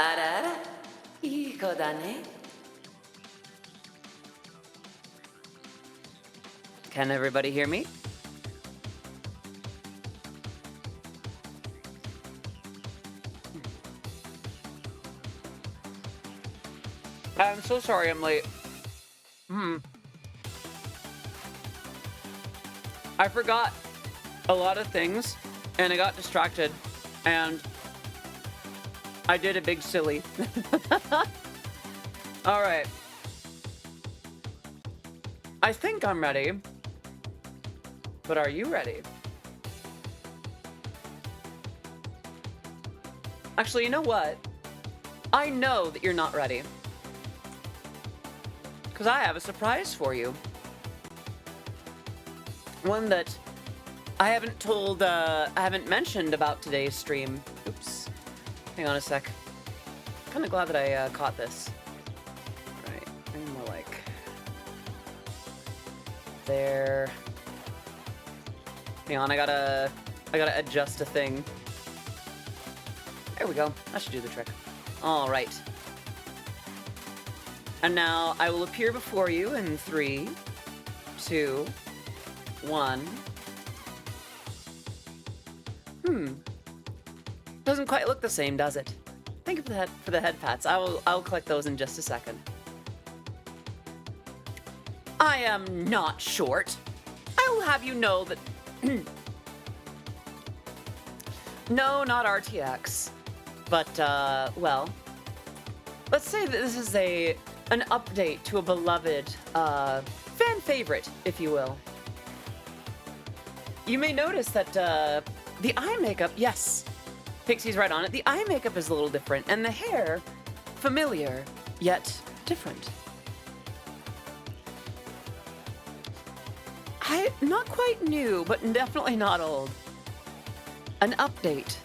Arara, いい子だね. Can everybody hear me? I'm so sorry I'm late. I forgot a lot of things, and I got distracted, and I did a big silly. All right. I think I'm ready, but are you ready? Actually, you know what? I know that you're not ready, because I have a surprise for you. One that I haven't told, I haven't mentioned about today's stream. Oops. Hang on a sec. Kind of glad that I caught this. All right, maybe more like there. Hang on, I gotta adjust a thing. There we go. That should do the trick. All right. And now I will appear before you in 3, 2, 1. Doesn't quite look the same, does it? Thank you for the head pats. I'll collect those in just a second. I am not short. I will have you know that. No, not RTX. But well, let's say that this is an update to a beloved fan favorite, if you will. You may notice that the eye makeup, yes, Pixie's right on it. The eye makeup is a little different, and the hair, familiar, yet different. Not quite new, but definitely not old. An update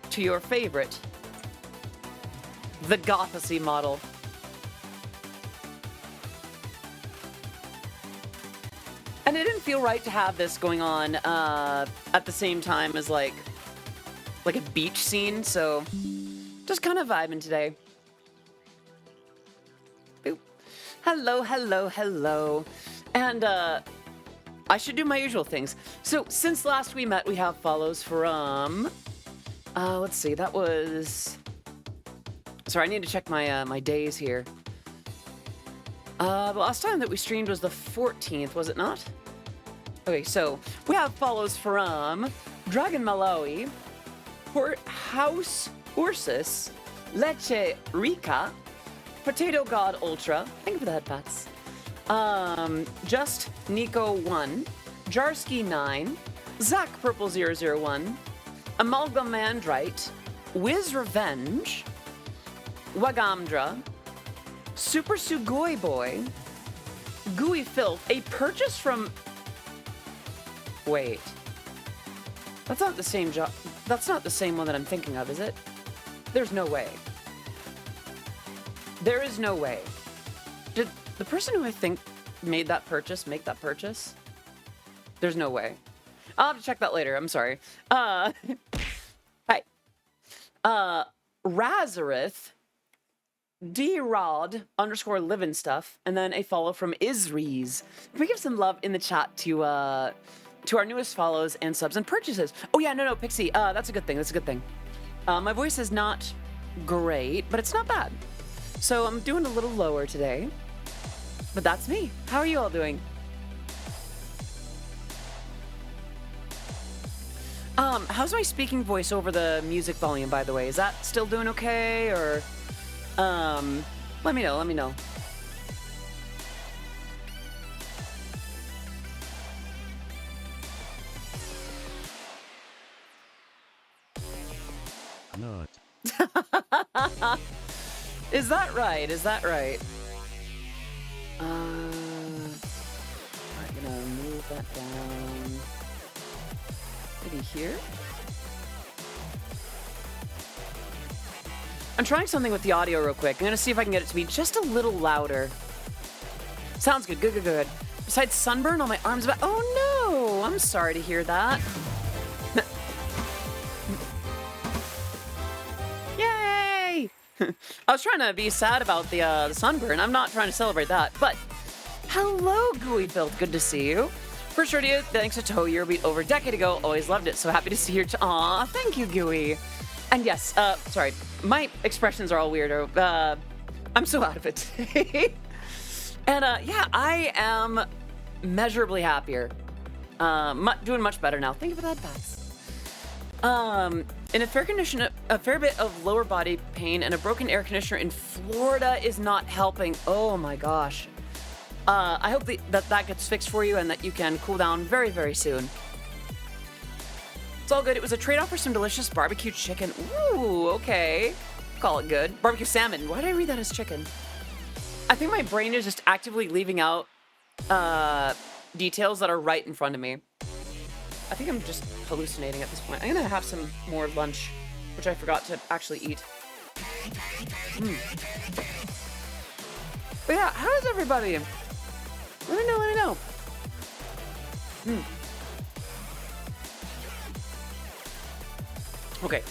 to your favorite, the Gothessy model. And it didn't feel right to have this going on at the same time as like a beach scene, so just kind of vibing today. Boop. Hello, hello, hello. And I should do my usual things. So since last we met, we have follows from, let's see, that was, sorry, I need to check my my days here. The last time that we streamed was the 14th, was it not? Okay, so we have follows from Dragon Malawi, House Ursus, Leche Rica, Potato God Ultra, thank you for the head pats, Just Nico 1, Jarsky 9, Zach Purple 001, Amalgamandrite, Wiz Revenge, Wagamdra, Super Sugoi Boy, Gooey Filth, a purchase from... Wait. That's not the same job. That's not the same one that I'm thinking of, is it? There's no way. There is no way. Did the person who I think made that purchase make that purchase? There's no way. I'll have to check that later. I'm sorry. Hi. Razarith, drod _ living stuff, and then a follow from Isrees. Can we give some love in the chat to our newest follows and subs and purchases? Oh yeah, no, Pixie, that's a good thing. That's a good thing. My voice is not great, but it's not bad. So I'm doing a little lower today, but that's me. How are you all doing? How's my speaking voice over the music volume, by the way? Is that still doing okay, or, let me know. Not. Is that right? Is that right? I'm gonna move that down. Maybe here? I'm trying something with the audio real quick. I'm gonna see if I can get it to be just a little louder. Sounds good, good. Besides sunburn on my arms, oh no! I'm sorry to hear that. Yay! I was trying to be sad about the sunburn. I'm not trying to celebrate that, but hello, Gooey Filth. Good to see you. First radio, thanks to Odyssey Eurobeat over a decade ago. Always loved it. So happy to see you. Aw, thank you, Gooey. And yes, sorry, my expressions are all weird. I'm so out of it today. And yeah, I am measurably happier. Doing much better now. Thank you for that, Bats. In a fair condition, a fair bit of lower body pain and a broken air conditioner in Florida is not helping. Oh my gosh. I hope that gets fixed for you and that you can cool down very, very soon. It's all good. It was a trade-off for some delicious barbecue chicken. Ooh, okay. Call it good. Barbecue salmon. Why did I read that as chicken? I think my brain is just actively leaving out details that are right in front of me. I think I'm just hallucinating at this point. I'm gonna have some more lunch, which I forgot to actually eat. But yeah, how is everybody? Let me know, let me know. Okay.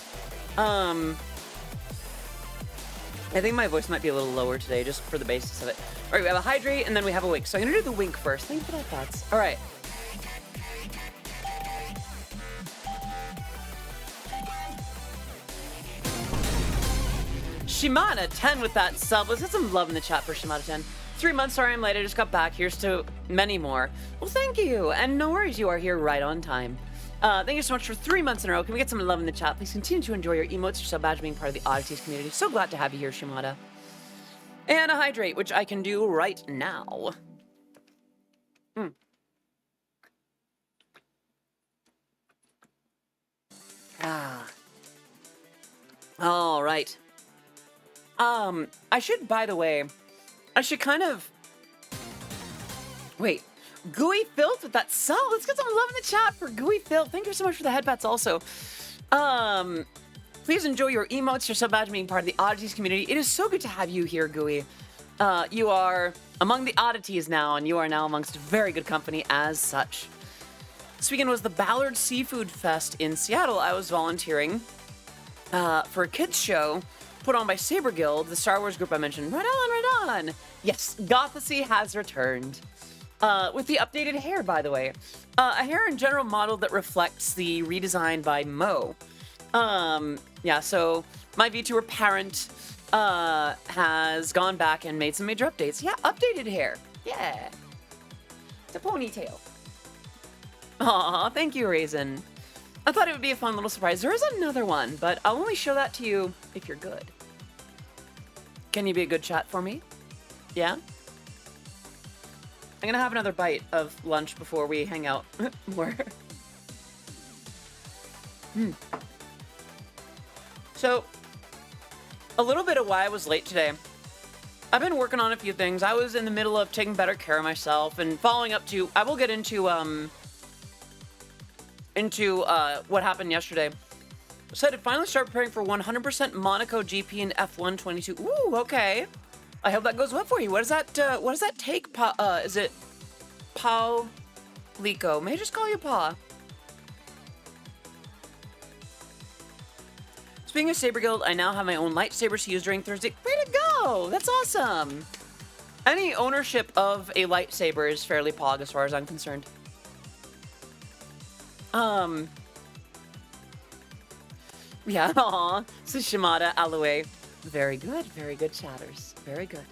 I think my voice might be a little lower today, just for the basis of it. All right, we have a hydrate, and then we have a wink. So I'm gonna do the wink first. Thank you for that, thoughts. All right. Shimada 10 with that sub. Let's get some love in the chat for Shimada 10. 3 months, sorry I'm late, I just got back. Here's to many more. Well, thank you, and no worries, you are here right on time. Thank you so much for 3 months in a row. Can we get some love in the chat? Please continue to enjoy your emotes, your sub badge, being part of the Odysseys community. So glad to have you here, Shimada. And a hydrate, which I can do right now. All right. I should, by the way, I should kind of... Wait. Gooey Filth with that sub. Let's get some love in the chat for Gooey Filth. Thank you so much for the headbats also. Please enjoy your emotes, your sub badge, being part of the Odysseys community. It is so good to have you here, Gooey. You are among the oddities now, and you are now amongst very good company as such. This weekend was the Ballard Seafood Fest in Seattle. I was volunteering for a kids show put on by Saber Guild, the Star Wars group I mentioned. Right on, right on. Yes, Gothesy has returned. With the updated hair, by the way. A hair in general model that reflects the redesign by Mo. Yeah, so my VTuber parent has gone back and made some major updates. Yeah, updated hair. Yeah. It's a ponytail. Aw, thank you, Raisin. I thought it would be a fun little surprise. There is another one, but I'll only show that to you if you're good. Can you be a good chat for me? Yeah? I'm gonna have another bite of lunch before we hang out more. So, a little bit of why I was late today. I've been working on a few things. I was in the middle of taking better care of myself and following up to... I will get into what happened yesterday. So I had to finally start preparing for 100% Monaco GP in F1 22. Ooh, okay. I hope that goes well for you. What does that take? Is it Pau Lico? May I just call you Pa? Speaking of Saber Guild, I now have my own lightsabers to use during Thursday. Way to go! That's awesome! Any ownership of a lightsaber is fairly pog as far as I'm concerned. Yeah, aw. Sushimada Aloe. Very good chatters. Very good.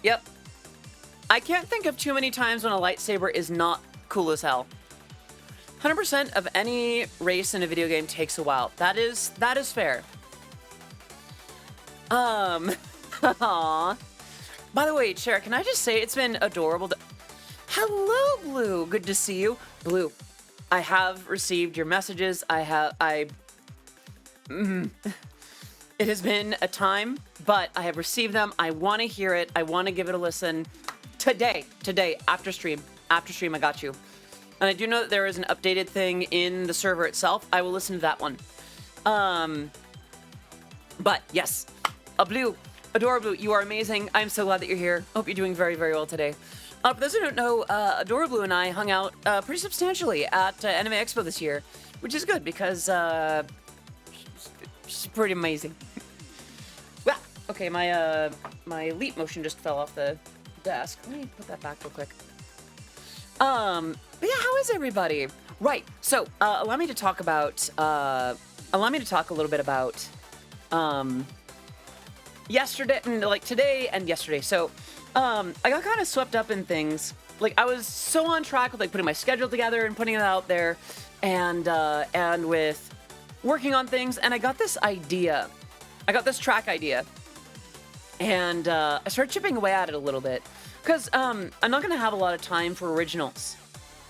Yep. I can't think of too many times when a lightsaber is not cool as hell. 100% of any race in a video game takes a while. That is fair. Aw. By the way, Cher, can I just say it's been adorable to... Hello, Blue. Good to see you. Blue, I have received your messages. It has been a time, but I have received them. I want to hear it. I want to give it a listen. Today, after stream, I got you. And I do know that there is an updated thing in the server itself. I will listen to that one. But yes, Blue, Adora Blue, you are amazing. I'm so glad that you're here. Hope you're doing very, very well today. For those who don't know, Adora Blue and I hung out pretty substantially at Anime Expo this year, which is good because is pretty amazing. Well, okay, my leap motion just fell off the desk. Let me put that back real quick. But yeah, how is everybody? Right. So, allow me to talk a little bit about yesterday, like today and yesterday. So, I got kind of swept up in things. Like, I was so on track with like putting my schedule together and putting it out there, and with working on things, and I got this idea. I got this track idea, and I started chipping away at it a little bit, because I'm not gonna have a lot of time for originals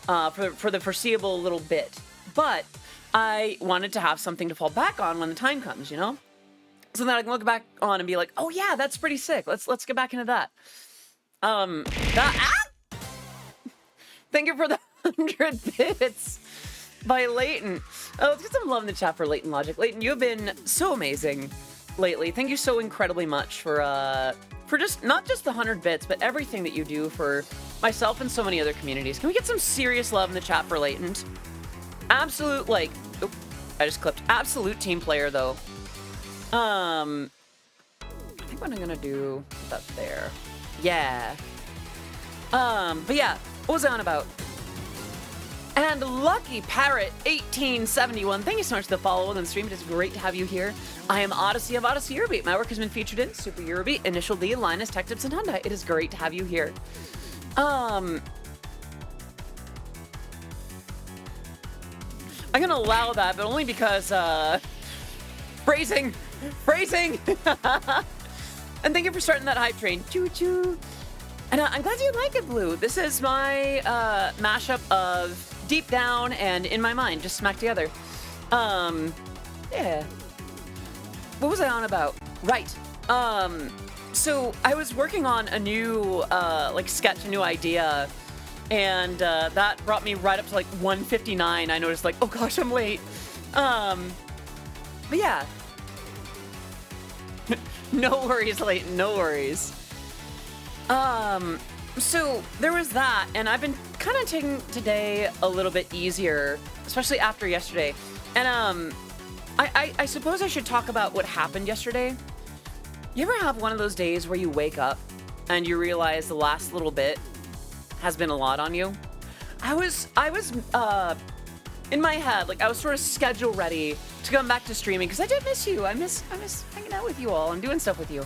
for the foreseeable little bit, but I wanted to have something to fall back on when the time comes, you know, so that I can look back on and be like, oh yeah, that's pretty sick. Let's get back into that. Thank you for the 100 bits by Leighton. Let's get some love in the chat for Leighton Logic. Leighton, you have been so amazing lately. Thank you so incredibly much for just not just the 100 bits, but everything that you do for myself and so many other communities. Can we get some serious love in the chat for Leighton? Absolute, like, oh, I just clipped. Absolute team player, though. I think what I'm gonna do, put that there. Yeah. But yeah, what was I on about? And Lucky Parrot 1871, thank you so much for the follow on the stream. It is great to have you here. I am Odyssey of Odyssey Eurobeat. My work has been featured in Super Eurobeat, Initial D, Linus, Tech Tips, and Hyundai. It is great to have you here. I'm gonna allow that, but only because, phrasing! And thank you for starting that hype train. Choo-choo! And I'm glad you like it, Blue. This is my, mashup of Deep Down and In My Mind, just smacked together. Yeah. What was I on about? Right. So I was working on a new, like, sketch, a new idea, and, that brought me right up to, like, 1:59. I noticed, like, oh gosh, I'm late. But yeah. No worries, Leighton, no worries. So there was that, and I've been kind of taking today a little bit easier, especially after yesterday. And, I suppose I should talk about what happened yesterday. You ever have one of those days where you wake up and you realize the last little bit has been a lot on you? I was, in my head, like, I was sort of schedule ready to come back to streaming, because I did miss you. I miss hanging out with you all and doing stuff with you.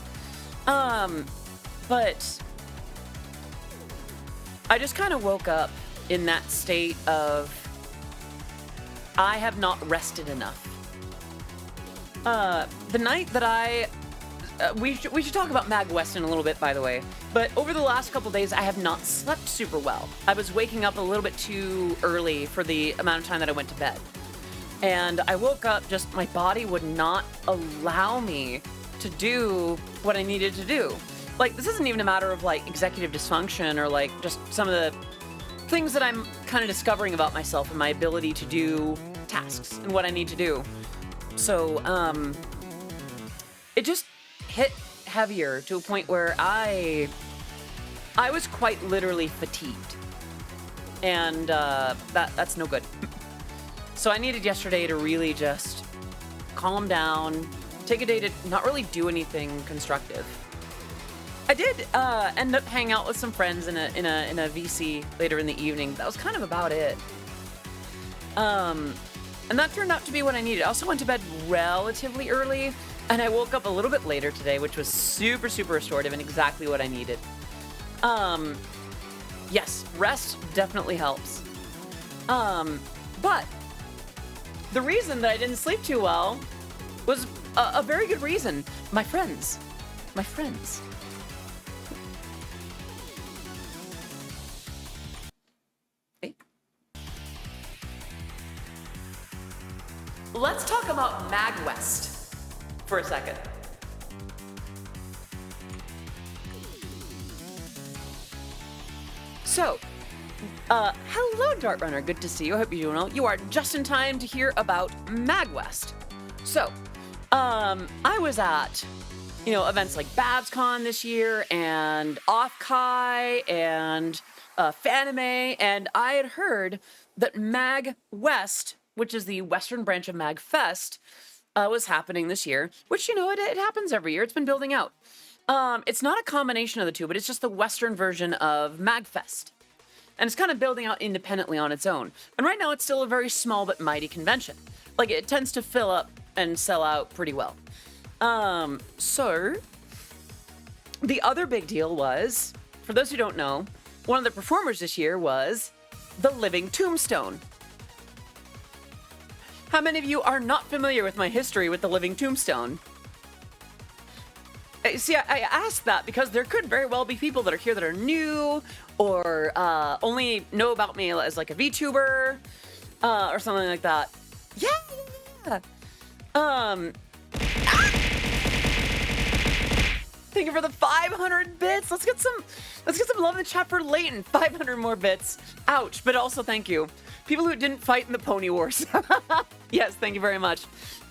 But I just kind of woke up in that state of, I have not rested enough. The night that we should talk about Mag West in a little bit, by the way, but over the last couple days, I have not slept super well. I was waking up a little bit too early for the amount of time that I went to bed. And I woke up, just my body would not allow me to do what I needed to do. Like, this isn't even a matter of, like, executive dysfunction or, like, just some of the things that I'm kind of discovering about myself and my ability to do tasks and what I need to do. So, it just hit heavier to a point where I was quite literally fatigued. And, that's no good. So I needed yesterday to really just calm down, take a day to not really do anything constructive. I did end up hanging out with some friends in a VC later in the evening. That was kind of about it. And that turned out to be what I needed. I also went to bed relatively early, and I woke up a little bit later today, which was super, super restorative and exactly what I needed. Yes, rest definitely helps. But the reason that I didn't sleep too well was a very good reason. My friends. My friends. Hey. Let's talk about MagWest for a second. So, hello, Dart Runner. Good to see you. I hope you're doing well. You are just in time to hear about MagWest. So, I was at, events like BabsCon this year and OffCai and Fanime, and I had heard that MagWest, which is the Western branch of MagFest, was happening this year, which, you know, it happens every year. It's been building out. It's not a combination of the two, but it's just the Western version of MagFest. And it's kind of building out independently on its own. And right now it's still a very small but mighty convention. Like, it tends to fill up and sell out pretty well. So the other big deal was, for those who don't know, one of the performers this year was the Living Tombstone. How many of you are not familiar with my history with the Living Tombstone? See, I asked that because there could very well be people that are here that are new or only know about me as like a VTuber or something like that. Yeah. Thank you for the 500 bits. Let's get some love in the chat for Leighton. 500 more bits. Ouch, but also thank you. People who didn't fight in the Pony Wars. Yes, thank you very much.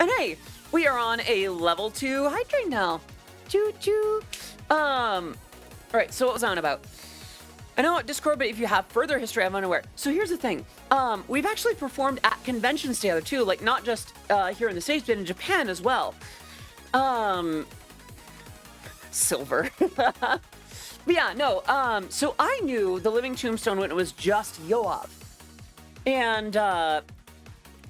And hey, we are on a level 2 hydrate now. Choo-choo. All right, so what was I on about? I know Discord, but if you have further history, I'm unaware. So here's the thing. We've actually performed at conventions together too, like not just here in the States, but in Japan as well. Silver. But yeah, no, so I knew the Living Tombstone when it was just Yoav. And,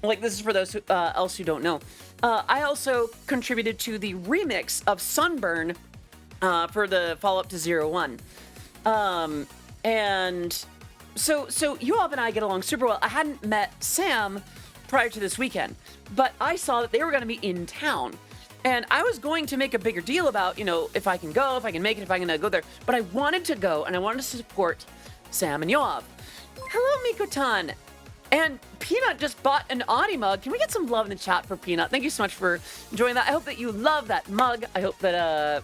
like, this is for those else who don't know. I also contributed to the remix of Sunburn for the follow-up to 01. And so Yoav and I get along super well. I hadn't met Sam prior to this weekend, but I saw that they were going to be in town. And I was going to make a bigger deal about, you know, if I can go, if I can make it, if I can go there. But I wanted to go, and I wanted to support Sam and Yoav. Hello, Mikotan. And Peanut just bought an Audi mug. Can we get some love in the chat for Peanut? Thank you so much for enjoying that. I hope that you love that mug. I hope that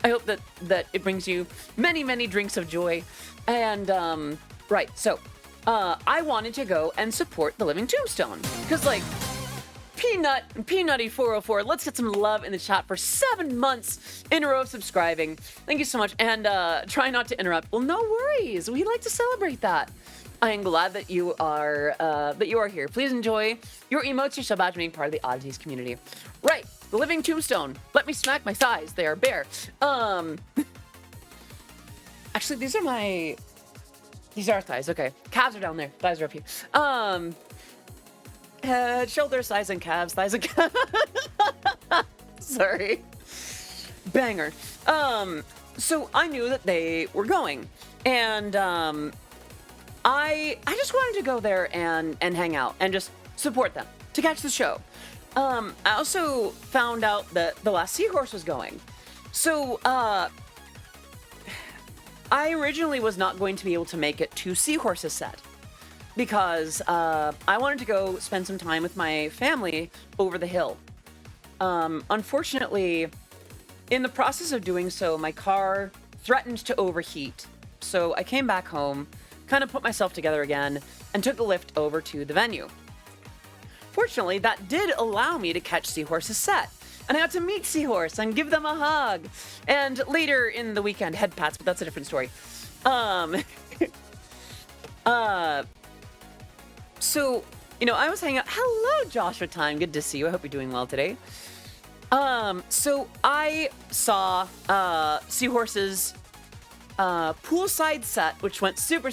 it brings you many, many drinks of joy. And right, so I wanted to go and support the Living Tombstone because, like, Peanutty 404. Let's get some love in the chat for 7 months in a row of subscribing. Thank you so much. And try not to interrupt. Well, no worries. We like to celebrate that. I am glad that you are here. Please enjoy your emotes, your sub badge, being part of the Oddities community. Right, the Living Tombstone. Let me smack my thighs. They are bare. Actually, these are thighs. Okay, calves are down there. Thighs are up here. Head, shoulder, thighs, and calves. Thighs and calves. Sorry. Banger. So I knew that they were going, and I just wanted to go there and hang out and just support them to catch the show. I also found out that the last Seahorse was going. So I originally was not going to be able to make it to Seahorse's set because I wanted to go spend some time with my family over the hill. Unfortunately, in the process of doing so, my car threatened to overheat. So I came back home, kind of put myself together again, and took a lift over to the venue. Fortunately, that did allow me to catch Seahorse's set, and I got to meet Seahorse and give them a hug, and later in the weekend, head pats, but that's a different story. So, you know, I was hanging out. Hello, Joshua Time. Good to see you. I hope you're doing well today. So I saw Seahorse's poolside set, which went super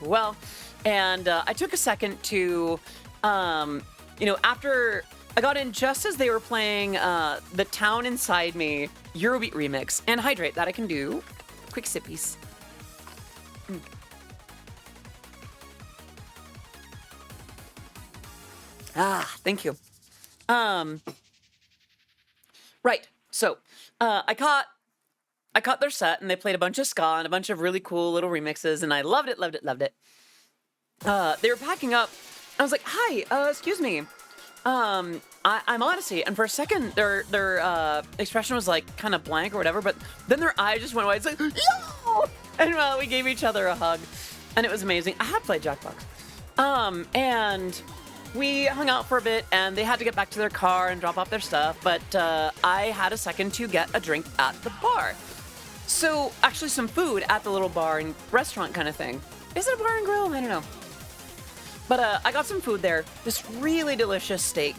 well. And I took a second to, you know, after I got in just as they were playing the Town Inside Me Eurobeat remix and Hydrate. That I can do. Quick sippies. Thank you. Right. So I caught their set, and they played a bunch of ska and a bunch of really cool little remixes, and I loved it. They were packing up. I was like, "Hi, excuse me, I'm Odyssey." And for a second, their expression was like kind of blank or whatever, but then their eyes just went wide. It's like, "Yo!" And we gave each other a hug, and it was amazing. I have played Jackbox, and we hung out for a bit, and they had to get back to their car and drop off their stuff, but I had a second to get a drink at the bar. So, actually some food at the little bar and restaurant kind of thing. Is it a bar and grill? I don't know. But I got some food there. This really delicious steak.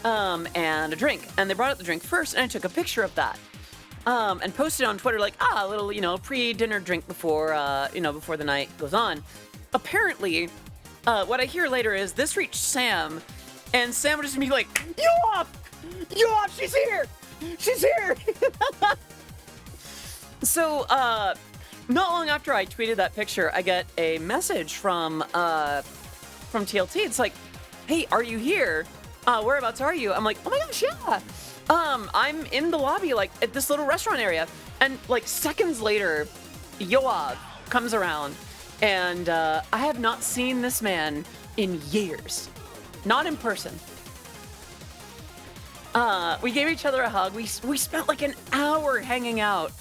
and a drink. And they brought out the drink first, and I took a picture of that. And posted on Twitter like, a little, pre-dinner drink before, before the night goes on. Apparently, what I hear later is this reached Sam, and Sam would just be like, Yoav, she's here! She's here! So, not long after I tweeted that picture, I get a message from TLT. It's like, hey, are you here? Whereabouts are you? I'm like, oh my gosh, yeah. I'm in the lobby, like, at this little restaurant area. And, like, seconds later, Yoav comes around. And I have not seen this man in years. Not in person. We gave each other a hug. We spent, like, an hour hanging out.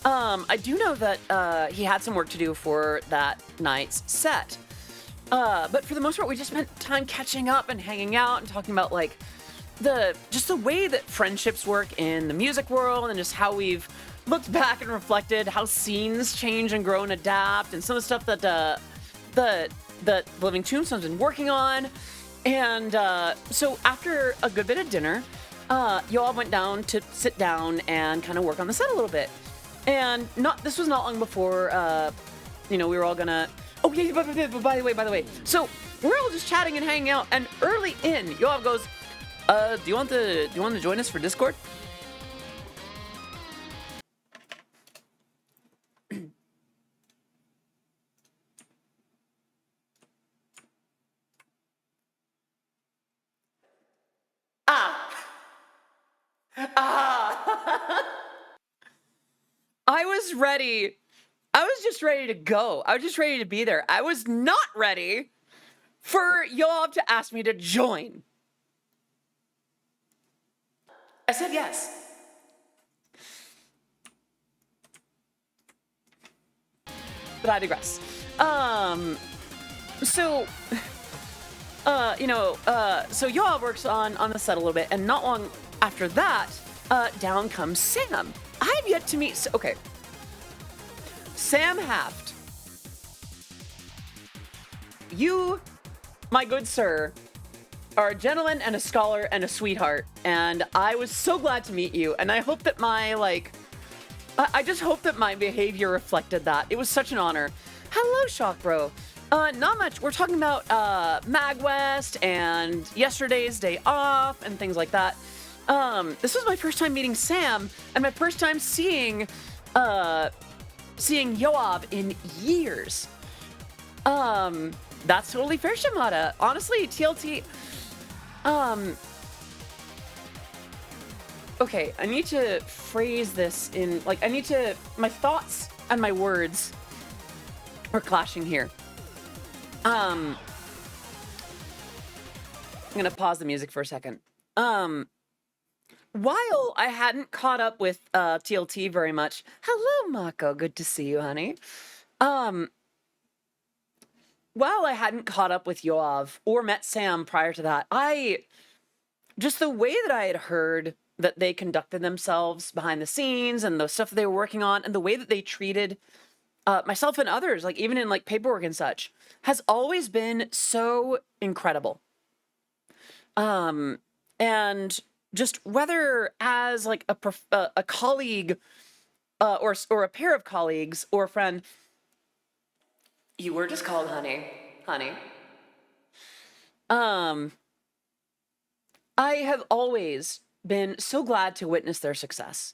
I do know that he had some work to do for that night's set. But for the most part, we just spent time catching up and hanging out and talking about, like, just the way that friendships work in the music world, and just how we've looked back and reflected how scenes change and grow and adapt, and some of the stuff that the Living Tombstone's been working on. And so after a good bit of dinner, Yoav went down to sit down and kind of work on the set a little bit. And this was not long before we were all gonna. Oh yeah, but by the way. So we're all just chatting and hanging out, and early in, Yoav goes, do you want to join us for Discord? I was ready. I was just ready to go. I was just ready to be there. I was not ready for Yoav to ask me to join. I said yes. But I digress. So Yoav works on the set a little bit, and not long after that, down comes Sam. I have yet to meet. Okay. Sam Haft. You, my good sir, are a gentleman and a scholar and a sweetheart, and I was so glad to meet you, and I hope that I just hope that my behavior reflected that. It was such an honor. Hello, Shock Bro. Not much. We're talking about MagWest and yesterday's day off and things like that. This was my first time meeting Sam, and my first time seeing Yoav in years. That's totally fair, Shimada. Honestly, TLT. Okay, I need to phrase this in, my thoughts and my words are clashing here. I'm gonna pause the music for a second. While I hadn't caught up with TLT very much, hello, Mako, good to see you, honey. While I hadn't caught up with Yoav or met Sam prior to that, just the way that I had heard that they conducted themselves behind the scenes and the stuff that they were working on, and the way that they treated myself and others, like even in like paperwork and such, has always been so incredible. And just whether as like a colleague or a pair of colleagues or a friend, you were just called honey. I have always been so glad to witness their success.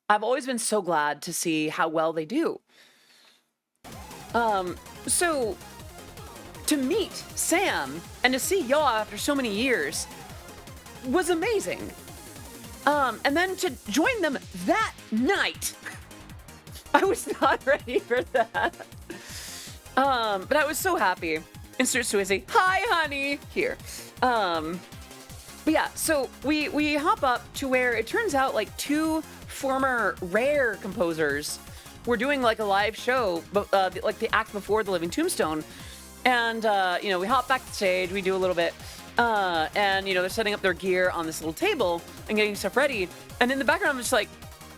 I've always been so glad to see how well they do. So to meet Sam and to see Yoav after so many years was amazing. And then to join them that night, I was not ready for that. But I was so happy. Insert Swizzy, hi honey, here. But yeah, so we hop up to where it turns out like two former Rare composers were doing like a live show, like the act before the Living Tombstone. And, we hop back to stage, we do a little bit, and, they're setting up their gear on this little table and getting stuff ready. And in the background, I'm just like,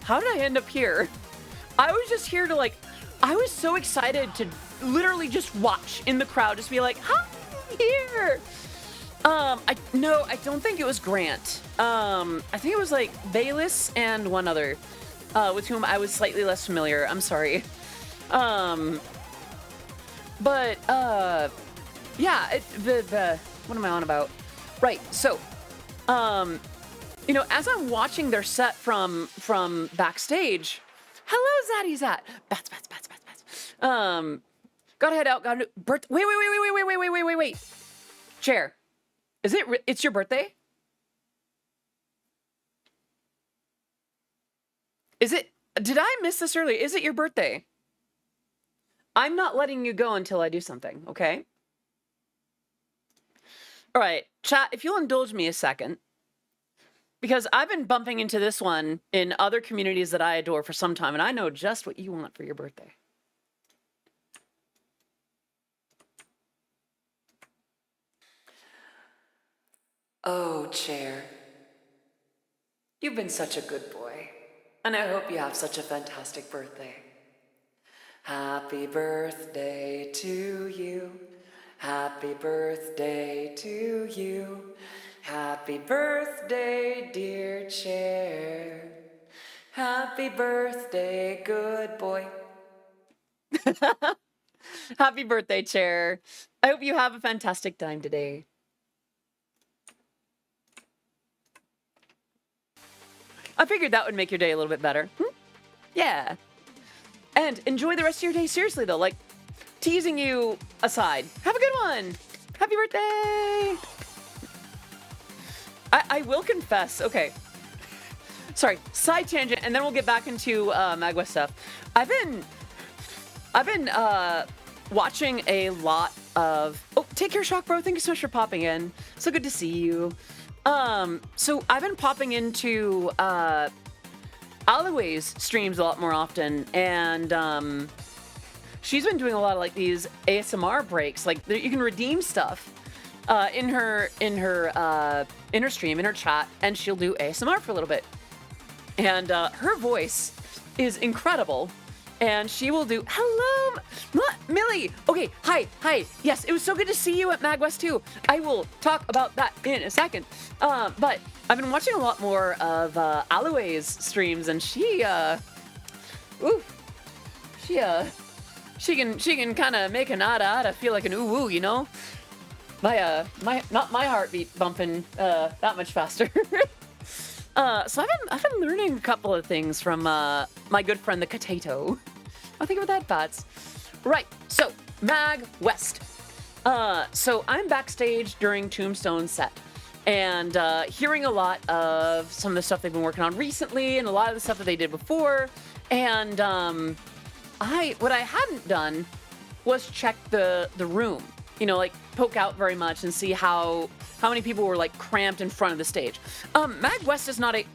how did I end up here? I was just here to I was so excited to literally just watch in the crowd, just be like, hi, I'm here. No, I don't think it was Grant. I think it was like Bayless and one other, with whom I was slightly less familiar. I'm sorry. But yeah, the what am I on about? Right. So, you know, as I'm watching their set from backstage, hello, Zaddy Zat. Bats. Gotta head out. Gotta wait. Chair, is it? It's your birthday? Is it? Did I miss this earlier? Is it your birthday? I'm not letting you go until I do something. Okay. All right, chat. If you'll indulge me a second. Because I've been bumping into this one in other communities that I adore for some time, and I know just what you want for your birthday. Oh, Chair. You've been such a good boy, and I hope you have such a fantastic birthday. Happy birthday to you. Happy birthday to you. Happy birthday, dear Chair. Happy birthday, good boy. Happy birthday, Chair. I hope you have a fantastic time today. I figured that would make your day a little bit better. Yeah. And enjoy the rest of your day, seriously, though. Like, teasing you aside. Have a good one. Happy birthday. I will confess. Okay. Sorry, side tangent, and then we'll get back into Magwa stuff. I've been watching a lot of... Oh, take care, Shock Bro. Thank you so much for popping in. So good to see you. So I've been popping into Aloe's streams a lot more often, and she's been doing a lot of like these ASMR breaks. Like you can redeem stuff in her stream, in her chat, and she'll do ASMR for a little bit. And her voice is incredible. And she will do, hello, Millie. Okay, hi. Yes, it was so good to see you at MagWest too. I will talk about that in a second. But I've been watching a lot more of Aloe's streams, and she can kind of make an ada feel like an ooh, you know? Not my heartbeat bumping that much faster. So I've been learning a couple of things from my good friend the Potato. I'll think about that, Bats. Right, so Mag West. So I'm backstage during Tombstone's set, and hearing a lot of some of the stuff they've been working on recently, and a lot of the stuff that they did before. And what I hadn't done was check the room. You know, like poke out very much and see how many people were like cramped in front of the stage. Mag West is not a...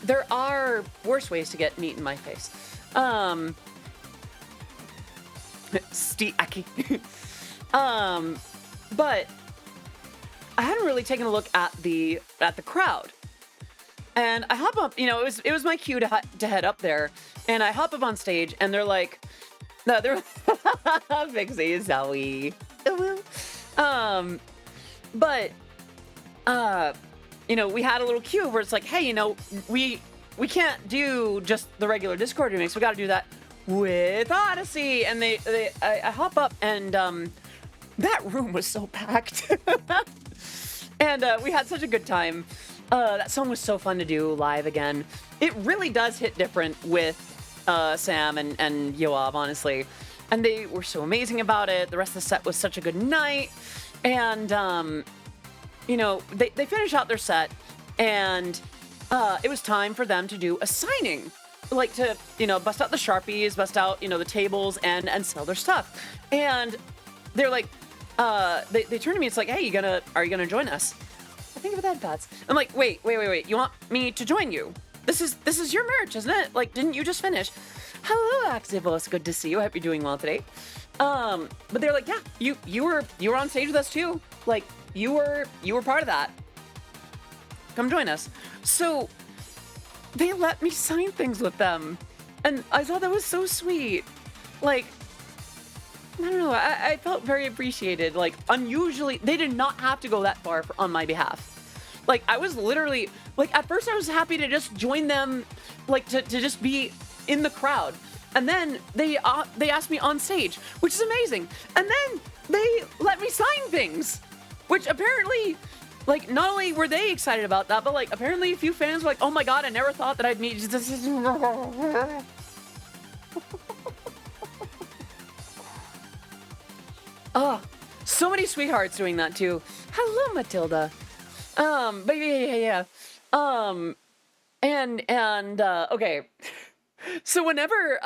There are worse ways to get meat in my face. But I hadn't really taken a look at the crowd. And I hop up, you know, it was my cue to head up there, and I hop up on stage, and they're like, no, they're Vixie, Zowie. But you know, we had a little cue where it's like, hey, you know, we can't do just the regular Discord remix. We got to do that with Odyssey. And I hop up, and that room was so packed, and we had such a good time. That song was so fun to do live again. It really does hit different with Sam and Yoav, honestly. And they were so amazing about it. The rest of the set was such a good night. And, you know, they finished out their set, and it was time for them to do a signing. Like to, you know, bust out the Sharpies, bust out, you know, the tables and sell their stuff. And they're like, they turn to me, it's like, hey, are you gonna join us? I think of that, Bats. I'm like, wait. You want me to join you? This is your merch, isn't it? Like, didn't you just finish? Hello, Axibos. Good to see you. I hope you're doing well today. But they're like, yeah, you were on stage with us too. Like, you were part of that. Come join us. So they let me sign things with them, and I thought that was so sweet. Like, I don't know. I felt very appreciated. Like, unusually, they did not have to go that far on my behalf. Like, I was literally, like, at first I was happy to just join them, like, to just be in the crowd. And then they asked me on stage, which is amazing. And then they let me sign things, which apparently, like, not only were they excited about that, but, like, apparently a few fans were like, oh my god, I never thought that I'd meet... Oh, so many sweethearts doing that too. Hello, Matilda. But yeah. Okay. So whenever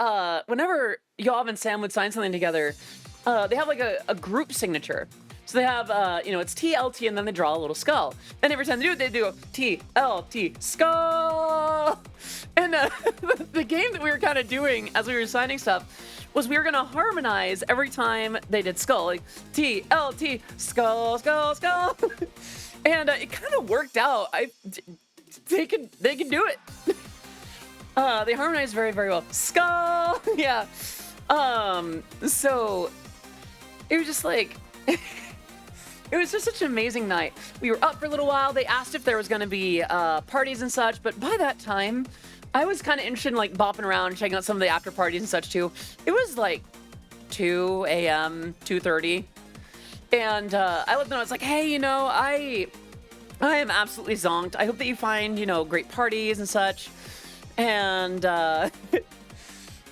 Yoav and Sam would sign something together, they have like a group signature. So they have, it's TLT and then they draw a little skull. And every time they do it, they do TLT skull. And the game that we were kind of doing as we were signing stuff was we were gonna harmonize every time they did skull, like TLT skull, skull, skull. And it kind of worked out. They could do it. They harmonized very, very well. Skull, yeah. So it was just like, it was just such an amazing night. We were up for a little while. They asked if there was gonna be parties and such, but by that time, I was kind of interested in like bopping around, checking out some of the after parties and such too. It was like 2 a.m., 2:30, and I let them know. I was like, hey, I am absolutely zonked. I hope that you find, great parties and such. And I'm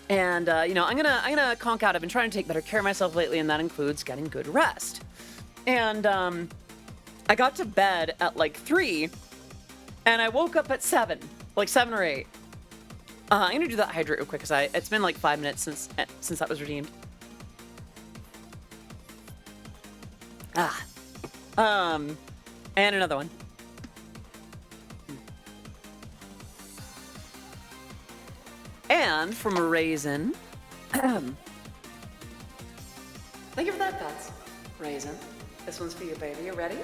gonna conk out. I've been trying to take better care of myself lately, and that includes getting good rest. And I got to bed at like 3, and I woke up at 7, like 7 or 8. I'm gonna do that hydrate real quick because it's been like 5 minutes since that was redeemed. And another one. And from a raisin. Thank you for that, Pats. Raisin. This one's for you, baby. You ready?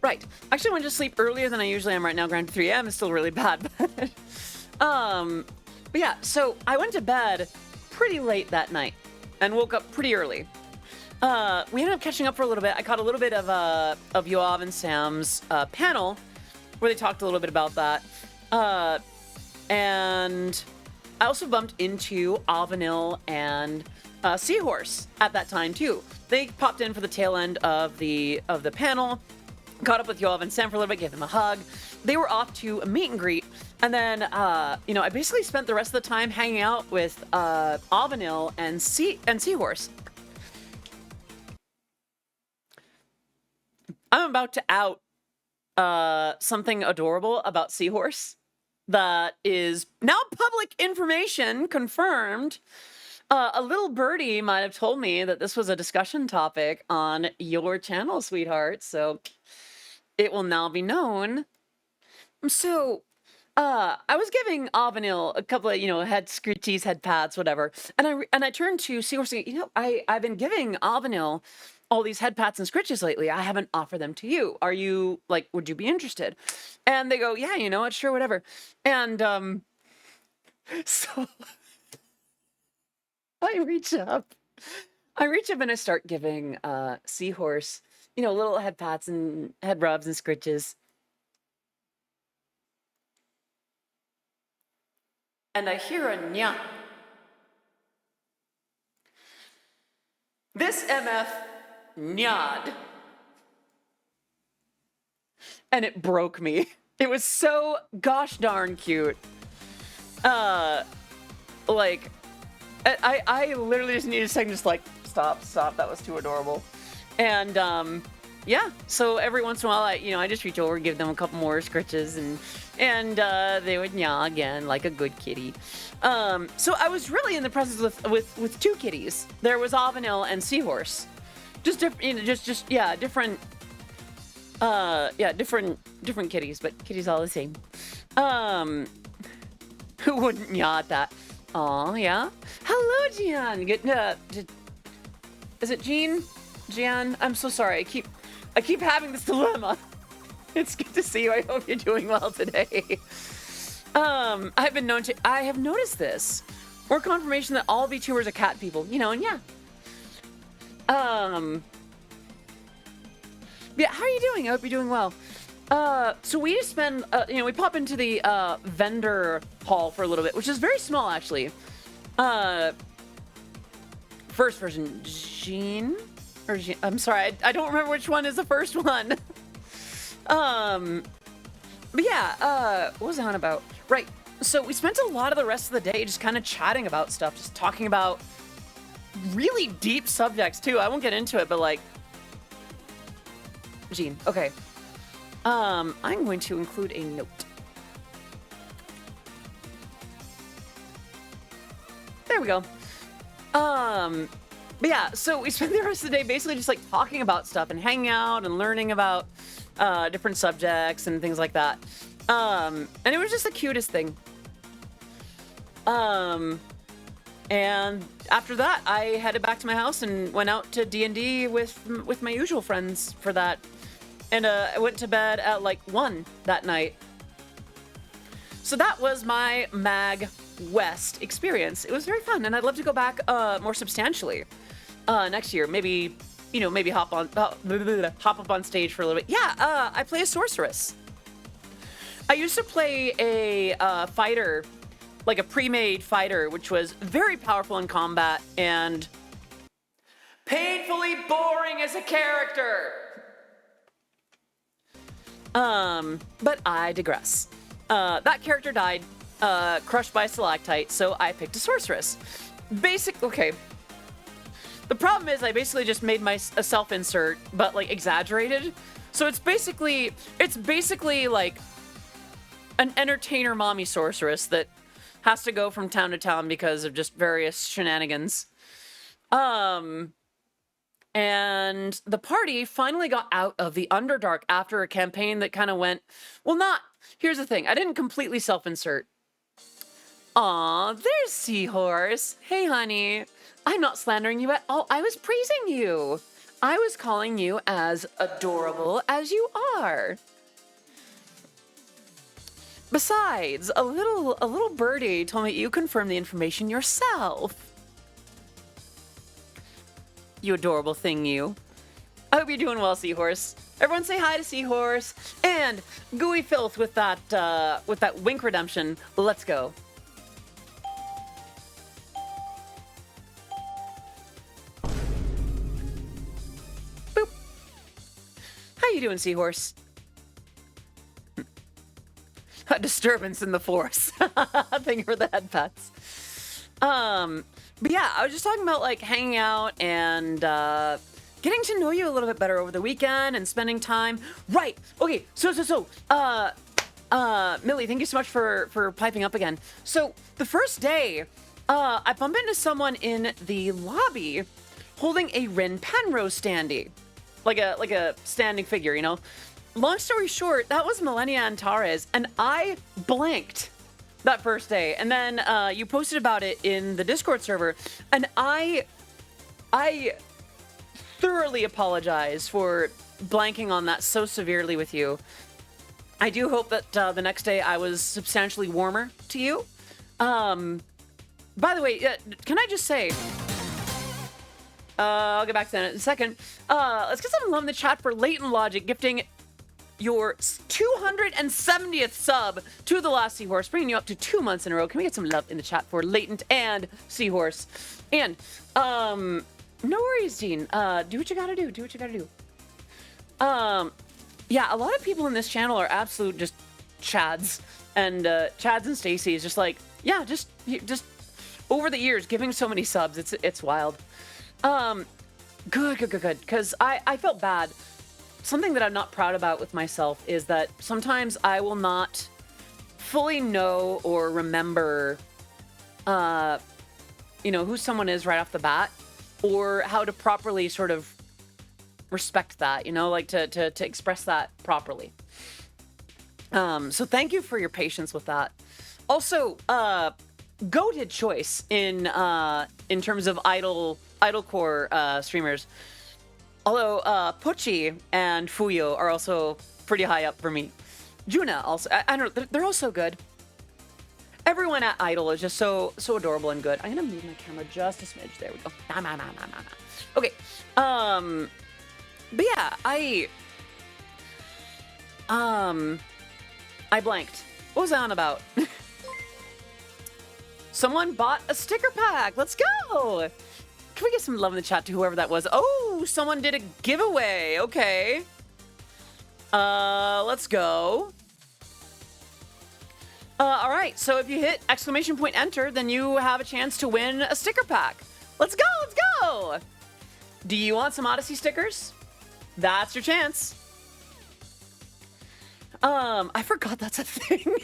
Right. Actually, I went to sleep earlier than I usually am right now. Granted, 3 a.m. is still really bad. But yeah, so I went to bed pretty late that night and woke up pretty early. We ended up catching up for a little bit. I caught a little bit of Yoav and Sam's panel where they talked a little bit about that. And I also bumped into Avanil and Seahorse at that time too. They popped in for the tail end of the panel. Caught up with Yoav and Sam for a little bit, gave them a hug. They were off to a meet and greet. And then, I basically spent the rest of the time hanging out with Avanil and Seahorse. I'm about to out something adorable about Seahorse that is now public information, confirmed. A little birdie might have told me that this was a discussion topic on your channel, sweetheart. So it will now be known. So, I was giving Avanil a couple of, head scritchies, head pats, whatever. And I turned to Seahorse and, I've been giving Avanil all these head pats and scritches lately. I haven't offered them to you. Are you, would you be interested? And they go, yeah, what, sure, whatever. And, so I reach up and I start giving Seahorse, little head pats and head rubs and scritches. And I hear a nya. This MF nyad. And it broke me. It was so gosh darn cute. I literally just needed a second, just stop, that was too adorable. And yeah, so every once in a while I just reach over, give them a couple more scritches, and they would nya again like a good kitty. So I was really in the presence with two kitties. There was Avanil and Seahorse. Just different, different kitties, but kitties all the same. Who wouldn't nya at that? Aw, yeah. Hello, Gian. Good. Is it Jean? Gian? I'm so sorry. I keep having this dilemma. It's good to see you. I hope you're doing well today. I have noticed this. More confirmation that all VTubers are cat people, you know, and yeah. Yeah, how are you doing? I hope you're doing well. So we just spend, you know, we pop into the vendor hall for a little bit, which is very small, actually. First version, Jean? Or Jean, I'm sorry, I don't remember which one is the first one. But yeah, what was I on about? Right, so we spent a lot of the rest of the day just kind of chatting about stuff, just talking about really deep subjects, too. I won't get into it, but like... Jean, okay. I'm going to include a note. There we go. But yeah, so we spent the rest of the day basically just like talking about stuff and hanging out and learning about different subjects and things like that. And it was just the cutest thing. And after that, I headed back to my house and went out to D&D with my usual friends for that. And I went to bed at like 1 that night. So that was my Mag West experience. It was very fun, and I'd love to go back more substantially next year. Maybe, you know, maybe hop up on stage for a little bit. Yeah, I play a sorceress. I used to play a fighter, like a pre-made fighter, which was very powerful in combat and painfully boring as a character. But I digress. That character died, crushed by a stalactite, so I picked a sorceress. Okay. The problem is I basically just made a self-insert, but like exaggerated. So it's basically like an entertainer mommy sorceress that has to go from town to town because of just various shenanigans. And the party finally got out of the Underdark after a campaign that kind of went, well, here's the thing. I didn't completely self-insert. Aw, there's Seahorse. Hey, honey. I'm not slandering you at all. I was praising you. I was calling you as adorable as you are. Besides, a little birdie told me you confirmed the information yourself. You adorable thing, you. I hope you're doing well, Seahorse. Everyone say hi to Seahorse. And Gooey Filth with that wink redemption. Let's go. Boop. How you doing, Seahorse? A disturbance in the force. Thank you for the head pats. But yeah, I was just talking about like hanging out and getting to know you a little bit better over the weekend and spending time. Right. Okay. So, Millie, thank you so much for piping up again. So the first day, I bump into someone in the lobby holding a Rin Penrose standee, like a standing figure, you know. Long story short, that was Millennia Antares, and I blanked that first day. And then you posted about it in the Discord server, and I thoroughly apologize for blanking on that so severely with you. I do hope that the next day I was substantially warmer to you. By the way, can I just say, I'll get back to that in a second. Let's get some love in the chat for Latent Logic gifting your 270th sub to the last Seahorse, bringing you up to 2 months in a row. Can we get some love in the chat for Latent and Seahorse? And, no worries, Dean. Do what you gotta do. Do what you gotta do. Yeah, a lot of people in this channel are absolute just Chads. And, Chads and Stacy is just like, yeah, just over the years, giving so many subs. It's wild. Good. Because I felt bad. Something that I'm not proud about with myself is that sometimes I will not fully know or remember, who someone is right off the bat, or how to properly sort of respect that, like to express that properly. So thank you for your patience with that. Also, goated choice in terms of idlecore streamers. Although Pochi and Fuyo are also pretty high up for me. Juna also, I don't know, they're all so good. Everyone at Idol is just so adorable and good. I'm gonna move my camera just a smidge. There we go. Okay. But yeah, I blanked. What was I on about? Someone bought a sticker pack. Let's go. Can we get some love in the chat to whoever that was? Oh, someone did a giveaway. Okay. Let's go. All right, so if you hit exclamation point enter, then you have a chance to win a sticker pack. Let's go, let's go. Do you want some Odyssey stickers? That's your chance. I forgot that's a thing.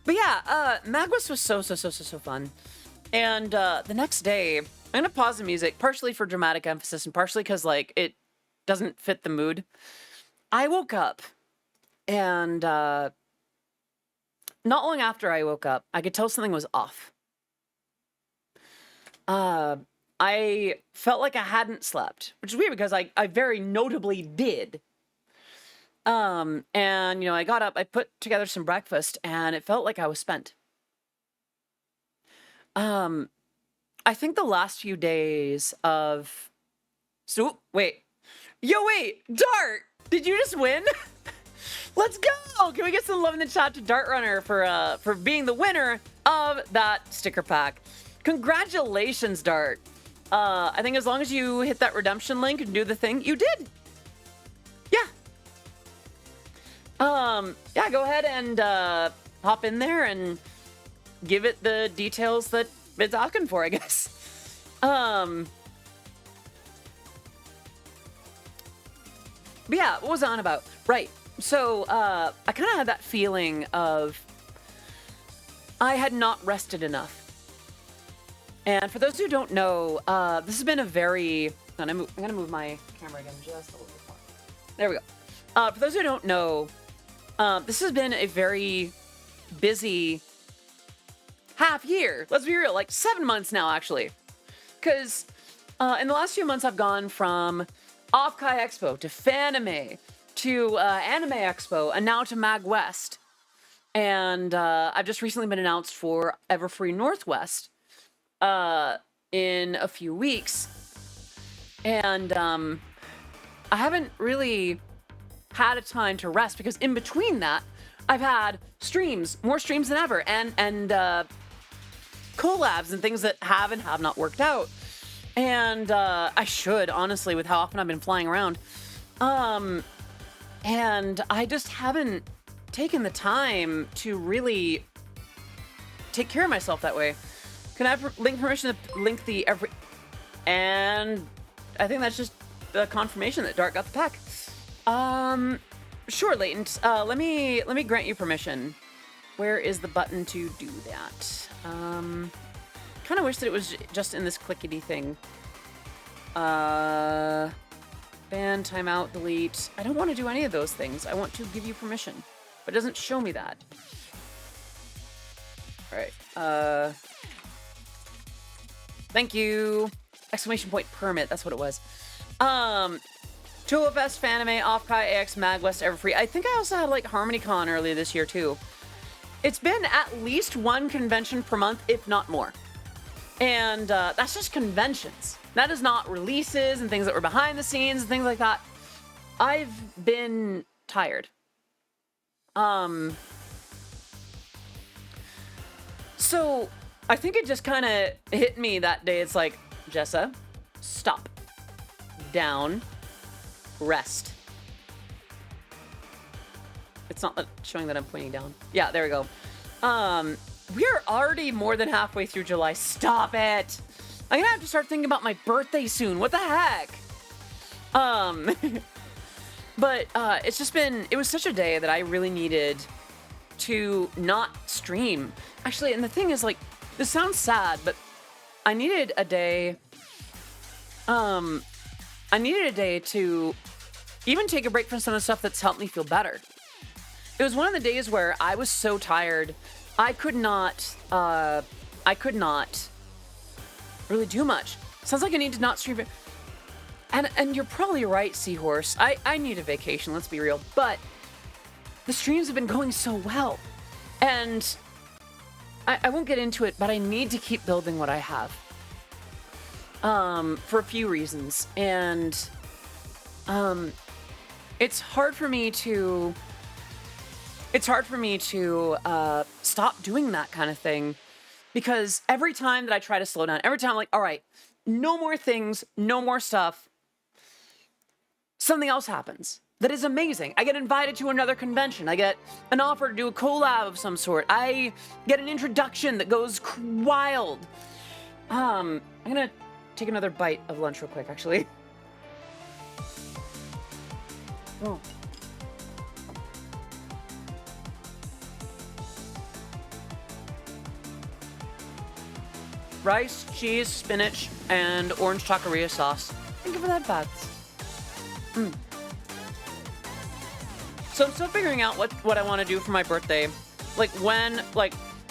But yeah, Magwest was so fun. And the next day, I'm gonna pause the music, partially for dramatic emphasis and partially because like it doesn't fit the mood. I woke up and not long after I woke up, I could tell something was off. I felt like I hadn't slept, which is weird because I very notably did. And, you know, I got up, I put together some breakfast, and it felt like I was spent. I think the last few days of... So, wait. Yo, wait! Dart! Did you just win? Let's go! Can we get some love in the chat to Dart Runner for being the winner of that sticker pack? Congratulations, Dart. I think as long as you hit that redemption link and do the thing, you did. Yeah. Yeah, go ahead and hop in there and give it the details that it's asking for, I guess. But yeah, what was I on about? Right. So, I kind of had that feeling of I had not rested enough. And for those who don't know, this has been a very... I'm going to move my camera again just a little bit more. There we go. For those who don't know, this has been a very busy half year. Let's be real, like 7 months now, actually. Because in the last few months, I've gone from Off-Kai Expo to Fanime to Anime Expo and now to Magwest. And I've just recently been announced for Everfree Northwest in a few weeks. And I haven't really had a time to rest because in between that, I've had streams, more streams than ever, and collabs and things that have and have not worked out. And I should, honestly, with how often I've been flying around. And I just haven't taken the time to really take care of myself that way. Can I have link permission to link the every... And I think that's just the confirmation that Dart got the pack. Sure, Latent. Let me grant you permission. Where is the button to do that? Kind of wish that it was just in this clickety thing. Ban, timeout, delete. I don't want to do any of those things. I want to give you permission, but it doesn't show me that. All right. Thank you. Exclamation point permit. That's what it was. ToolFest, Fanime, Off-Kai, AX, Magwest, Everfree. I think I also had like HarmonyCon earlier this year too. It's been at least one convention per month, if not more. And that's just conventions. That is not releases and things that were behind the scenes and things like that. I've been tired. So I think it just kind of hit me that day. It's like, Jessa, stop. Down. Rest. It's not showing that I'm pointing down. Yeah, there we go. We're already more than halfway through July. Stop it. I'm gonna have to start thinking about my birthday soon. What the heck? But it's just been, it was such a day that I really needed to not stream. Actually, and the thing is, like, this sounds sad, but I needed a day, to even take a break from some of the stuff that's helped me feel better. It was one of the days where I was so tired, I could not really do much. Sounds like I need to not stream it. And you're probably right, Seahorse. I need a vacation, let's be real. But the streams have been going so well. And I won't get into it, but I need to keep building what I have. For a few reasons. And it's hard for me to stop doing that kind of thing, because every time that I try to slow down, every time I'm like, all right, no more things, no more stuff, something else happens that is amazing. I get invited to another convention. I get an offer to do a collab of some sort. I get an introduction that goes wild. I'm gonna take another bite of lunch real quick, actually. Oh. Rice, cheese, spinach, and orange taqueria sauce. Thank you for that, Bats. So I'm still figuring out what I want to do for my birthday. I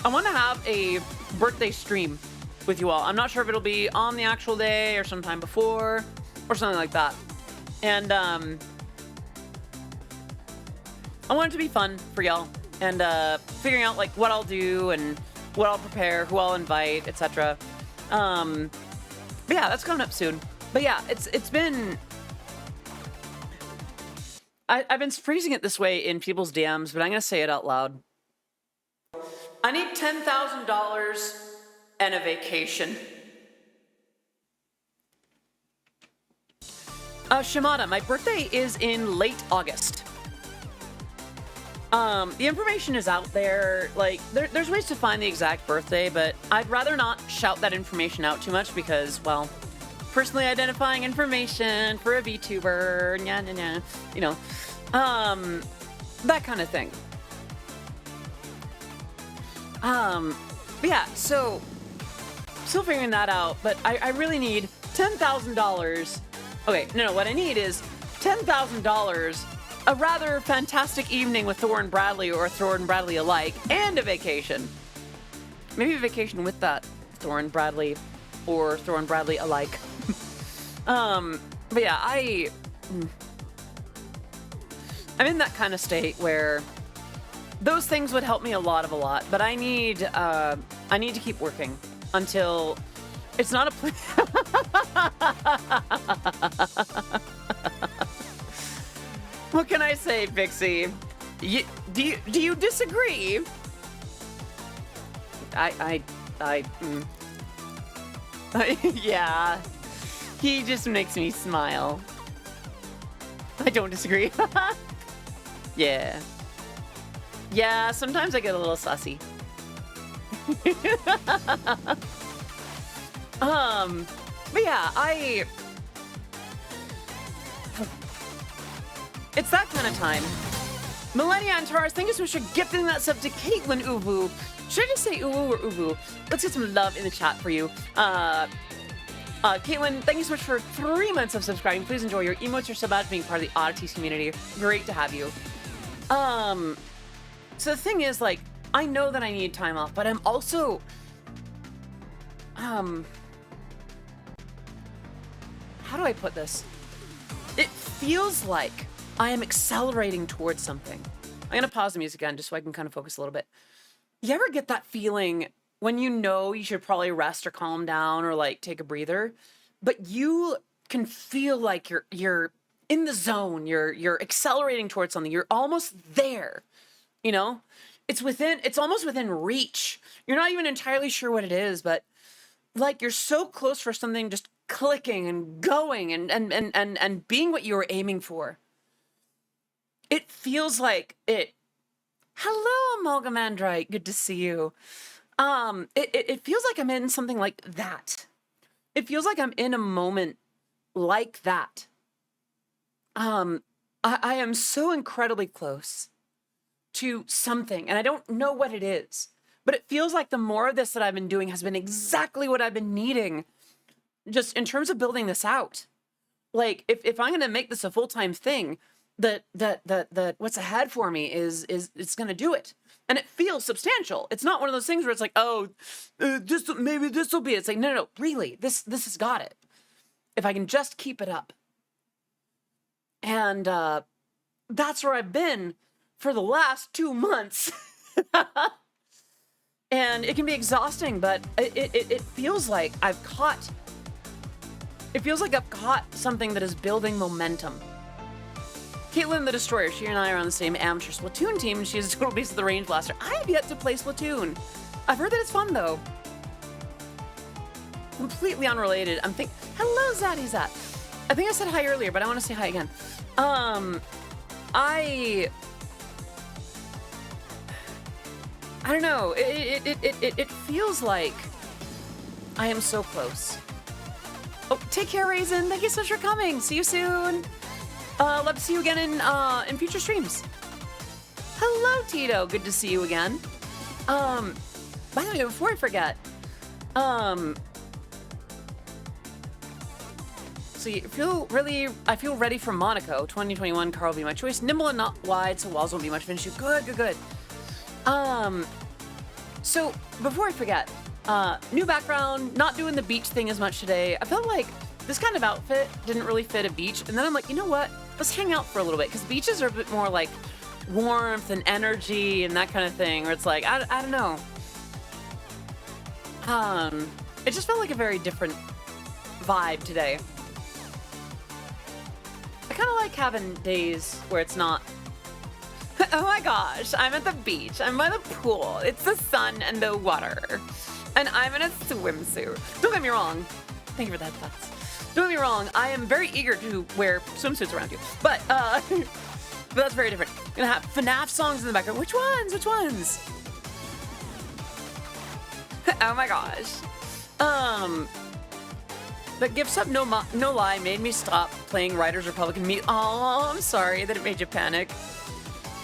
want to have a birthday stream with you all. I'm not sure if it'll be on the actual day or sometime before or something like that. And I want it to be fun for y'all, and figuring out like what I'll do and what I'll prepare, who I'll invite, etc. But yeah, that's coming up soon. But yeah, it's been... I've been phrasing it this way in people's DMs, but I'm going to say it out loud. I need $10,000 and a vacation. Shimada, my birthday is in late August. The information is out there. Like, there's ways to find the exact birthday, but I'd rather not shout that information out too much because, well, personally identifying information for a VTuber, you know, that kind of thing. But yeah, so still figuring that out, but I really need $10,000. Okay, no, what I need is $10,000, a rather fantastic evening with Thor and Bradley or Thor and Bradley alike, and a vacation. Maybe a vacation with that Thor and Bradley or Thor and Bradley alike. But yeah, I'm in that kind of state where those things would help me a lot, but I need to keep working until it's not a What can I say, Pixie? Do you disagree? Yeah. He just makes me smile. I don't disagree. Yeah. Yeah, sometimes I get a little sussy. But yeah, it's that kind of time. Millennia and Taurus, thank you so much for gifting that sub to Caitlin Uvu. Should I just say Uwu or Uvu? Let's get some love in the chat for you. Caitlin, thank you so much for 3 months of subscribing. Please enjoy your emotes, your sub badge, being part of the Odyssey community. Great to have you. So the thing is, like, I know that I need time off, but I'm also, how do I put this? It feels like I am accelerating towards something. I'm gonna pause the music again just so I can kind of focus a little bit. You ever get that feeling when you know you should probably rest or calm down or like take a breather, but you can feel like you're in the zone, you're accelerating towards something, you're almost there, you know? It's almost within reach. You're not even entirely sure what it is, but like you're so close for something just clicking and going and being what you were aiming for. It feels like it. Hello, Amalgamandrite. Good to see you. It feels like I'm in something like that. It feels like I'm in a moment like that. I am so incredibly close to something, and I don't know what it is, but it feels like the more of this that I've been doing has been exactly what I've been needing, just in terms of building this out. Like, if I'm going to make this a full-time thing, that what's ahead for me is it's going to do it. And it feels substantial. It's not one of those things where it's like, oh, maybe this will be it. It's like, no, really, this has got it. If I can just keep it up. And that's where I've been for the last 2 months. And it can be exhausting, but it feels like I've caught... It feels like I've caught something that is building momentum. Caitlin the Destroyer, she and I are on the same amateur Splatoon team, and she has a total beast of the Range Blaster. I have yet to play Splatoon. I've heard that it's fun, though. Completely unrelated. Hello, Zaddy-Zat. I think I said hi earlier, but I want to say hi again. I don't know. It feels like I am so close. Oh, take care, Raisin. Thank you so much for coming. See you soon. Love to see you again in future streams. Hello, Tito. Good to see you again. By the way, before I forget, so I feel ready for Monaco. 2021 car will be my choice. Nimble and not wide, so walls won't be much of an issue. Good. So before I forget, new background, not doing the beach thing as much today. I felt like this kind of outfit didn't really fit a beach, and then I'm like, you know what? Let's hang out for a little bit, because beaches are a bit more like warmth and energy and that kind of thing, where it's like, I don't know. It just felt like a very different vibe today. I kind of like having days where it's not, oh my gosh, I'm at the beach, I'm by the pool, it's the sun and the water, and I'm in a swimsuit. Don't get me wrong. Thank you for that thoughts. Don't get me wrong, I am very eager to wear swimsuits around you, but but that's very different. I'm gonna have FNAF songs in the background. Which ones? Oh my gosh. But Gifts Up, no lie, made me stop playing Riders Republic and Oh, I'm sorry that it made you panic.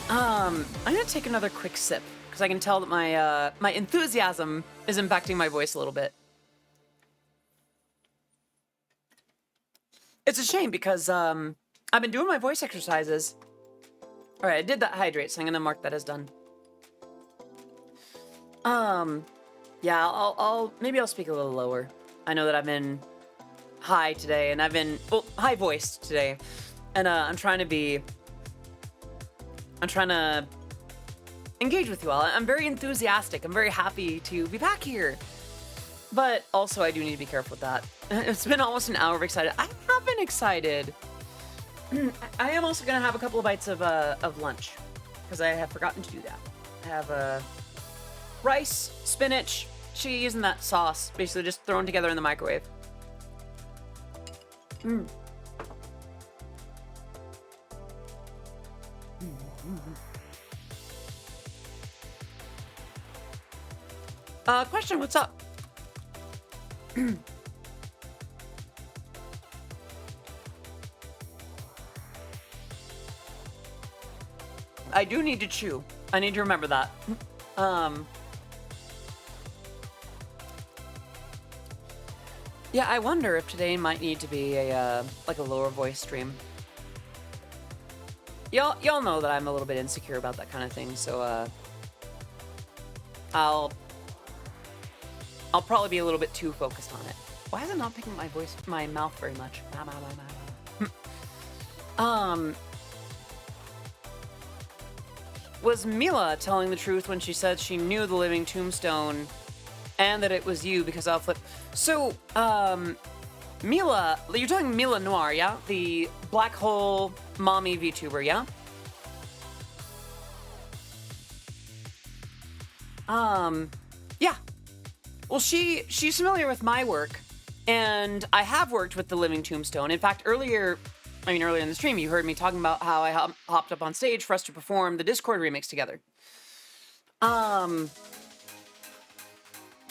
I'm gonna take another quick sip, because I can tell that my enthusiasm is impacting my voice a little bit. It's a shame, because I've been doing my voice exercises. All right, I did that hydrate, so I'm gonna mark that as done. Yeah, maybe I'll speak a little lower. I know that I've been high today, and I've been high voiced today, and I'm trying to engage with you all. I'm very enthusiastic. I'm very happy to be back here, but also I do need to be careful with that. It's been almost an hour of excited. I have been excited. I am also gonna have a couple of bites of lunch, because I have forgotten to do that. I have rice, spinach, cheese, and that sauce, basically just thrown together in the microwave. Question, what's up? I do need to chew. I need to remember that. Yeah, I wonder if today might need to be a like a lower voice stream. Y'all know that I'm a little bit insecure about that kind of thing, so I'll probably be a little bit too focused on it. Why is it not picking my mouth very much? Was Mila telling the truth when she said she knew the living tombstone and that it was you because I'll flip? So, Mila, you're talking Mila Noir, yeah? The black hole mommy VTuber, yeah? Yeah. Well, she's familiar with my work, and I have worked with the living tombstone. In fact, earlier in the stream, you heard me talking about how I hopped up on stage for us to perform the Discord remix together. So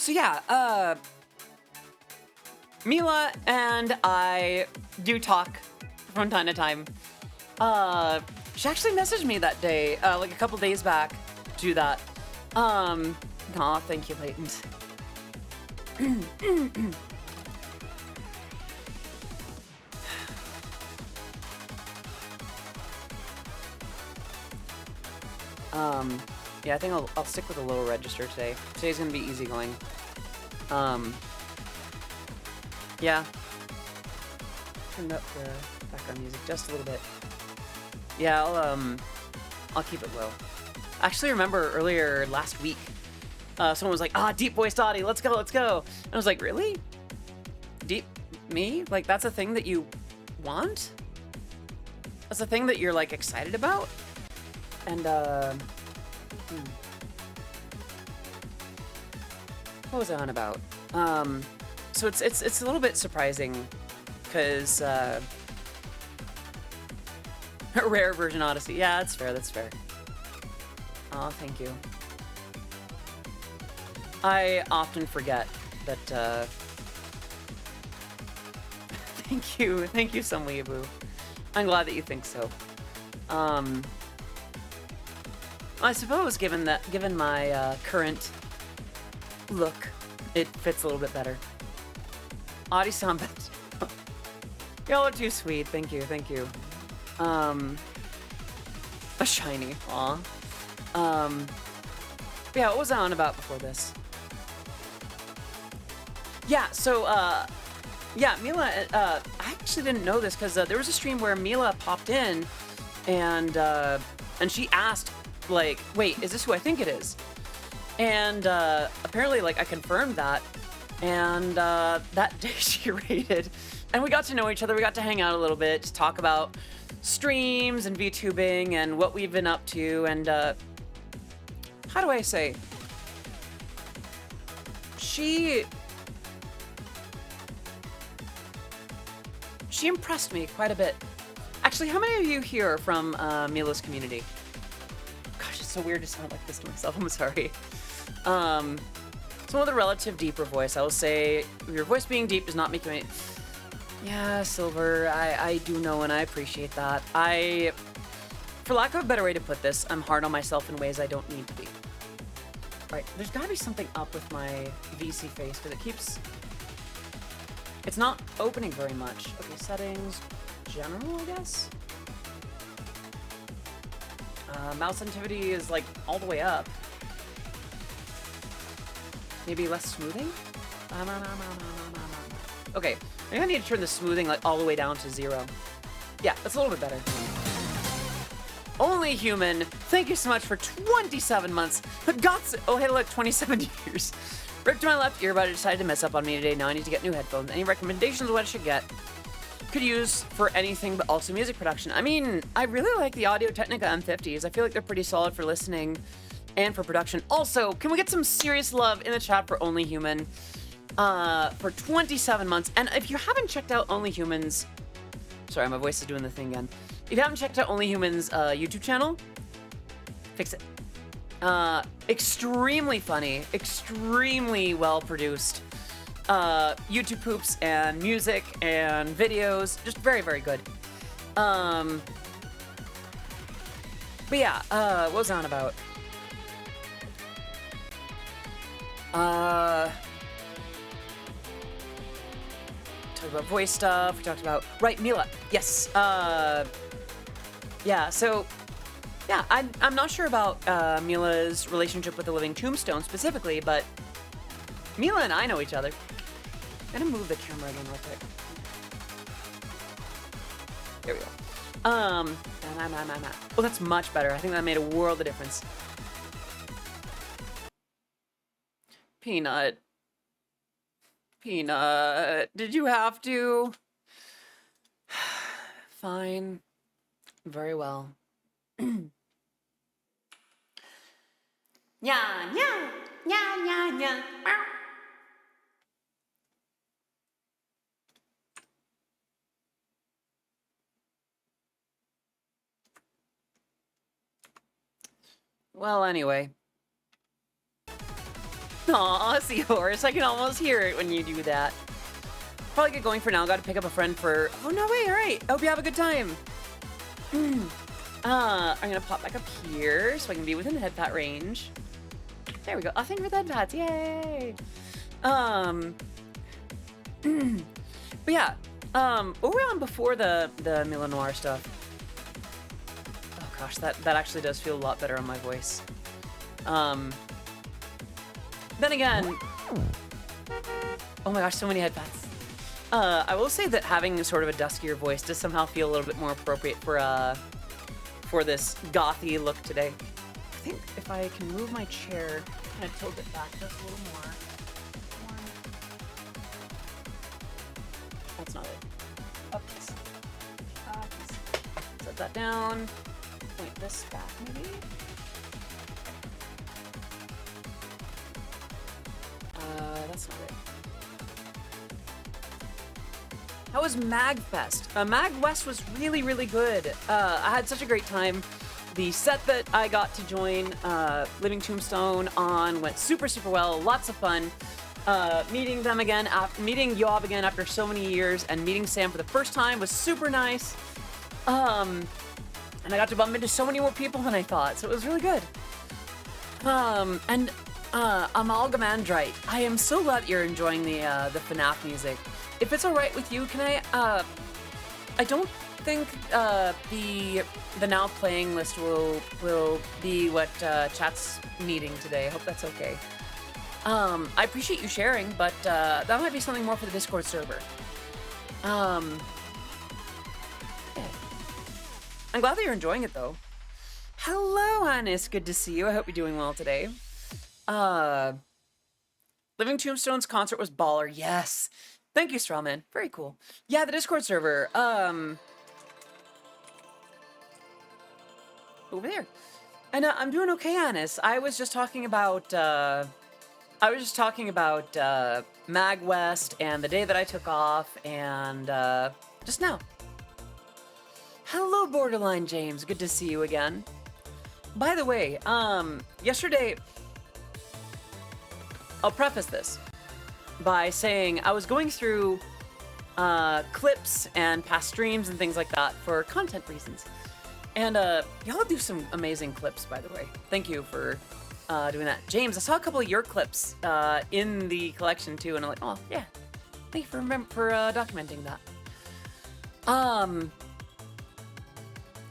yeah, Mila and I do talk from time to time. She actually messaged me that day, like a couple days back, to do that. Aw, thank you, Latent. Yeah, I think I'll stick with a lower register today. Today's gonna be easygoing. Yeah. Turn up the background music just a little bit. Yeah, I'll keep it low. I actually remember earlier last week, someone was like, deep voiced Audie, let's go, let's go. And I was like, really? Deep me? Like, that's a thing that you want? That's a thing that you're, like, excited about? And, what was I on about? So it's a little bit surprising, because, a rare version Odyssey. Yeah, that's fair, that's fair. Aw, thank you. I often forget that, thank you, some weeaboo. I'm glad that you think so. I suppose given my, current look, it fits a little bit better. Audie sound better. Y'all are too sweet, thank you, thank you. A shiny, aw. Yeah, what was I on about before this? Yeah, so, yeah, Mila, I actually didn't know this because there was a stream where Mila popped in and she asked, like, wait, is this who I think it is? And apparently, like, I confirmed that, and that day she raided, and we got to know each other, we got to hang out a little bit, just talk about streams and VTubing and what we've been up to, and how do I say? She impressed me quite a bit. Actually, how many of you here are from Mila's community? Gosh, it's so weird to sound like this to myself. I'm sorry. Some with a relative deeper voice. I will say, your voice being deep does not make you... Yeah, Silver, I do know and I appreciate that. For lack of a better way to put this, I'm hard on myself in ways I don't need to be. Right, there's gotta be something up with my VC face, because it keeps... It's not opening very much. Okay, settings, general, I guess? Mouse sensitivity is, like, all the way up. Maybe less smoothing? Okay, maybe I need to turn the smoothing, like, all the way down to 0. Yeah, that's a little bit better. Only Human, thank you so much for 27 months. Oh, hey, look, 27 years. Ripped my left earbud, decided to mess up on me today. Now I need to get new headphones. Any recommendations of what I should get? Could use for anything, but also music production. I mean, I really like the Audio-Technica M50s. I feel like they're pretty solid for listening and for production. Also, can we get some serious love in the chat for Only Human for 27 months? And if you haven't checked out Only Human's... Sorry, my voice is doing the thing again. If you haven't checked out Only Human's YouTube channel, fix it. Extremely funny, extremely well produced. YouTube poops and music and videos, just very, very good. But yeah, what was I on about? Talked about voice stuff, we talked about, right, Mila, yes. Yeah, so, yeah, I'm not sure about Mila's relationship with the Living Tombstone specifically, but Mila and I know each other. I'm gonna move the camera again real quick. There we go. Oh, that's much better. I think that made a world of difference. Peanut. Peanut, did you have to? Fine. Very well. Yeah, yeah, yeah, yeah, yeah. Well, anyway. Aw, Seahorse, I can almost hear it when you do that. Probably get going for now. Gotta pick up a friend for... Oh, no way, alright. I hope you have a good time. I'm gonna pop back up here so I can be within the head pat range. There we go. Oh, thank you for the head pats. Yay! But yeah, what were we on before the Mila Noir stuff? Oh gosh, that actually does feel a lot better on my voice. Then again, oh my gosh, so many head pats. I will say that having sort of a duskier voice does somehow feel a little bit more appropriate for for this gothy look today. I think if I can move my chair, kind of tilt it back just a little more. That's not it. Up this. Up this. Set that down. Point this back, maybe. That's not it. How was MagFest? MagWest was really, really good. I had such a great time. The set that I got to join Living Tombstone on went super, super well. Lots of fun. Meeting them again, meeting Yob again after so many years, and meeting Sam for the first time was super nice. And I got to bump into so many more people than I thought, so it was really good. Amalgamandrite, I am so glad you're enjoying the FNAF music. If it's alright with you, can I don't think the now playing list will be what chat's needing today. I hope that's okay. I appreciate you sharing, but that might be something more for the Discord server. Yeah. I'm glad that you're enjoying it though. Hello, Anis. Good to see you. I hope you're doing well today. Living Tombstone's concert was baller. Yes. Thank you, Strawman. Very cool. Yeah, the Discord server. Over there. And I'm doing okay, Anis. I was just talking about MagWest and the day that I took off, and just now. Hello, Borderline James. Good to see you again. By the way, yesterday, I'll preface this by saying I was going through clips and past streams and things like that for content reasons. And y'all do some amazing clips, by the way. Thank you for doing that. James, I saw a couple of your clips in the collection too, and I'm like, oh yeah, thank you for documenting that.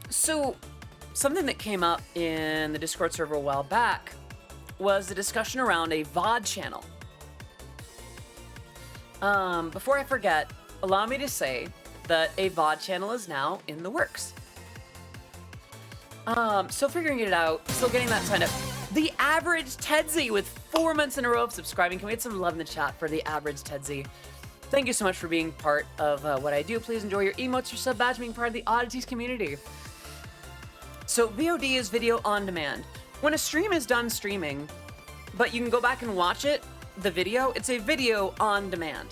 So something that came up in the Discord server a while back was the discussion around a VOD channel. Before I forget, allow me to say that a VOD channel is now in the works. Still figuring it out, still getting that signed up. The Average Tedsy with 4 months in a row of subscribing. Can we get some love in the chat for the Average Tedsy? Thank you so much for being part of what I do. Please enjoy your emotes, your sub badge, being part of the Oddities community. So VOD is video on demand. When a stream is done streaming, but you can go back and watch it, the video, it's a video on demand.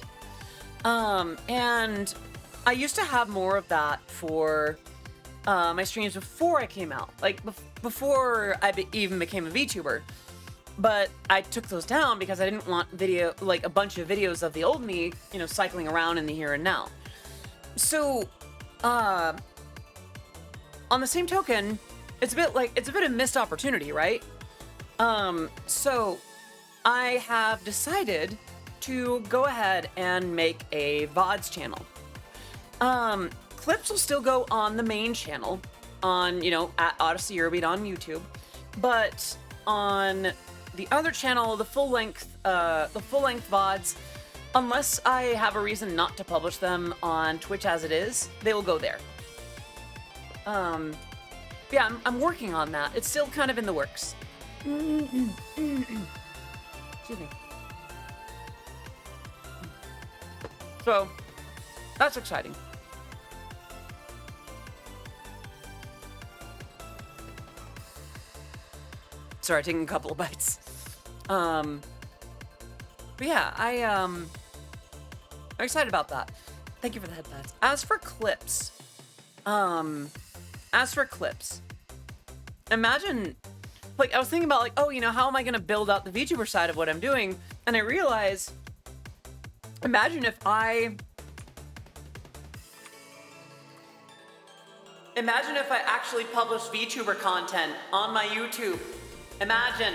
And I used to have more of that for my streams before I came out, like before I even became a VTuber. But I took those down because I didn't want video, like a bunch of videos of the old me, you know, cycling around in the here and now. So, on the same token, it's a bit of missed opportunity, right? So I have decided to go ahead and make a VODs channel. Clips will still go on the main channel on, you know, at Odyssey Eurobeat on YouTube, but on the other channel, the full length VODs, unless I have a reason not to publish them on Twitch as it is, they will go there. Yeah, I'm working on that. It's still kind of in the works. Excuse me. So, that's exciting. Sorry, taking a couple of bites. But yeah, I'm excited about that. Thank you for the headpads. As for clips, imagine, like, I was thinking about, like, oh, you know, how am I gonna build out the VTuber side of what I'm doing? And I realized, imagine if I actually published VTuber content on my YouTube. Imagine.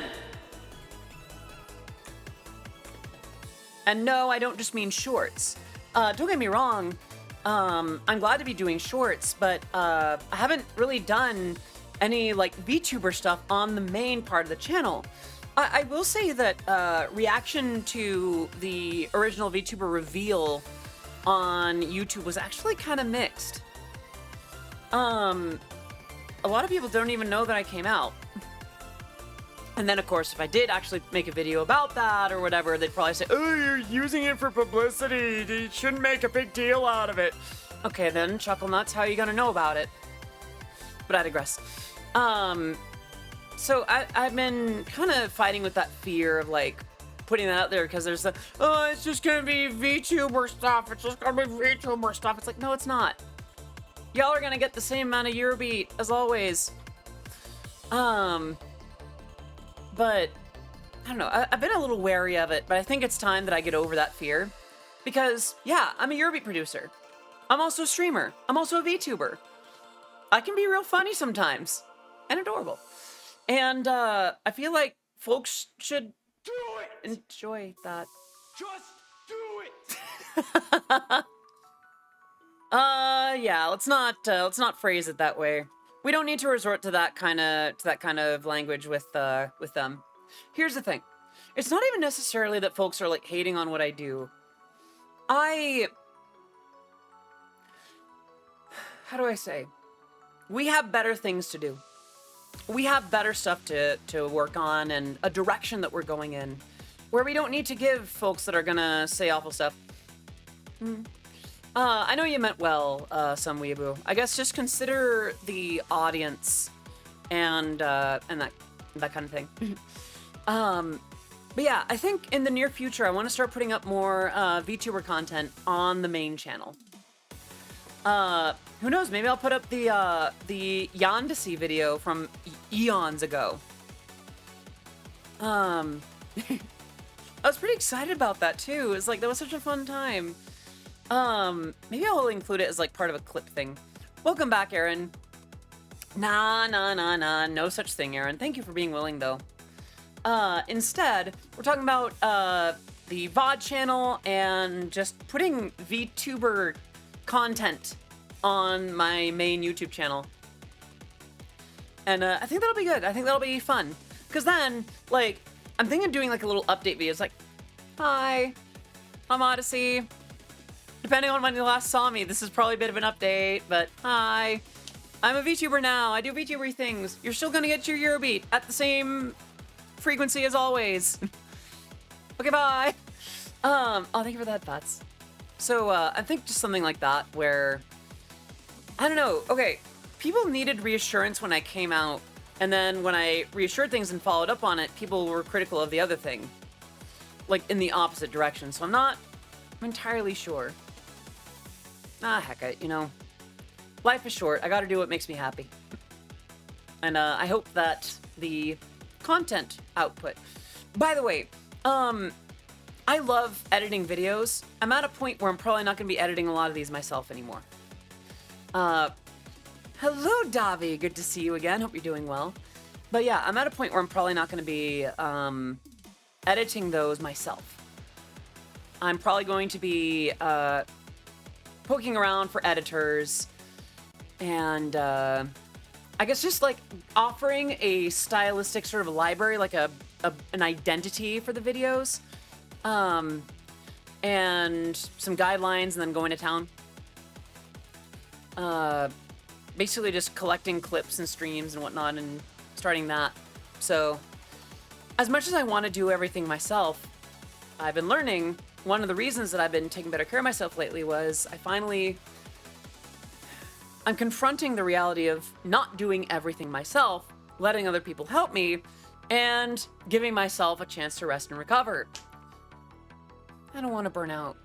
And no, I don't just mean shorts. Don't get me wrong, I'm glad to be doing shorts, but I haven't really done any like VTuber stuff on the main part of the channel. I will say that reaction to the original VTuber reveal on YouTube was actually kind of mixed. a lot of people don't even know that I came out. And then, of course, if I did actually make a video about that or whatever, they'd probably say, oh, you're using it for publicity. You shouldn't make a big deal out of it. Okay, then, Chuckle Nuts, how are you going to know about it? But I digress. So I've been kind of fighting with that fear of, like, putting that out there because there's the, oh, it's just going to be VTuber stuff. It's just going to be VTuber stuff. It's like, no, it's not. Y'all are going to get the same amount of Eurobeat as always. But, I don't know, I've been a little wary of it, but I think it's time that I get over that fear. Because, yeah, I'm a Eurobeat producer. I'm also a streamer. I'm also a VTuber. I can be real funny sometimes. And adorable. And, I feel like folks should do it! Enjoy that. Just do it! Yeah, let's not phrase it that way. We don't need to resort to that kind of language with them. Here's the thing. It's not even necessarily that folks are like hating on what I do. How do I say? We have better things to do. We have better stuff to work on and a direction that we're going in where we don't need to give folks that are gonna say awful stuff. I know you meant well, some weeaboo. I guess just consider the audience and that kind of thing. But yeah, I think in the near future, I want to start putting up more VTuber content on the main channel. Who knows? Maybe I'll put up the Odyssey video from eons ago. I was pretty excited about that too. It was like, that was such a fun time. Maybe I'll include it as like part of a clip thing. Welcome back, Aaron. Nah, no such thing, Aaron. Thank you for being willing, though. Instead, we're talking about, the VOD channel and just putting VTuber content on my main YouTube channel. And, I think that'll be good. I think that'll be fun. Because then, like, I'm thinking of doing, like, a little update video. It's like, hi, I'm Odyssey. Depending on when you last saw me, this is probably a bit of an update, but hi. I'm a VTuber now. I do VTuber things. You're still gonna get your Eurobeat at the same frequency as always. Okay, bye. Oh, thank you for that, Bats. So, I think just something like that where, I don't know. Okay, people needed reassurance when I came out, and then when I reassured things and followed up on it, people were critical of the other thing. Like, in the opposite direction. So I'm entirely sure. Ah, heck it, you know. Life is short. I gotta do what makes me happy. And I hope that the content output... By the way, I love editing videos. I'm at a point where I'm probably not gonna be editing a lot of these myself anymore. Hello, Davi. Good to see you again. Hope you're doing well. But yeah, I'm at a point where I'm probably not gonna be editing those myself. I'm probably going to be poking around for editors and I guess just like offering a stylistic sort of library, like an identity for the videos, and some guidelines, and then going to town. Basically just collecting clips and streams and whatnot and starting that. So as much as I want to do everything myself, I've been learning. One of the reasons that I've been taking better care of myself lately was I'm confronting the reality of not doing everything myself, letting other people help me, and giving myself a chance to rest and recover. I don't want to burn out.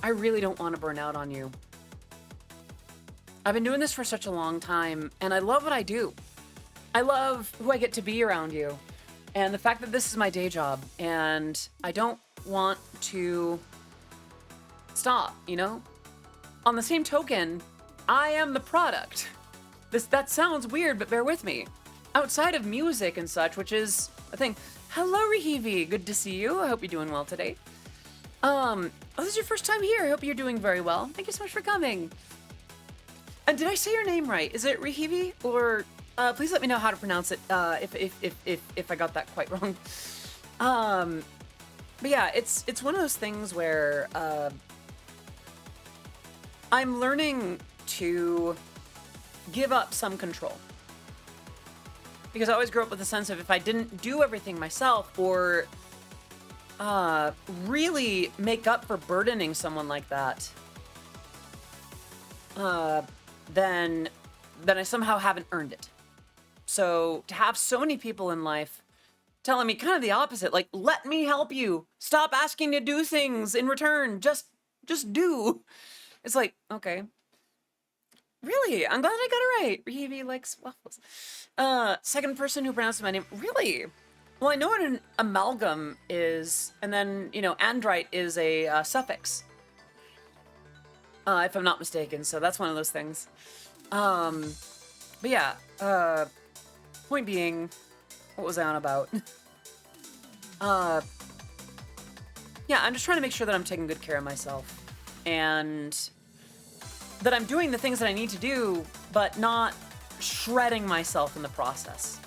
I really don't want to burn out on you. I've been doing this for such a long time, and I love what I do. I love who I get to be around you, and the fact that this is my day job, and I don't want to stop, you know? On the same token, I am the product. That sounds weird, but bear with me. Outside of music and such, which is a thing. Hello, Rihivi. Good to see you. I hope you're doing well today. Oh, this is your first time here. I hope you're doing very well. Thank you so much for coming. And did I say your name right? Is it Rihivi? Or please let me know how to pronounce it if I got that quite wrong. But yeah, it's one of those things where I'm learning to give up some control. Because I always grew up with a sense of if I didn't do everything myself or really make up for burdening someone like that, then I somehow haven't earned it. So to have so many people in life telling me kind of the opposite, like, let me help you. Stop asking to do things in return. Just do. It's like, okay. Really? I'm glad I got it right. Reeve likes waffles. Second person who pronounced my name. Really? Well, I know what an amalgam is, and then, you know, andrite is a suffix. If I'm not mistaken, so that's one of those things. But yeah, point being, what was I on about? Yeah, I'm just trying to make sure that I'm taking good care of myself, and that I'm doing the things that I need to do, but not shredding myself in the process.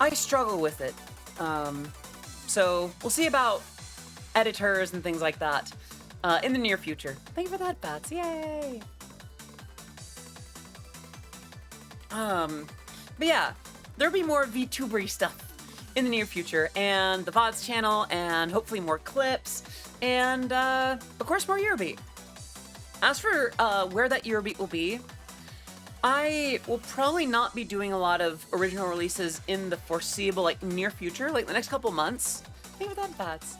I struggle with it. So we'll see about editors and things like that in the near future. Thank you for that, Bats. Yay! But yeah, there'll be more VTubery stuff in the near future, and the VODs channel, and hopefully more clips, and of course more Eurobeat. As for where that Eurobeat will be, I will probably not be doing a lot of original releases in the foreseeable, like, near future, like the next couple months. Think of that, Bats.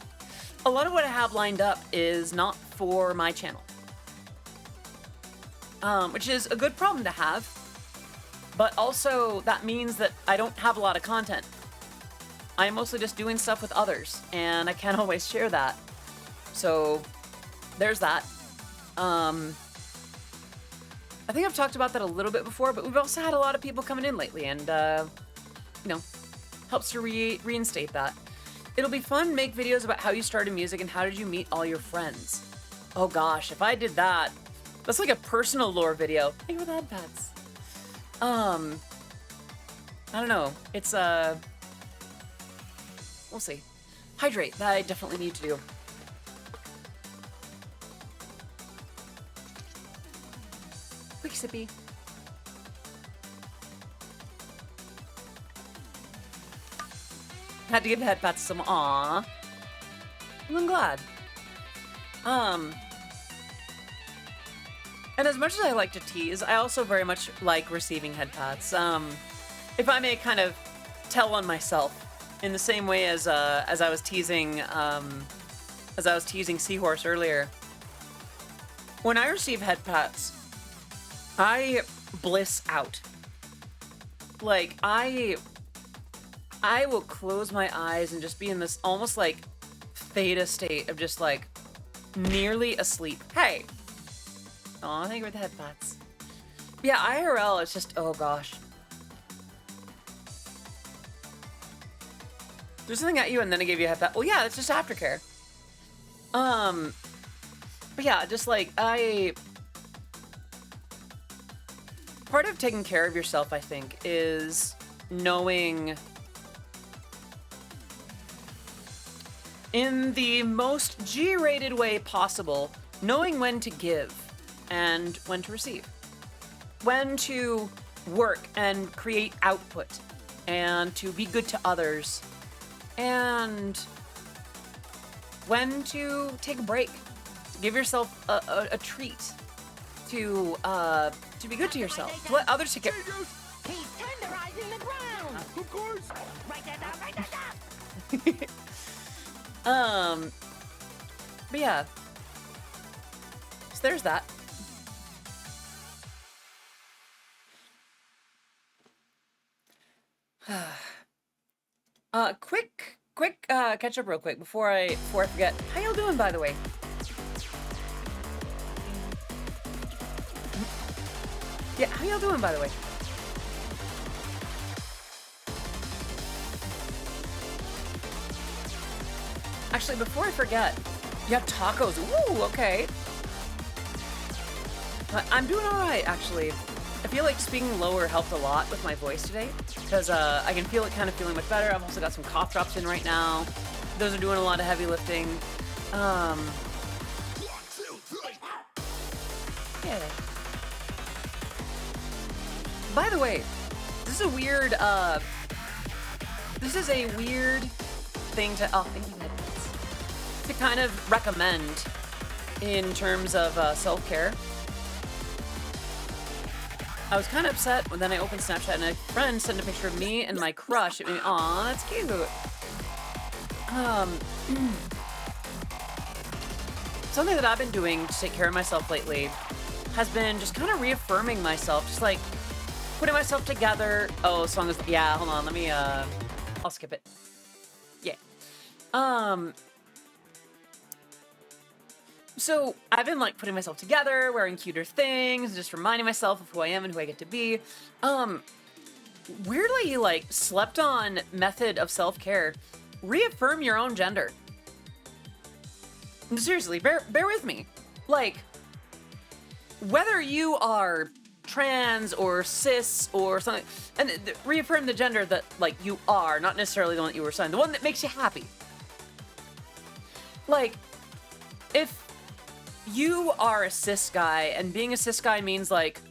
A lot of what I have lined up is not for my channel, which is a good problem to have, but also that means that I don't have a lot of content. I'm mostly just doing stuff with others, and I can't always share that. So there's that. I think I've talked about that a little bit before, but we've also had a lot of people coming in lately, and, you know, helps to reinstate that. It'll be fun to make videos about how you started music and how did you meet all your friends. Oh gosh, if I did that, that's like a personal lore video. Think of that, Pets. I don't know. It's, we'll see. Hydrate, that I definitely need to do. Quick sippy. Had to give head pats some aw. I'm glad. And as much as I like to tease, I also very much like receiving head pats. If I may kind of tell on myself, in the same way as I was teasing Seahorse earlier. When I receive head pats, I bliss out. Like, I will close my eyes and just be in this almost like theta state of just like nearly asleep. Hey! Aw, thank you for the head pats. Yeah, IRL is just, oh gosh. There's something at you and then I gave you a head pat. Well, yeah, it's just aftercare. But yeah, just like, part of taking care of yourself, I think, is knowing in the most G-rated way possible, knowing when to give and when to receive. When to work and create output and to be good to others. And when to take a break, give yourself a treat, to be good to yourself, to let others take care. He's tenderizing the ground. Of course. Write that down. Write that down. But yeah, so there's that. Quick catch up real quick before I forget. How y'all doing, by the way? Yeah, how y'all doing, by the way? Actually, before I forget, you have tacos. Ooh, okay. I'm doing all right, actually. I feel like speaking lower helped a lot with my voice today, because I can feel it kind of feeling much better. I've also got some cough drops in right now. Those are doing a lot of heavy lifting. Yeah. by the way, this is a weird, thing to, oh, thank you, headphones, to kind of recommend in terms of self-care. I was kind of upset when then I opened Snapchat and a friend sent a picture of me and my crush. It made me, aw, that's cute. Something that I've been doing to take care of myself lately has been just kind of reaffirming myself, just like putting myself together. Oh, song is, yeah, hold on, let me, I'll skip it. Yeah. So I've been like putting myself together, wearing cuter things, just reminding myself of who I am and who I get to be. Weirdly, like, slept on method of self-care. Reaffirm your own gender. Seriously, bear with me. Like, whether you are trans or cis or something, and reaffirm the gender that, like, you are, not necessarily the one that you were assigned, the one that makes you happy. Like, if you are a cis guy, and being a cis guy means, like,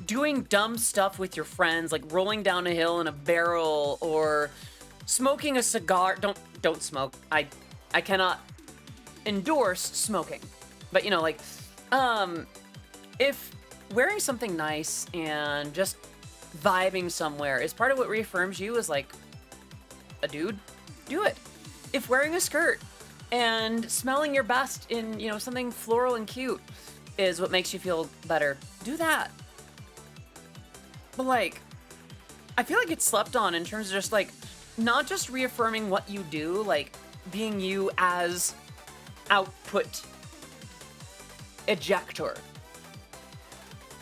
doing dumb stuff with your friends, like rolling down a hill in a barrel, or smoking a cigar. Don't smoke. I cannot endorse smoking. But, you know, like, if wearing something nice and just vibing somewhere is part of what reaffirms you as, like, a dude, do it. If wearing a skirt and smelling your best in, you know, something floral and cute is what makes you feel better, do that. But, like, I feel like it's slept on in terms of just, like, not just reaffirming what you do, like, being you as output ejector,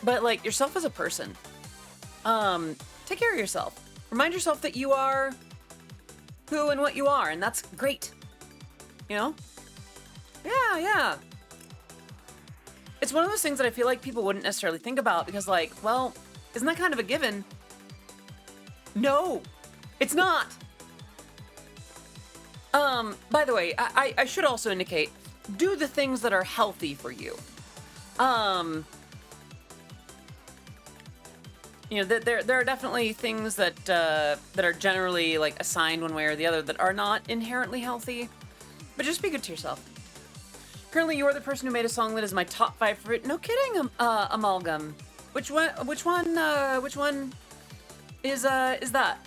but, like, yourself as a person. Take care of yourself. Remind yourself that you are who and what you are, and that's great. You know? Yeah. It's one of those things that I feel like people wouldn't necessarily think about because, like, well, isn't that kind of a given? No, it's not. By the way, I should also indicate, do the things that are healthy for you. You know, there are definitely things that are generally, like, assigned one way or the other that are not inherently healthy. But just be good to yourself. Currently, you are the person who made a song that is my top 5 favorite. No kidding, Amalgam. Which one is that?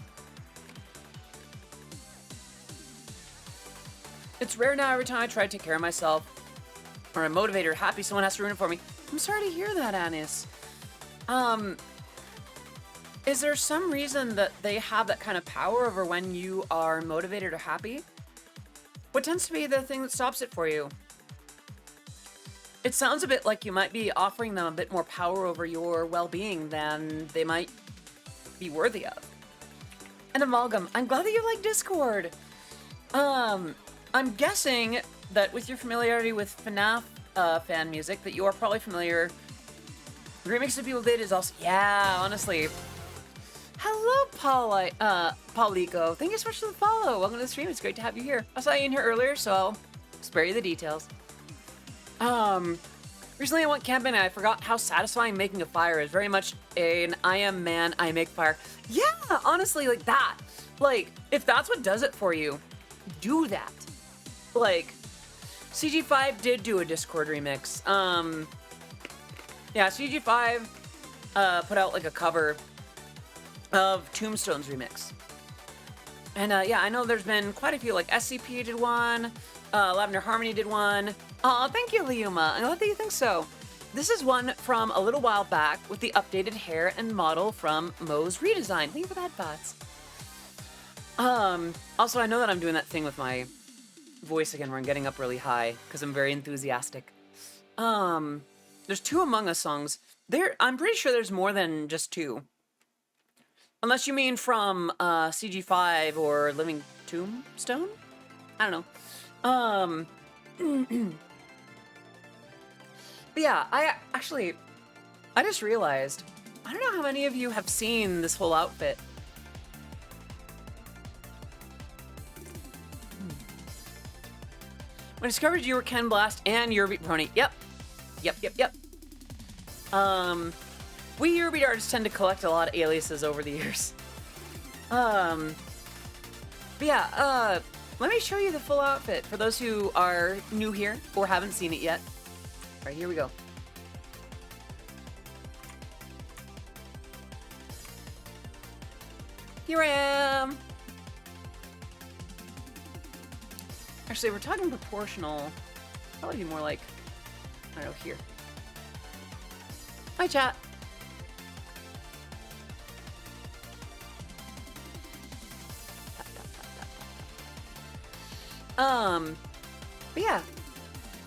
It's rare now every time I try to take care of myself, or I'm motivated or happy, someone has to ruin it for me. I'm sorry to hear that, Anis. Is there some reason that they have that kind of power over when you are motivated or happy? What tends to be the thing that stops it for you? It sounds a bit like you might be offering them a bit more power over your well-being than they might be worthy of. And Amalgam, I'm glad that you like Discord. I'm guessing that with your familiarity with FNAF fan music, that you are probably familiar. The remix that people did is also, yeah, honestly. Hello, Paulico. Thank you so much for the follow. Welcome to the stream. It's great to have you here. I saw you in here earlier, so I'll spare you the details. Recently I went camping and I forgot how satisfying making a fire is. Very much an I am man, I make fire. Yeah, honestly, like that. Like, if that's what does it for you, do that. Like, CG5 did do a Discord remix. Yeah, CG5 put out like a cover of Tombstone's remix. And yeah, I know there's been quite a few, like SCP did one, Lavender Harmony did one. Aw, thank you, Liuma. I'm glad that you think so. This is one from a little while back with the updated hair and model from Mo's redesign. Thank you for that, bots. Also, I know that I'm doing that thing with my voice again where I'm getting up really high because I'm very enthusiastic. There's 2 Among Us songs. I'm pretty sure there's more than just 2. Unless you mean from CG5 or Living Tombstone? I don't know. But yeah, I just realized, I don't know how many of you have seen this whole outfit. When I discovered you were Ken Blast and Eurobeat Brony. Yep. We Eurobeat artists tend to collect a lot of aliases over the years. But yeah, let me show you the full outfit for those who are new here or haven't seen it yet. All right, here we go. Here I am. Actually, we're talking proportional. Probably be more like, I don't know, here. Hi, chat. But yeah,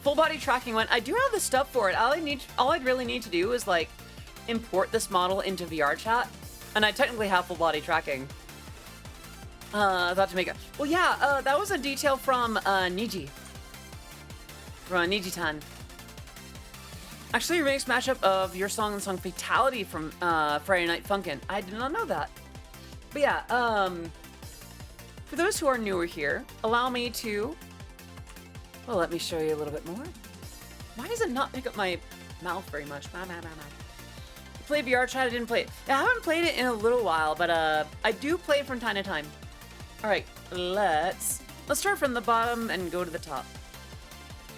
full body tracking one. I do have the stuff for it. All I'd really need to do is like import this model into VR chat, and I technically have full body tracking. Thought to make it. Well, yeah, that was a detail from Niji. From Niji-tan. Actually, a remix mashup of your song and song Fatality from Friday Night Funkin'. I did not know that. But yeah, for those who are newer here, allow me to... Well, let me show you a little bit more. Why does it not pick up my mouth very much? Play VR chat, I didn't play it. I haven't played it in a little while, but I do play it from time to time. All right, let's start from the bottom and go to the top.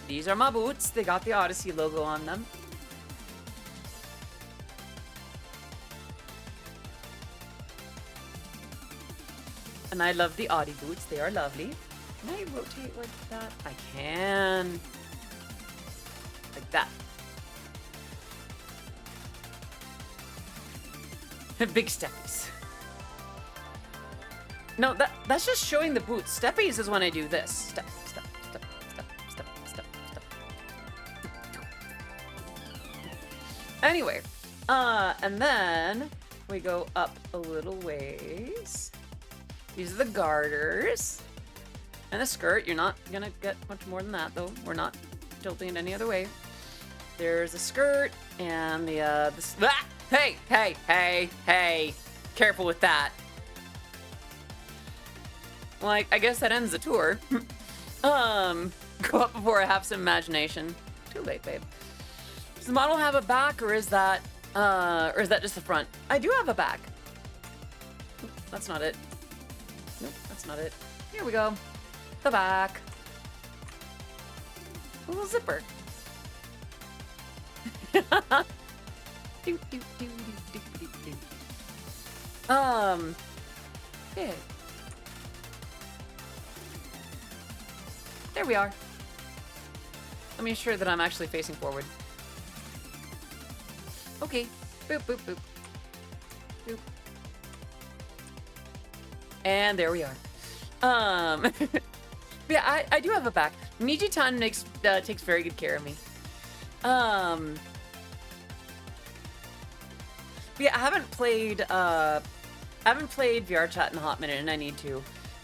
These are my boots. They got the Odyssey logo on them. And I love the Audi boots. They are lovely. Can I rotate like that? I can. Like that. Big steppies. No, that's just showing the boots. Steppies is when I do this. Step, step, step, step, step, step, step. Anyway, and then we go up a little ways. These are the garters. And the skirt, you're not gonna get much more than that though. We're not tilting it any other way. There's the skirt and the ah! Hey, hey, hey, hey. Careful with that. Like, I guess that ends the tour. Go up before I have some imagination. Too late, babe. Does the model have a back or is that just the front? I do have a back. Oop, that's not it. Nope, that's not it. Here we go. The back. A little zipper. Yeah. There we are. Let me ensure that I'm actually facing forward. Okay. Boop, boop, boop. Boop. And there we are. Yeah, I do have a back. Niji-tan takes very good care of me. Yeah, I haven't played VR chat in a hot minute, and I need to.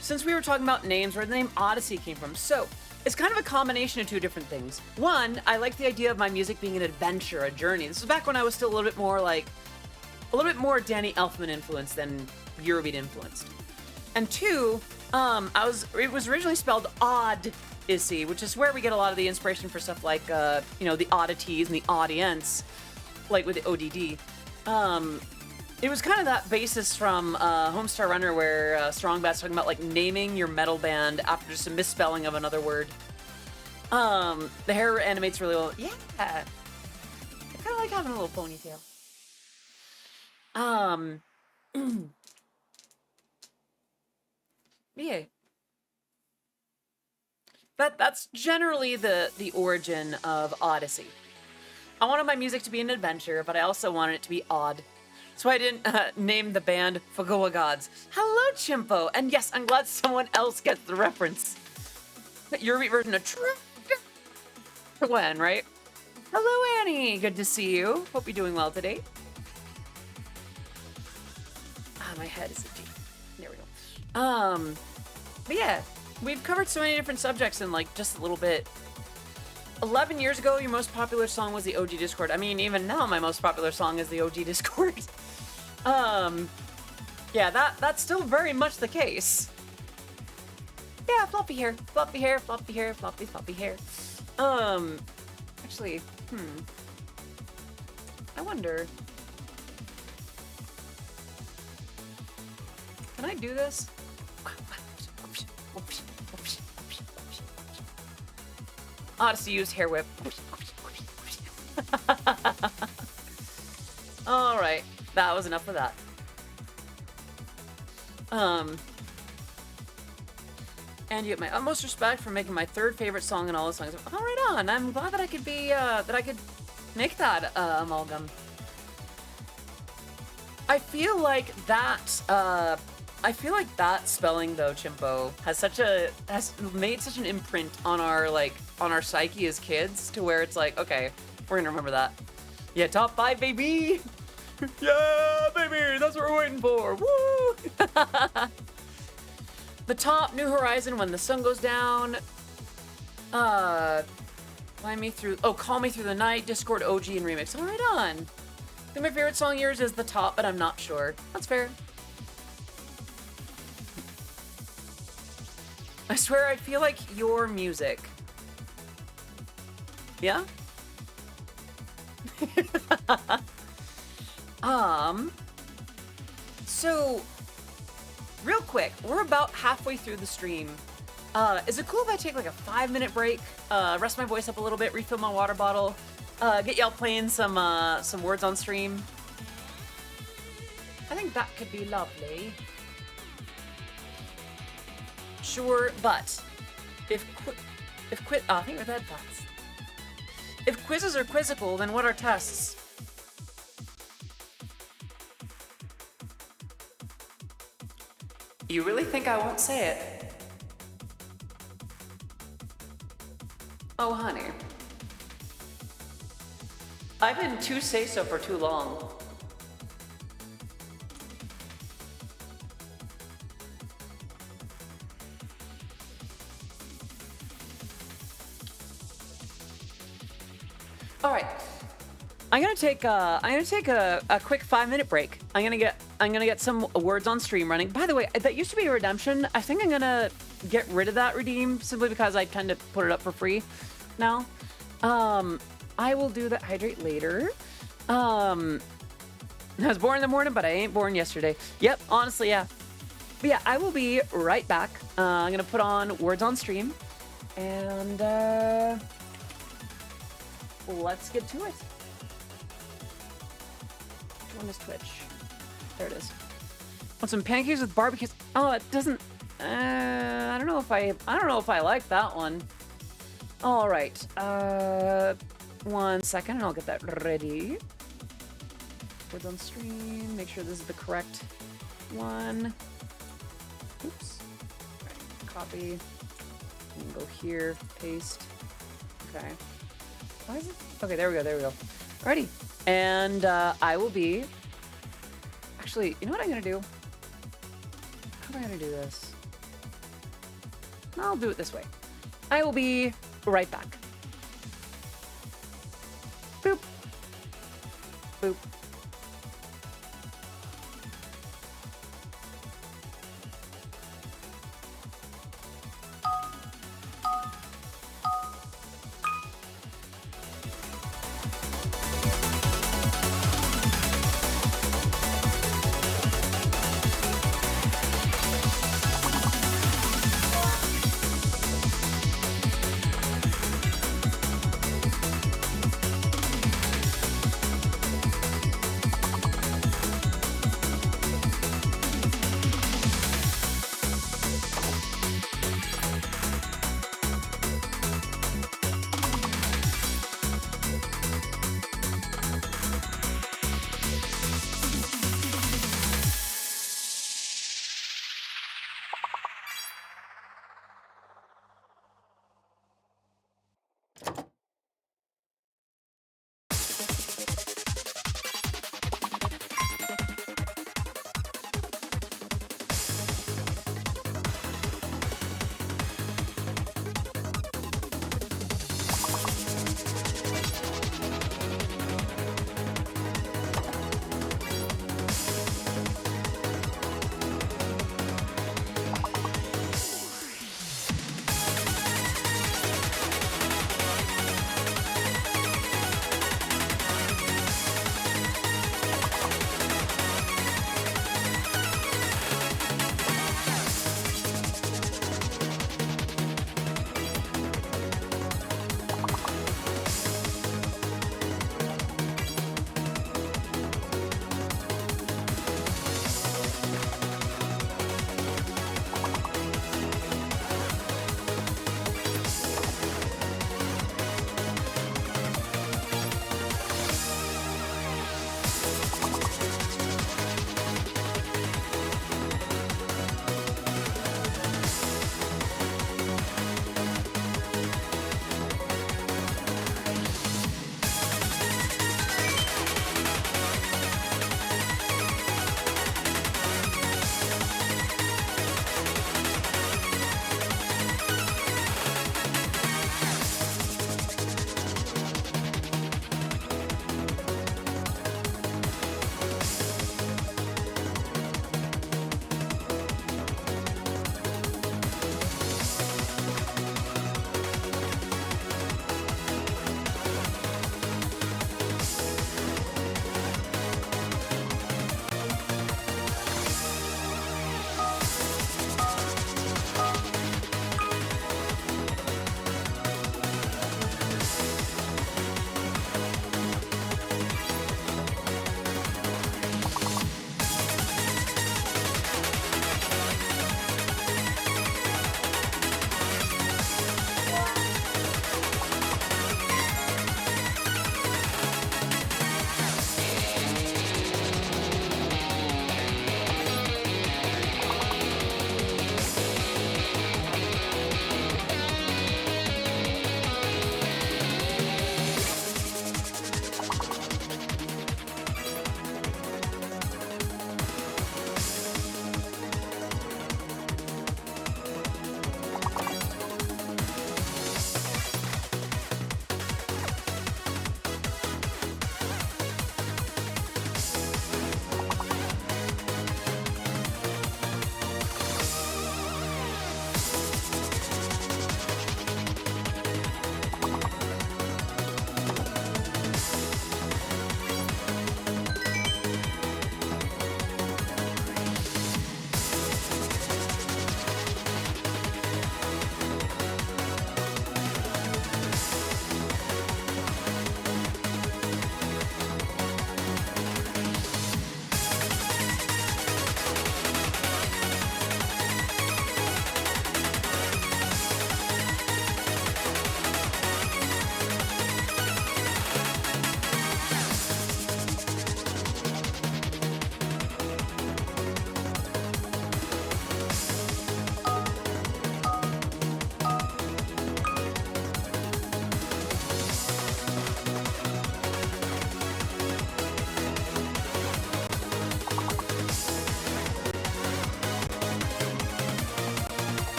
Since we were talking about names, where the name Odyssey came from. So, it's kind of a combination of two different things. One, I like the idea of my music being an adventure, a journey. This was back when I was still a little bit more Danny Elfman influenced than Eurobeat influenced. And two, it was originally spelled Odyssey, which is where we get a lot of the inspiration for stuff like, the oddities and the audience, like with the ODD. It was kind of that basis from Homestar Runner where Strongbat's talking about like naming your metal band after just a misspelling of another word. The hair animates really well. Yeah. I kind of like having a little ponytail. Yeah. That's generally the origin of Odyssey. I wanted my music to be an adventure, but I also wanted it to be odd. That's why I didn't name the band Fugawa Gods. Hello, Chimpo! And yes, I'm glad someone else gets the reference. Eurobeat version of Gwen, right? Hello, Annie! Good to see you. Hope you're doing well today. My head is itchy. There we go. But yeah, we've covered so many different subjects in like just a little bit. 11 years ago, your most popular song was the OG Discord. I mean, even now, my most popular song is the OG Discord. Yeah, that's still very much the case. Yeah, floppy hair, floppy hair, floppy hair, floppy hair. Actually, I wonder. do this? Odyssey used hair whip. All right, that was enough of that. And you get my utmost respect for making my third favorite song in all the songs. Oh, right on. I'm glad that I could be, that I could make that amalgam. I feel like that spelling though, Chimpo, has made such an imprint on our psyche as kids to where it's like, okay, we're gonna remember that. Yeah, top 5, baby. Yeah, baby, that's what we're waiting for. Woo! The top, New Horizon, When the Sun Goes Down. Call Me Through the Night, Discord OG and Remix. All right on. I think my favorite song of yours is The Top, but I'm not sure. That's fair. I swear I feel like your music. Yeah? So, real quick, we're about halfway through the stream. Is it cool if I take like a 5-minute break, rest my voice up a little bit, refill my water bottle, get y'all playing some words on stream? I think that could be lovely. Sure, but I think we've had thoughts. If quizzes are quizzical, then what are tests? You really think I won't say it? Oh, honey. I've been too say-so for too long. All right, I'm gonna take a quick 5-minute break. I'm gonna get some words on stream running. By the way, that used to be a redemption. I think I'm gonna get rid of that redeem simply because I tend to put it up for free now. I will do that hydrate later. I was born in the morning, but I ain't born yesterday. Yep, honestly, yeah. But yeah, I will be right back. I'm gonna put on words on stream, and let's get to it. Which one is Twitch? There it is. Want some pancakes with barbecues? Oh, it doesn't. I don't know if I like that one. All right. 1 second, and I'll get that ready. Words on stream. Make sure this is the correct one. Oops. All right, copy. And go here. Paste. Okay. Why is it? Okay, there we go. Alrighty. And I will be... Actually, you know what I'm going to do? How am I going to do this? I'll do it this way. I will be right back. Boop. Boop.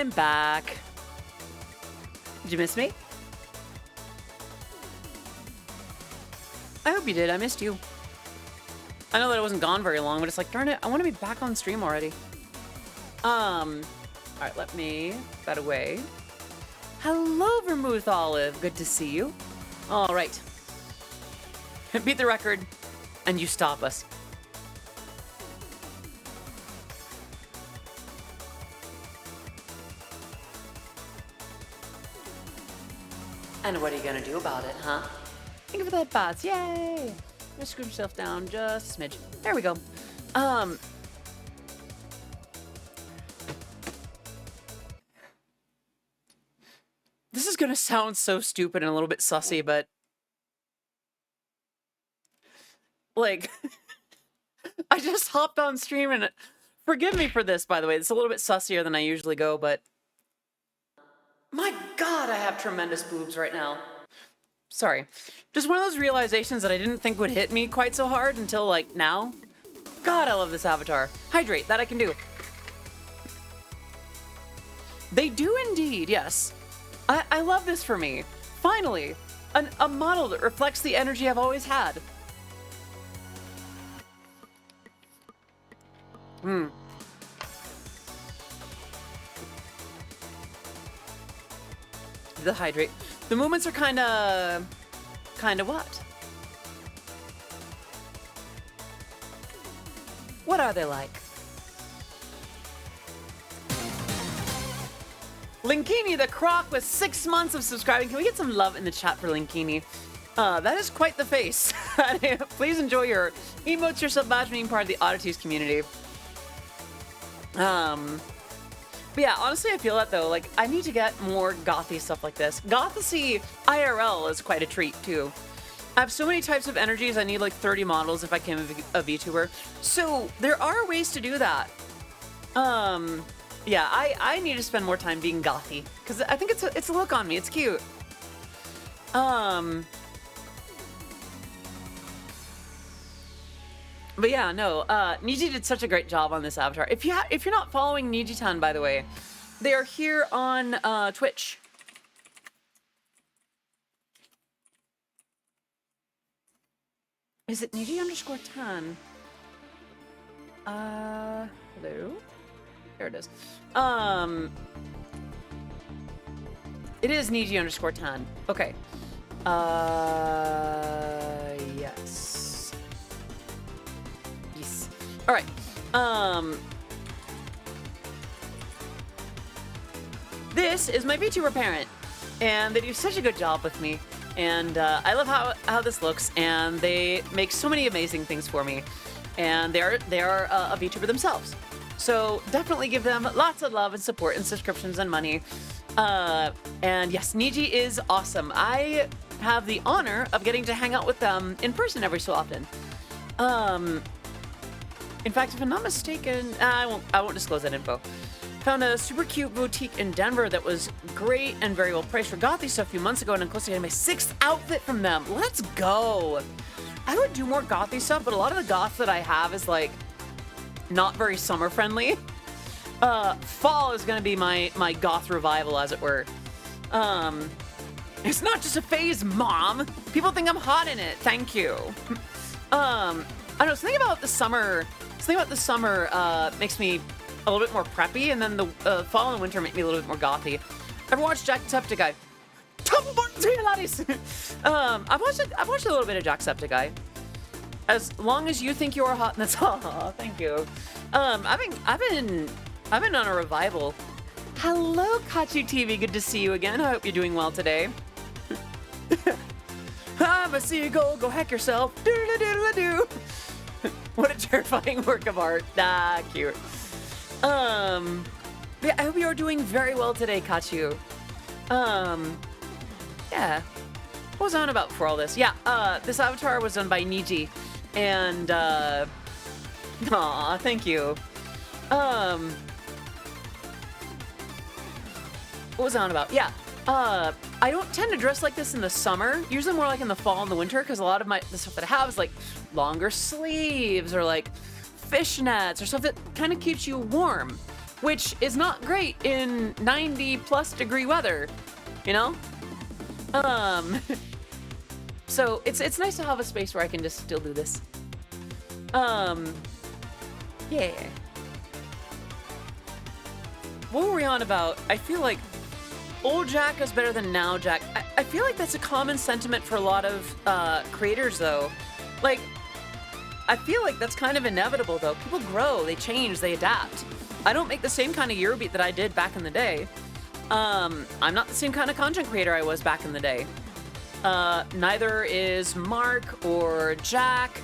I'm back. Did you miss me? I hope you did. I missed you. I know that I wasn't gone very long, but it's like, darn it, I want to be back on stream already. All right, let me put that away. Hello, Vermouth Olive. Good to see you. All right. Beat the record, and you stop us. And what are you gonna do about it, huh? Think of that bots, yay! Just screw yourself down just a smidge. There we go. This is gonna sound so stupid and a little bit sussy, but like, I just hopped on stream and forgive me for this, by the way. It's a little bit sussier than I usually go, but my God, I have tremendous boobs right now. Sorry. Just one of those realizations that I didn't think would hit me quite so hard until, like, now. God, I love this avatar. Hydrate, that I can do. They do indeed, yes. I love this for me. Finally, a model that reflects the energy I've always had. The hydrate. The movements are kind of what? What are they like? Linkini the Croc with 6 months of subscribing. Can we get some love in the chat for Linkini? That is quite the face. Please enjoy your emotes, yourself being part of the Oddities community. But yeah, honestly, I feel that though. Like, I need to get more gothy stuff like this. Gothacy IRL is quite a treat too. I have so many types of energies. I need like 30 models if I became a VTuber. So there are ways to do that. Yeah, I need to spend more time being gothy because I think it's a look on me. It's cute. But yeah, no, Niji did such a great job on this avatar. If you're not following Niji-tan, by the way, they are here on Twitch. Is it Niji_tan? Hello? There it is. It is Niji_tan. Okay. Yes. Yes. All right. This is my VTuber parent, and they do such a good job with me. And I love how this looks, and they make so many amazing things for me. And they are a VTuber themselves. So definitely give them lots of love and support and subscriptions and money. And yes, Niji is awesome. I have the honor of getting to hang out with them in person every so often. In fact, if I'm not mistaken, I won't disclose that info. Found a super cute boutique in Denver that was great and very well priced for gothy stuff a few months ago, and I'm close to getting my 6th outfit from them. Let's go. I would do more gothy stuff, but a lot of the goth that I have is like not very summer friendly. Fall is gonna be my goth revival, as it were. It's not just a phase, Mom. People think I'm hot in it. Thank you. I don't know. Something about the summer makes me a little bit more preppy, and then the fall and winter make me a little bit more gothy. Ever watched Jacksepticeye? I've watched a little bit of Jacksepticeye. As long as you think you're hot, and that's all. Thank you. I've been on a revival. Hello, Kachu TV. Good to see you again. I hope you're doing well today. I'm a seagull. Go heck yourself. Doodle-doodle-doo. What a terrifying work of art. Ah, cute. Yeah, I hope you are doing very well today, Kachu. Yeah. What was I on about before all this? Yeah, this avatar was done by Niji. And, aw, thank you. What was I on about? Yeah, I don't tend to dress like this in the summer. Usually more like in the fall and the winter, because a lot of the stuff that I have is like longer sleeves or like fishnets or stuff that kind of keeps you warm. which is not great in 90+ degree weather, you know? So it's nice to have a space where I can just still do this. Yeah. What were we on about? I feel like old Jack is better than now Jack. I feel like that's a common sentiment for a lot of creators though. Like, I feel like that's kind of inevitable though. People grow, they change, they adapt. I don't make the same kind of Eurobeat that I did back in the day. I'm not the same kind of content creator I was back in the day. Neither is Mark or Jack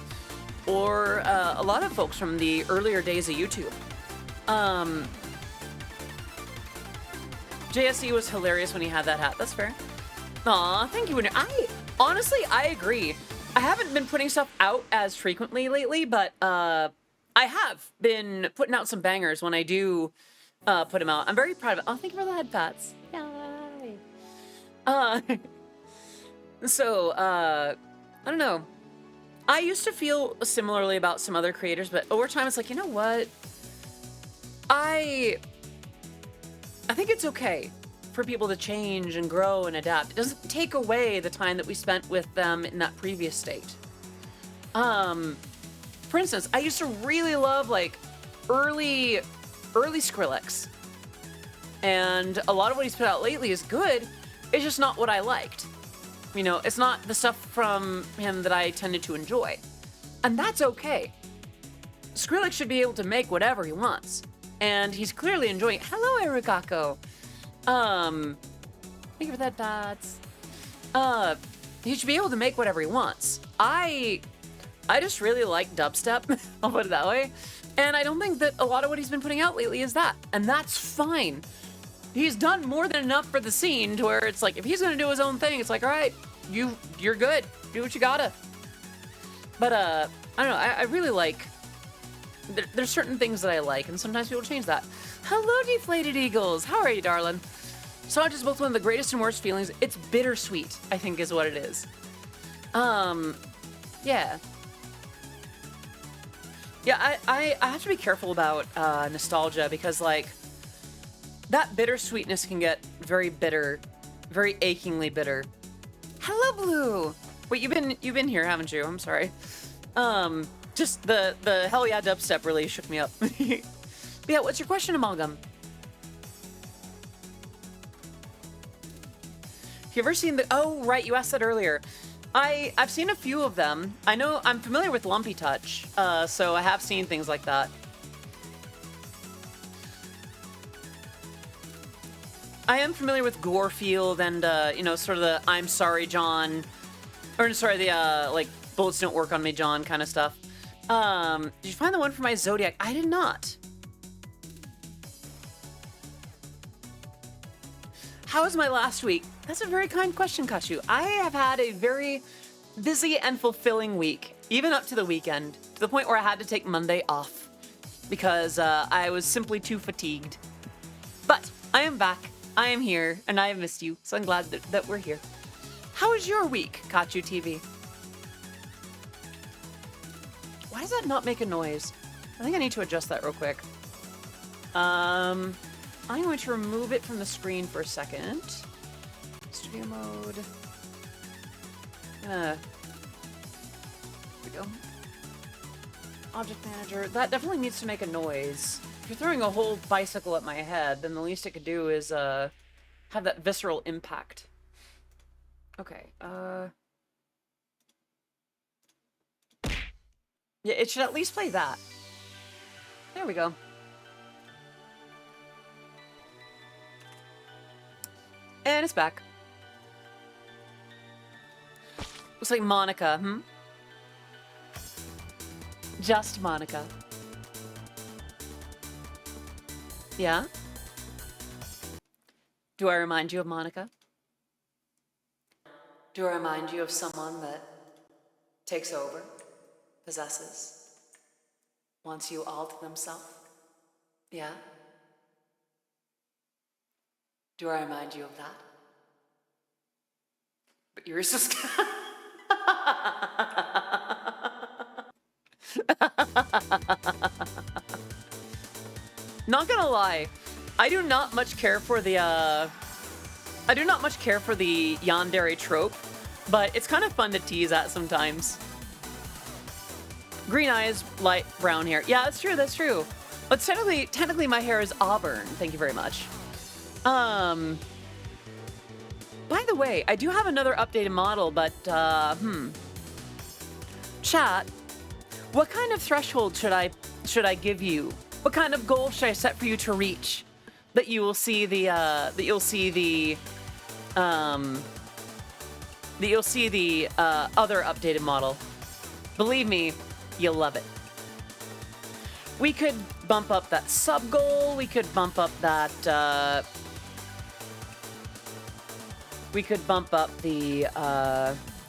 or a lot of folks from the earlier days of YouTube. JSE was hilarious when he had that hat. That's fair. Aw, thank you. Honestly, I agree. I haven't been putting stuff out as frequently lately, but I have been putting out some bangers when I do put them out. I'm very proud of it. Oh, thank you for the head pats. Yay. So, I don't know. I used to feel similarly about some other creators, but over time it's like, you know what? I think it's okay for people to change and grow and adapt. It doesn't take away the time that we spent with them in that previous state. For instance, I used to really love like early Skrillex. And a lot of what he's put out lately is good. It's just not what I liked. You know, it's not the stuff from him that I tended to enjoy. And that's okay. Skrillex should be able to make whatever he wants. And he's clearly enjoying it. Hello, Ericako. Thank you for that, Dots. He should be able to make whatever he wants. I just really like dubstep, I'll put it that way. And I don't think that a lot of what he's been putting out lately is that. And that's fine. He's done more than enough for the scene to where it's like, if he's gonna do his own thing, it's like, all right, you're good. Do what you gotta. But, I don't know, I really like, there's certain things that I like, and sometimes people change that. Hello, Deflated Eagles. How are you, darling? Sonata is both one of the greatest and worst feelings. It's bittersweet, I think is what it is. Yeah. Yeah, I have to be careful about nostalgia because, like, that bittersweetness can get very bitter, very achingly bitter. Hello, Blue. Wait, you've been here, haven't you? I'm sorry. Just the hell yeah dubstep really shook me up. But yeah, what's your question, Amalgam? You ever seen the? Oh, right, you asked that earlier. I've seen a few of them. I know I'm familiar with Lumpy Touch, so I have seen things like that. I am familiar with Gorefield and you know, sort of the I'm sorry, John, or sorry, the like bullets don't work on me, John kind of stuff. Did you find the one for my Zodiac? I did not. How was my last week? That's a very kind question, Kashu. I have had a very busy and fulfilling week, even up to the weekend, to the point where I had to take Monday off because I was simply too fatigued. But I am back. I am here, and I have missed you, so I'm glad that we're here. How was your week, Kachu TV? Why does that not make a noise? I think I need to adjust that real quick. I'm going to remove it from the screen for a second. Studio mode. Here we go. Object manager. That definitely needs to make a noise. If you're throwing a whole bicycle at my head, then the least it could do is have that visceral impact. Okay. Yeah, it should at least play that. There we go. And it's back. Looks like Monica, Just Monica. Yeah? Do I remind you of Monica? Do I remind you of someone that takes over, possesses, wants you all to themselves? Yeah? Do I remind you of that? But yours is... Not gonna lie, I do not much care for the yandere trope, but it's kind of fun to tease at sometimes. Green eyes, light brown hair. Yeah, that's true, that's true. But technically my hair is auburn. Thank you very much. By the way, I do have another updated model, but, Chat, what kind of threshold should I give you? What kind of goal should I set for you to reach? That you will see the, other updated model. Believe me, you'll love it. We could bump up that sub goal. We could bump up that, we could bump up the,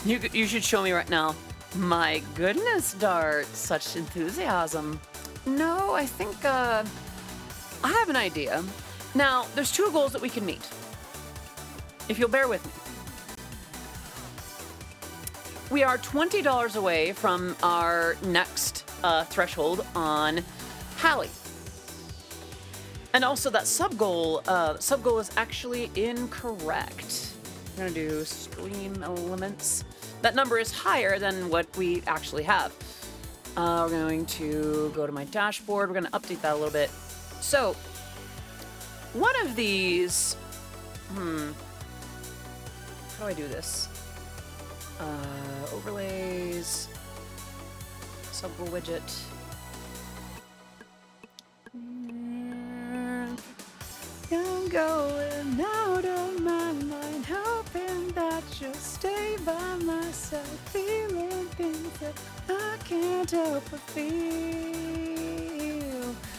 you should show me right now. My goodness, Dart, such enthusiasm. No, I think, I have an idea. Now, there's 2 goals that we can meet. If you'll bear with me. We are $20 away from our next threshold on Hallie. And also that sub goal is actually incorrect. We're gonna do stream elements. That number is higher than what we actually have. We're going to go to my dashboard. We're gonna update that a little bit. So, one of these, how do I do this? Overlays, sub goal widget. I'm going out of my mind, hoping that you'll stay by my side, feeling things that I can't help but feel.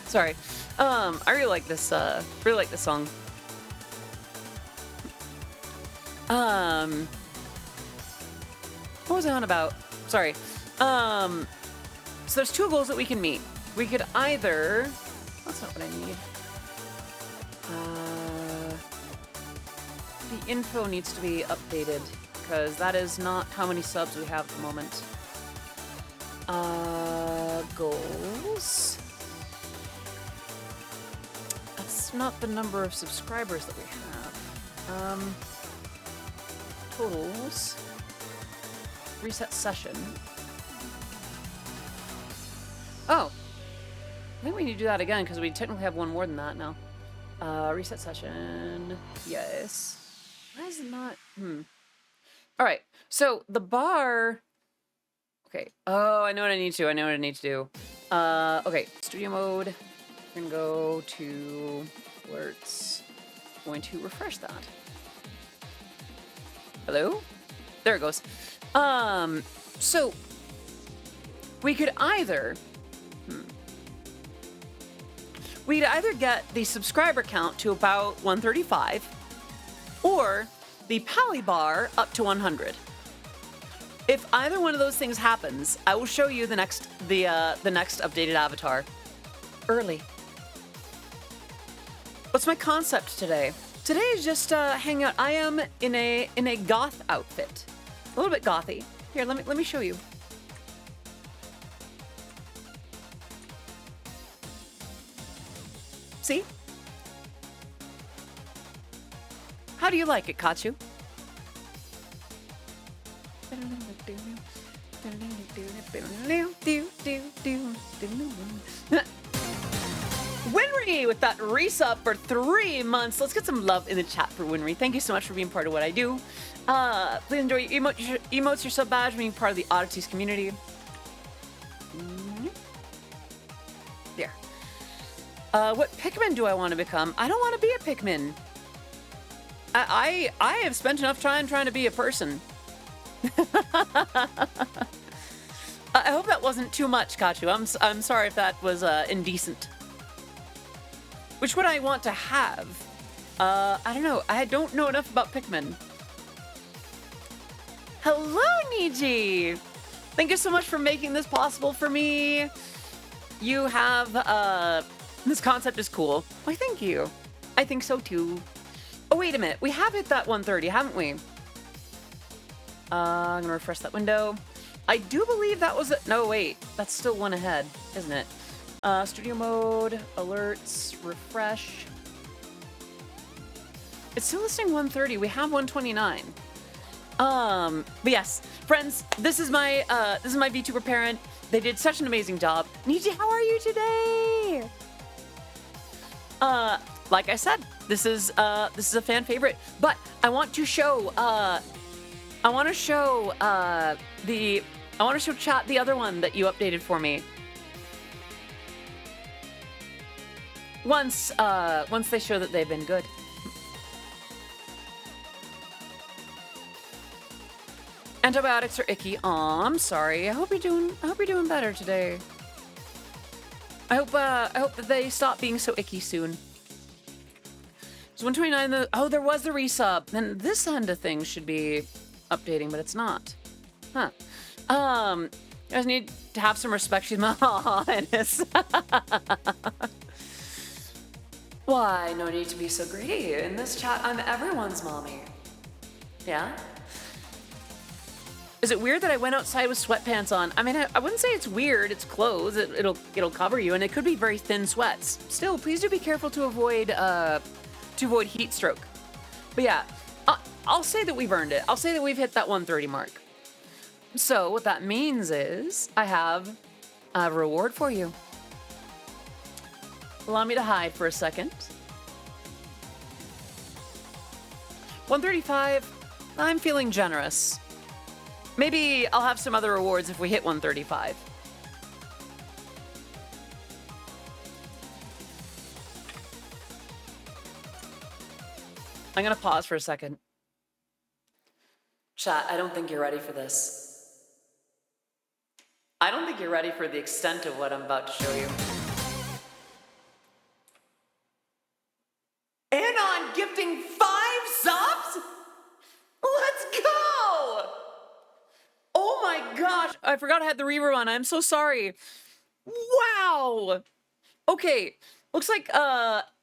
Sorry, I really like this song. What was I on about? Sorry. So there's 2 goals that we can meet. We could either, that's not what I need. The info needs to be updated because that is not how many subs we have at the moment. Goals. That's not the number of subscribers that we have. Totals. Reset session. Oh. I think we need to do that again because we technically have one more than that now. Reset session. Yes. Why is it not? Alright. So the bar. Okay. Oh, I know what I need to. do. Okay. Studio mode. We're gonna go to alerts. Going to refresh that. Hello? There it goes. So we could either we'd either get the subscriber count to about 135 or the Pally bar up to 100. If either one of those things happens, I will show you the next updated avatar early. What's my concept today? Today is just hang out. I am in a goth outfit. A little bit gothy. Here, let me show you. See? How do you like it, Kachu? Winry with that resub for 3 months. Let's get some love in the chat for Winry. Thank you so much for being part of what I do. Please enjoy your emotes, your sub badge, being part of the Odysseys community. There. What Pikmin do I want to become? I don't want to be a Pikmin. I have spent enough time trying to be a person. I hope that wasn't too much, Kachu. I'm sorry if that was indecent. Which would I want to have? I don't know. I don't know enough about Pikmin. Hello, Niji! Thank you so much for making this possible for me. You have, this concept is cool. Why, thank you. I think so, too. Oh, wait a minute. We have hit that 130, haven't we? I'm gonna refresh that window. I do believe that was no, wait. That's still one ahead, isn't it? Studio mode, alerts, refresh. It's still listing 130. We have 129. But yes, friends, this is my VTuber parent. They did such an amazing job. Niji, how are you today? Like I said, this is a fan favorite. But I want to show chat the other one that you updated for me. Once they show that they've been good. Antibiotics are icky. Aw, I'm sorry. I hope you're doing better today. I hope that they stop being so icky soon. It's 129. Oh, there was the resub. Then this end of things should be updating, but it's not. Huh. You guys need to have some respect. She's my highness. Why? No need to be so greedy. In this chat, I'm everyone's mommy. Yeah? Is it weird that I went outside with sweatpants on? I mean, I wouldn't say it's weird. It's clothes. It'll cover you, and it could be very thin sweats. Still, please do be careful to avoid heat stroke. But yeah, I'll say that we've earned it. I'll say that we've hit that 130 mark. So what that means is I have a reward for you. Allow me to hide for a second. 135. I'm feeling generous. Maybe I'll have some other rewards if we hit 135. I'm gonna pause for a second. Chat, I don't think you're ready for this. I don't think you're ready for the extent of what I'm about to show you. Anon gifting 5 subs? Let's go! Oh my gosh, I forgot I had the rerun. I'm so sorry. Wow. Okay, looks like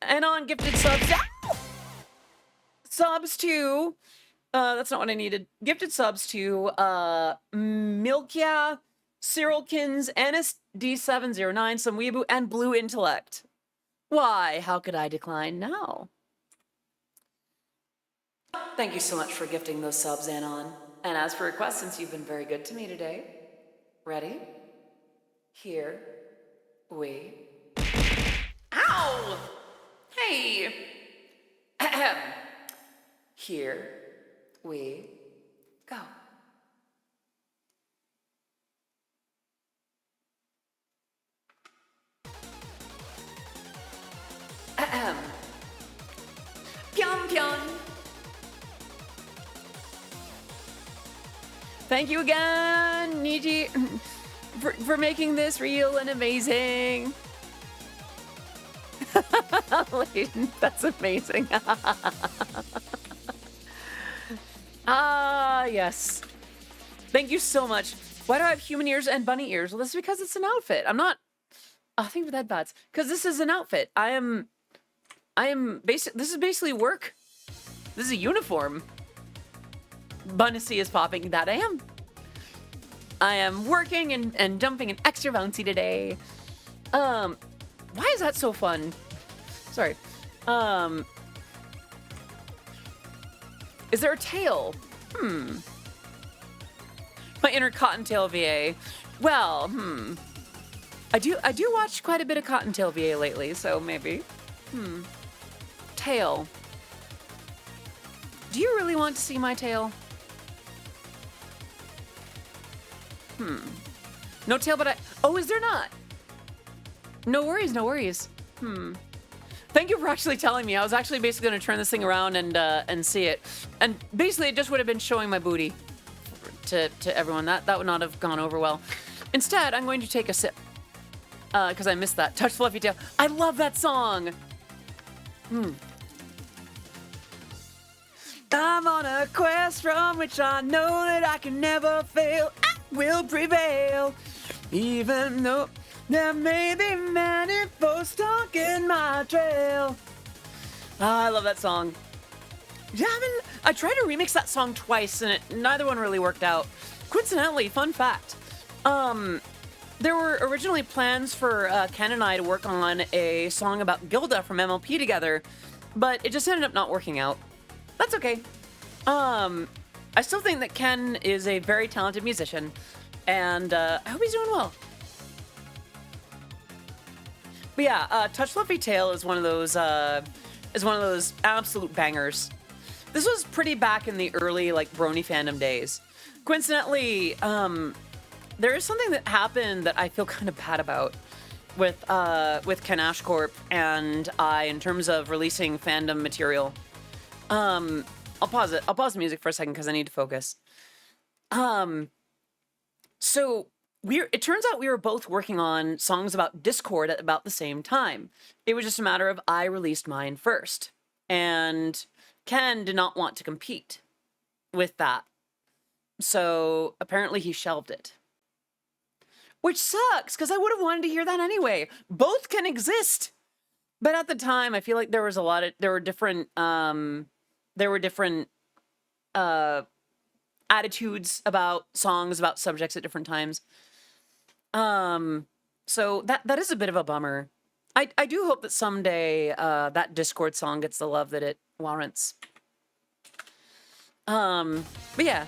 Anon gifted subs. Ow! Subs to that's not what I needed. Gifted subs to Milkia, Cyrilkins, Ennis D709, some Weeaboo, and Blue Intellect. Why? How could I decline now? Thank you so much for gifting those subs, Anon. And as for requests, since you've been very good to me today, ready? Here we... Ow! Hey! Ahem. Here we go. Ahem. Pyon pyon. Thank you again, Niji, for making this real and amazing. Layden, that's amazing. Ah, yes. Thank you so much. Why do I have human ears and bunny ears? Well, that's because it's an outfit. I'm not... Oh, thank you for that, Bats. Because this is an outfit. I am basic. This is basically work. This is a uniform. Bunny is popping. That I am working and jumping and extra bouncy today. Why is that so fun? Sorry. Is there a tail? My inner Cottontail VA. Well, I do watch quite a bit of Cottontail VA lately, so maybe. Tail. Do you really want to see my tail? No tail, but oh, is there not? No worries, no worries. Thank you for actually telling me. I was actually basically going to turn this thing around and see it. And basically, it just would have been showing my booty to everyone. That would not have gone over well. Instead, I'm going to take a sip. Because I missed that. Touch Fluffy Tail. I love that song. I'm on a quest from which I know that I can never fail. I will prevail. Even though there may be many folks stalking my trail. I love that song. Yeah, I tried to remix that song twice and neither one really worked out. Coincidentally, fun fact. there were originally plans for Ken and I to work on a song about Gilda from MLP together, but it just ended up not working out. That's okay. I still think that Ken is a very talented musician, and I hope he's doing well. But yeah, Touch Fluffy Tail is one of those absolute bangers. This was pretty back in the early like Brony fandom days. Coincidentally, there is something that happened that I feel kind of bad about with Ken Ashcorp and I in terms of releasing fandom material. I'll pause it. I'll pause the music for a second because I need to focus. So it turns out we were both working on songs about Discord at about the same time. It was just a matter of I released mine first, and Ken did not want to compete with that. So apparently he shelved it. Which sucks, because I would have wanted to hear that anyway. Both can exist. But at the time, I feel like there were different attitudes about songs, about subjects at different times. So that is a bit of a bummer. I do hope that someday that Discord song gets the love that it warrants. But yeah,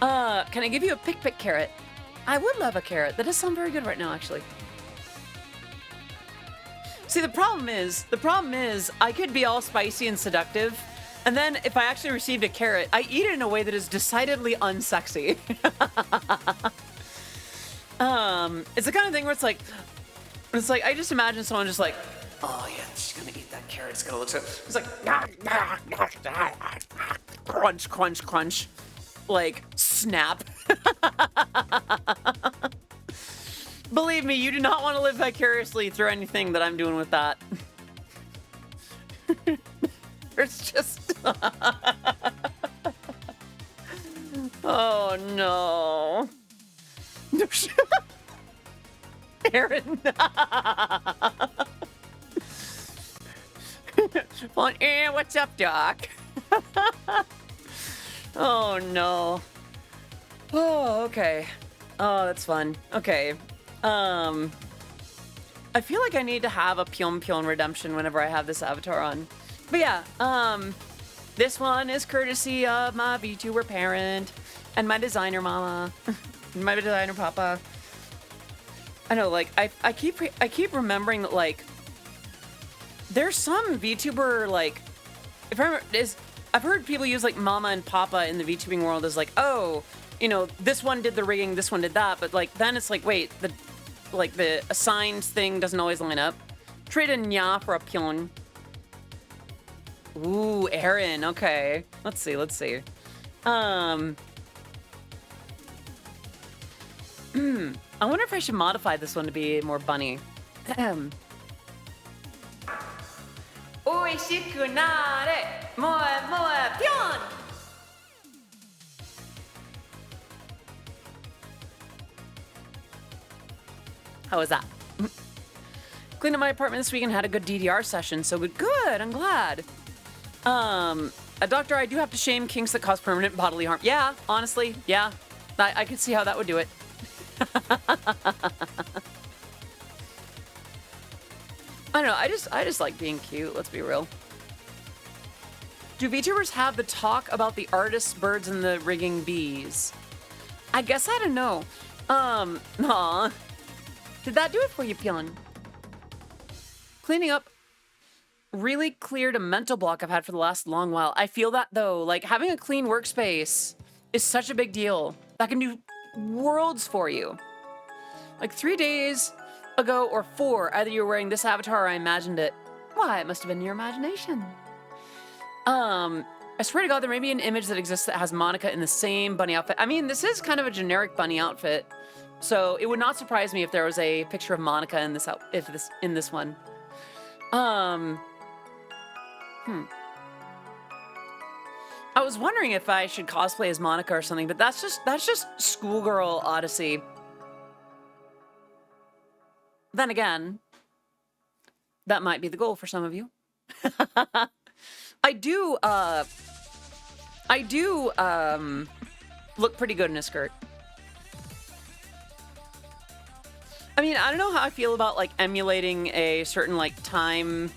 can I give you a pick carrot? I would love a carrot. That does sound very good right now, actually. See, the problem is I could be all spicy and seductive, and then if I actually received a carrot, I eat it in a way that is decidedly unsexy. It's the kind of thing where it's like I just imagine someone just like, oh yeah, she's gonna eat that carrot. It's gonna look so. It's like crunch, crunch, crunch, like snap. Believe me, you do not want to live vicariously through anything that I'm doing with that. It's just... Oh, no. Aaron. Well, what's up, Doc? Oh, no. Oh, okay. Oh, that's fun. Okay. I feel like I need to have a Pyon Pyon redemption whenever I have this avatar on. But yeah, this one is courtesy of my VTuber parent and my designer mama, my designer papa. I know, like, I keep remembering that, like, there's some VTuber, like, if I remember, I've heard people use, like, mama and papa in the VTubing world as, like, oh, you know, this one did the rigging, this one did that, but, like, then it's like, wait, the assigned thing doesn't always line up. Trade a nya for a pyon. Ooh, Aaron, okay. Let's see. I wonder if I should modify this one to be more bunny. Oishiku nare, moe moe pyon! How was that? Cleaned up my apartment this week and had a good DDR session, so good, I'm glad. A doctor, I do have to shame kinks that cause permanent bodily harm. Yeah, honestly, yeah. I could see how that would do it. I don't know, I just like being cute, let's be real. Do VTubers have the talk about the artists, birds, and the rigging bees? I guess I don't know. Aw. Did that do it for you, Pyon? Cleaning up really cleared a mental block I've had for the last long while. I feel that, though. Like, having a clean workspace is such a big deal. That can do worlds for you. Like 3 days ago or 4, either you were wearing this avatar or I imagined it. Why, it must have been your imagination. I swear to God, there may be an image that exists that has Monica in the same bunny outfit. I mean, this is kind of a generic bunny outfit, so it would not surprise me if there was a picture of Monica in this in this one. I was wondering if I should cosplay as Monica or something, but that's just schoolgirl Odyssey. Then again, that might be the goal for some of you. I do look pretty good in a skirt. I mean, I don't know how I feel about like emulating a certain like time,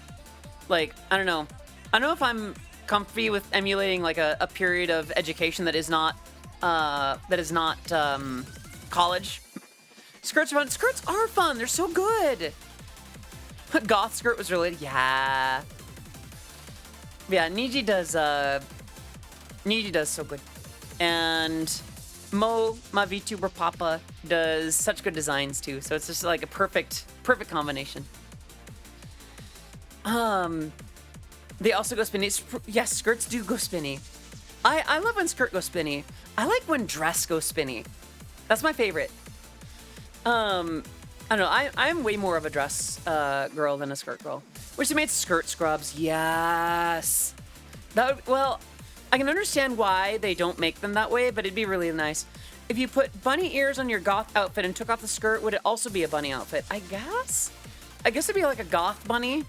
like I don't know. I don't know if I'm comfy with emulating like a period of education that is not college. Skirts are fun. Skirts are fun. They're so good. Goth skirt was really, yeah. Yeah, Niji does so good. And Mo, my VTuber Papa, does such good designs too. So it's just like a perfect combination. They also go spinny. Yes, skirts do go spinny. I love when skirt goes spinny. I like when dress goes spinny. That's my favorite. I don't know. I'm way more of a dress girl than a skirt girl. Wish they made skirt scrubs. Yes. Well, I can understand why they don't make them that way, but it'd be really nice. If you put bunny ears on your goth outfit and took off the skirt, would it also be a bunny outfit? I guess it'd be like a goth bunny.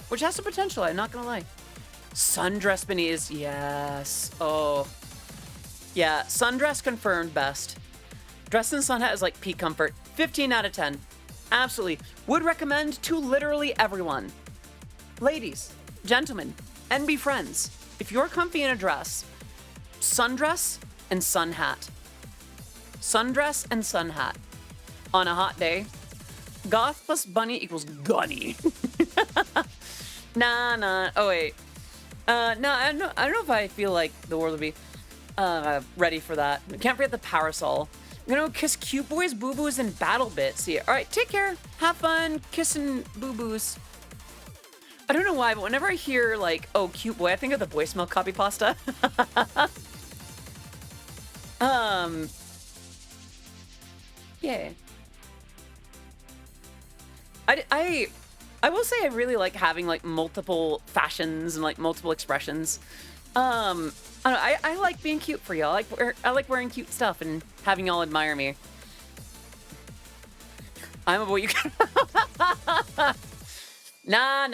Which has some potential, I'm not gonna lie. Sundress bunnies, yes. Oh. Yeah, sundress confirmed best. Dress in sun hat is like peak comfort. 15 out of 10. Absolutely. Would recommend to literally everyone. Ladies, gentlemen, and be friends. If you're comfy in a dress, sundress and sun hat. Sundress and sun hat. On a hot day, goth plus bunny equals gunny. Nah. Oh, wait. No, I don't know if I feel like the world would be ready for that. Can't forget the parasol. I'm gonna kiss cute boys, boo-boos, and battle bits. See ya. All right, take care. Have fun kissing boo-boos. I don't know why, but whenever I hear, like, oh, cute boy, I think of the Boy Smell copy pasta. Yeah. I will say I really like having, like, multiple fashions and, like, multiple expressions. I don't know, I like being cute for y'all. I like wearing cute stuff and having y'all admire me. I'm a boy. You can. Nah.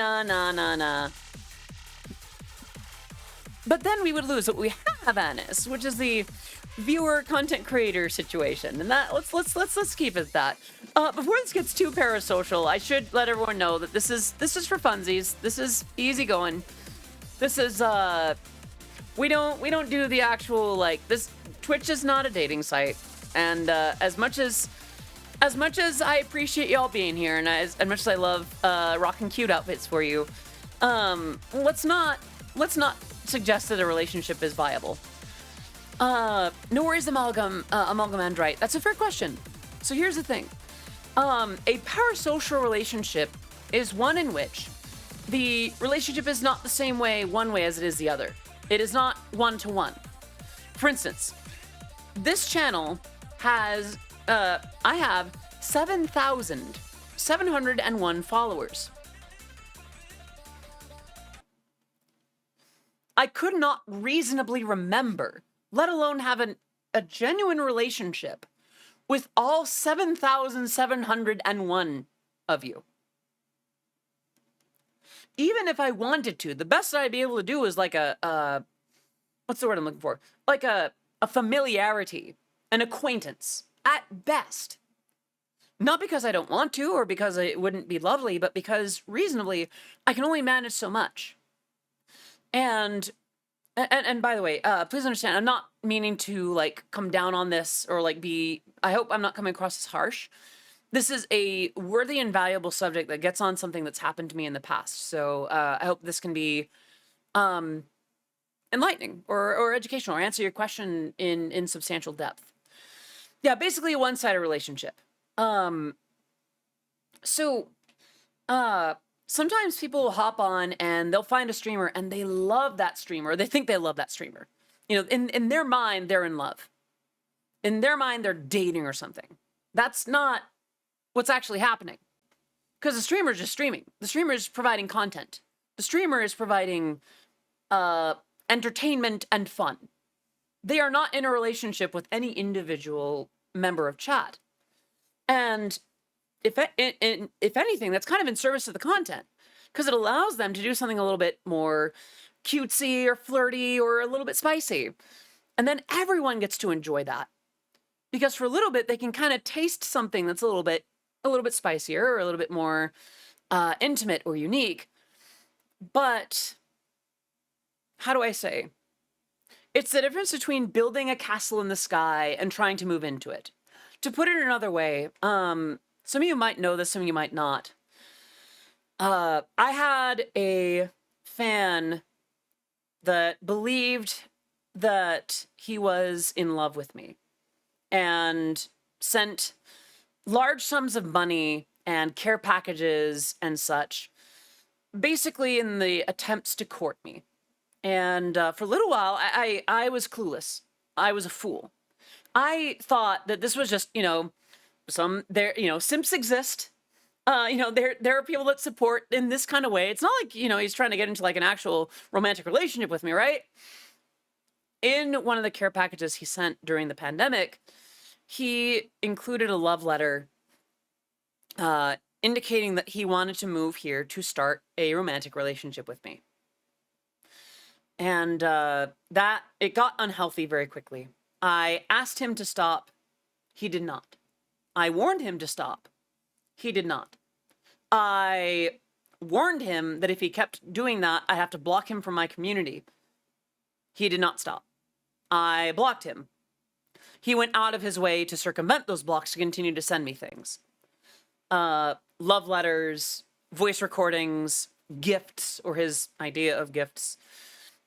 But then we would lose what we have, Anis, which is the viewer content creator situation, and that let's keep it at that. Before this gets too parasocial, I should let everyone know that this is for funsies. This is easy going. This is we don't do the actual, like, this. Twitch is not a dating site, and as much as I appreciate y'all being here, and as much as I love rocking cute outfits for you, let's not suggest that a relationship is viable. No worries, Amalgamandrite. That's a fair question. So here's the thing. A parasocial relationship is one in which the relationship is not the same way one way as it is the other. It is not one-to-one. For instance, this channel has, I have 7,701 followers. I could not reasonably remember, let alone have a genuine relationship with all 7,701 of you. Even if I wanted to, the best I'd be able to do is like what's the word I'm looking for? Like a familiarity, an acquaintance, at best. Not because I don't want to or because it wouldn't be lovely, but because reasonably, I can only manage so much. And by the way, please understand, I'm not meaning to, like, come down on this or, like, I hope I'm not coming across as harsh. This is a worthy and valuable subject that gets on something that's happened to me in the past. So I hope this can be enlightening or educational or answer your question in substantial depth. Yeah, basically a one-sided relationship. Sometimes people will hop on and they'll find a streamer and they love that streamer. Or they think they love that streamer. You know, in their mind, they're in love. In their mind, they're dating or something. That's not what's actually happening. Because the streamer is just streaming. The streamer is providing content. The streamer is providing entertainment and fun. They are not in a relationship with any individual member of chat. And if anything, that's kind of in service of the content. Because it allows them to do something a little bit more cutesy or flirty or a little bit spicy. And then everyone gets to enjoy that. because for a little bit they can kind of taste something that's a little bit spicier or a little bit more intimate or unique. But how do I say? It's the difference between building a castle in the sky and trying to move into it. To put it another way, some of you might know this, some of you might not. I had a fan that believed that he was in love with me and sent large sums of money and care packages and such, basically in the attempts to court me. And for a little while, I was clueless. I was a fool. I thought that this was just, simps exist. There are people that support in this kind of way. It's not like, he's trying to get into like an actual romantic relationship with me, right? In one of the care packages he sent during the pandemic, he included a love letter indicating that he wanted to move here to start a romantic relationship with me. And that it got unhealthy very quickly. I asked him to stop. He did not. I warned him to stop. He did not. I warned him that if he kept doing that, I'd have to block him from my community. He did not stop. I blocked him. He went out of his way to circumvent those blocks to continue to send me things. Love letters, voice recordings, gifts, or his idea of gifts.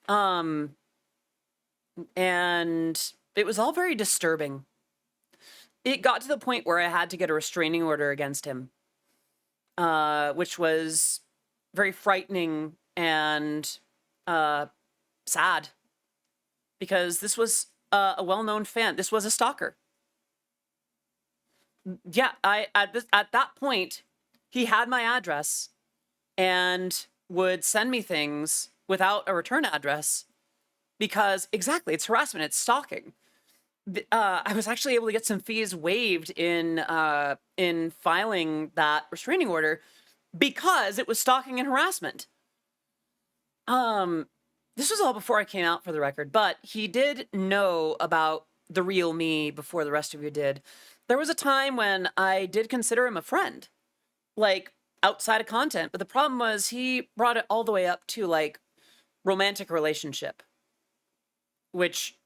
And it was all very disturbing. It got to the point where I had to get a restraining order against him, which was very frightening and sad, because this was a well-known fan. This was a stalker. Yeah, at that point, he had my address and would send me things without a return address because, exactly, it's harassment, it's stalking. I was actually able to get some fees waived in filing that restraining order because it was stalking and harassment. This was all before I came out, for the record, but he did know about the real me before the rest of you did. There was a time when I did consider him a friend, like outside of content, but the problem was he brought it all the way up to like romantic relationship, which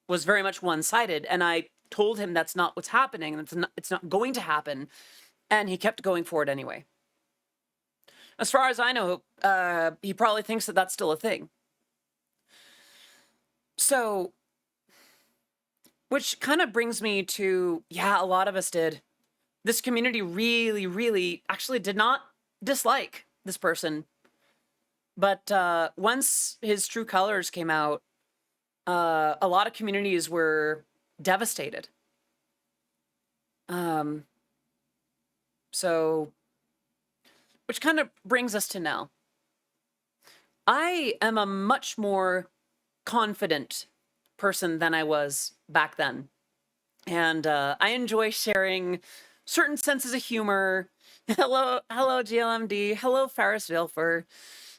was very much one-sided, and I told him that's not what's happening, and it's not going to happen, and he kept going for it anyway. As far as I know, he probably thinks that that's still a thing. So, which kind of brings me to, yeah, a lot of us did. This community really, really actually did not dislike this person. But once his true colors came out, a lot of communities were devastated. So, which kind of brings us to now. I am a much more confident person than I was back then. And I enjoy sharing certain senses of humor. Hello, GLMD. Hello, Ferris Vilfer.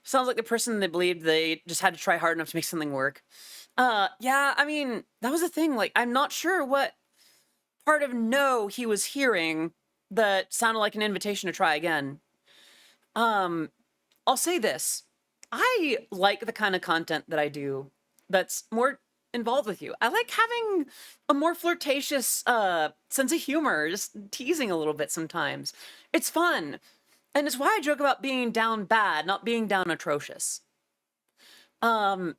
Sounds like the person that believed they just had to try hard enough to make something work. Yeah, I mean, that was the thing. Like, I'm not sure what part of no he was hearing that sounded like an invitation to try again. I'll say this. I like the kind of content that I do that's more involved with you. I like having a more flirtatious sense of humor, just teasing a little bit sometimes. It's fun. And it's why I joke about being down bad, not being down atrocious. I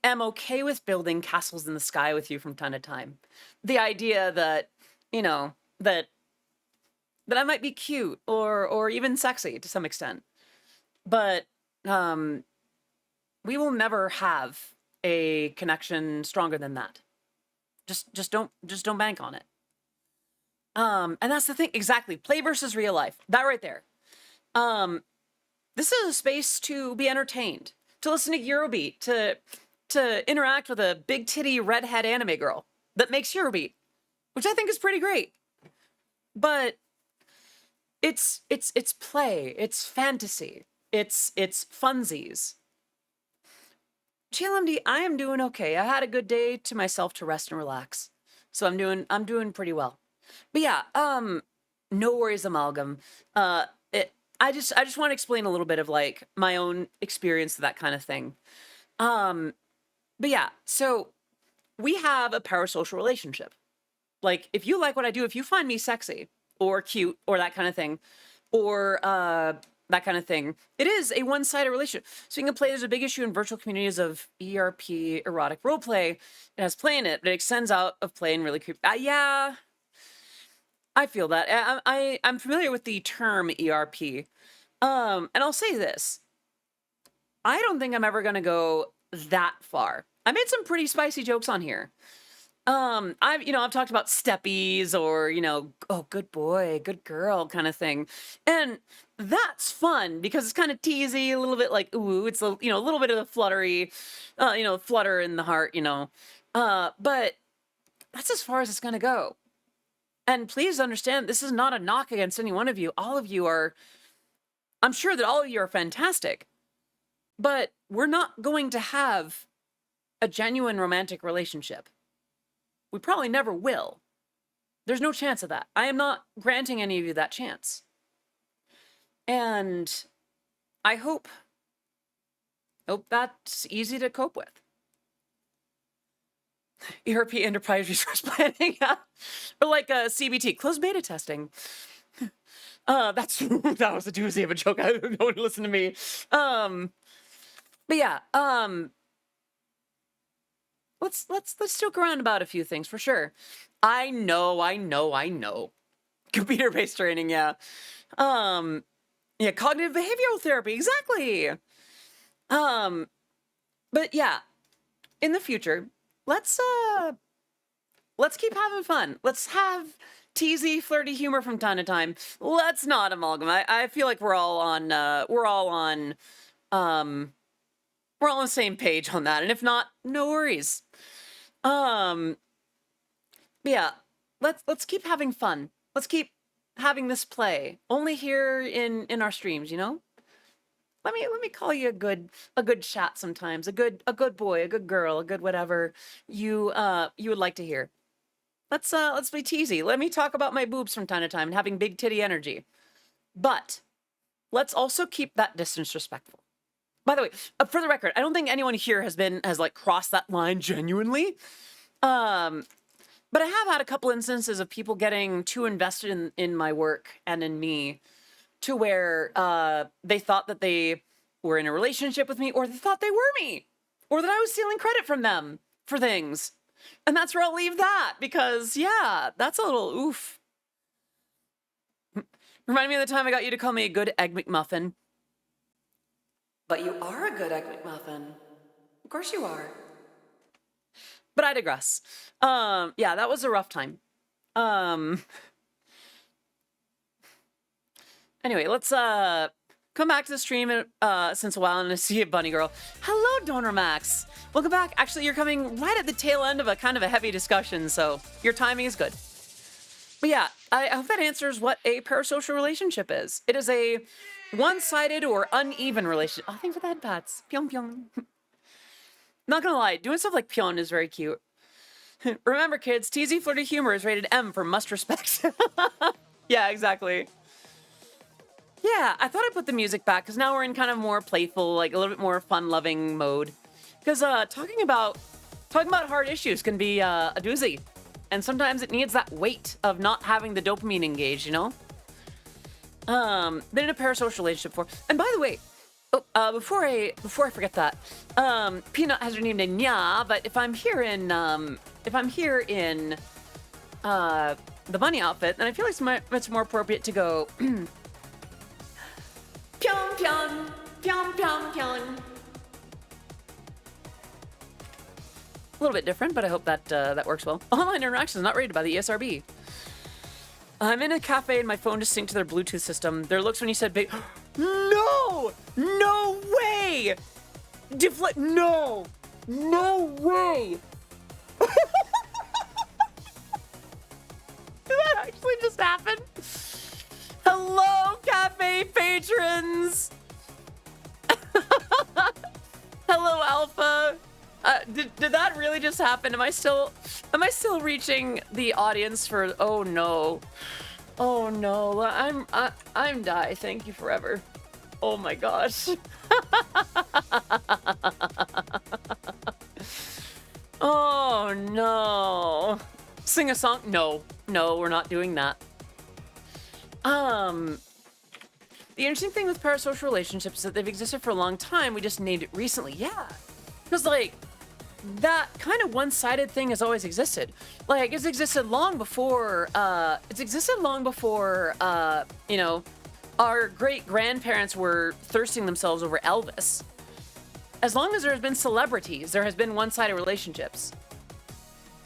am okay with building castles in the sky with you from time to time. The idea that, that I might be cute or even sexy to some extent. But we will never have a connection stronger than that. Just don't bank on it. And that's the thing, exactly. Play versus real life. That right there. This is a space to be entertained, to listen to Eurobeat, to interact with a big titty redhead anime girl that makes Eurobeat, which I think is pretty great. But it's play, it's fantasy, it's funsies. TLMD, I am doing okay. I had a good day to myself to rest and relax. So I'm doing pretty well. But yeah, no worries, Amalgam. It I just want to explain a little bit of like my own experience with that kind of thing. Um, but yeah, so we have a parasocial relationship. Like, if you like what I do, if you find me sexy or cute or that kind of thing, or that kind of thing, it is a one-sided relationship. So you can play, there's a big issue in virtual communities of ERP, erotic roleplay. It has play in it, but it extends out of play and really creep. Yeah, I feel that. I'm familiar with the term ERP. And I'll say this. I don't think I'm ever going to go that far. I made some pretty spicy jokes on here. I've talked about steppies or, oh, good boy, good girl kind of thing. And that's fun because it's kind of teasy, a little bit like, ooh, it's a little bit of a fluttery, flutter in the heart, but that's as far as it's going to go. And please understand, this is not a knock against any one of you. All of you are, I'm sure that all of you are fantastic, but we're not going to have a genuine romantic relationship. We probably never will. There's no chance of that. I am not granting any of you that chance. And I hope that's easy to cope with. ERP Enterprise Resource Planning, or like CBT, closed beta testing. That was a doozy of a joke. I don't know, listen to me. But yeah, let's joke around about a few things for sure. I know. Computer-based training, yeah. Yeah, cognitive behavioral therapy, exactly. But yeah, in the future, let's keep having fun. Let's have teasy, flirty humor from time to time. Let's not amalgam. I feel like we're all on the same page on that. And if not, no worries. But yeah, let's keep having fun. Let's keep having this play only here in our streams, Let me call you a good chat sometimes, a good boy, a good girl, a good whatever you would like to hear. Let's be teasy. Let me talk about my boobs from time to time and having big titty energy. But let's also keep that distance respectful. By the way, for the record, I don't think anyone here has like crossed that line genuinely. But I have had a couple instances of people getting too invested in my work and in me to where they thought that they were in a relationship with me, or they thought they were me, or that I was stealing credit from them for things. And that's where I'll leave that, because yeah, that's a little oof. Remind me of the time I got you to call me a good Egg McMuffin. But you are a good Egg McMuffin. Of course you are. But I digress. Yeah, that was a rough time. Anyway, let's come back to the stream since a while and see a bunny girl. Hello, Donor Max. Welcome back. Actually, you're coming right at the tail end of a kind of a heavy discussion, so your timing is good. But yeah, I hope that answers what a parasocial relationship is. It is a one-sided or uneven relationship. Oh, thanks for the head pats. Pyong pyong. Not gonna lie, doing stuff like pyong is very cute. Remember, kids, teasy flirty humor is rated M for must respect. Yeah, exactly. Yeah, I thought I'd put the music back because now we're in kind of more playful, like a little bit more fun-loving mode. Because talking about hard issues can be a doozy, and sometimes it needs that weight of not having the dopamine engaged, Been in a parasocial relationship before. And by the way, before I forget that, Peanut has renamed it Nya, but if I'm here in the bunny outfit, then I feel like it's much more appropriate to go pyong pyong pyong pyong pyong. A little bit different, but I hope that that works well. Online interactions not rated by the ESRB. I'm in a cafe and my phone just synced to their Bluetooth system. Their looks when you said big. No! No way! Deflect. No! No way! Did that actually just happen? Hello, cafe patrons! Hello, Alpha! Did that really just happen? Am I still reaching the audience for? Oh no, oh no, I'm die. Thank you forever. Oh my gosh. Oh no. Sing a song? No, no, we're not doing that. The interesting thing with parasocial relationships is that they've existed for a long time. We just named it recently. Yeah, because like that kind of one-sided thing has always existed. Like it's existed long before. You know, our great-grandparents were thirsting themselves over Elvis. As long as there has been celebrities, there has been one-sided relationships.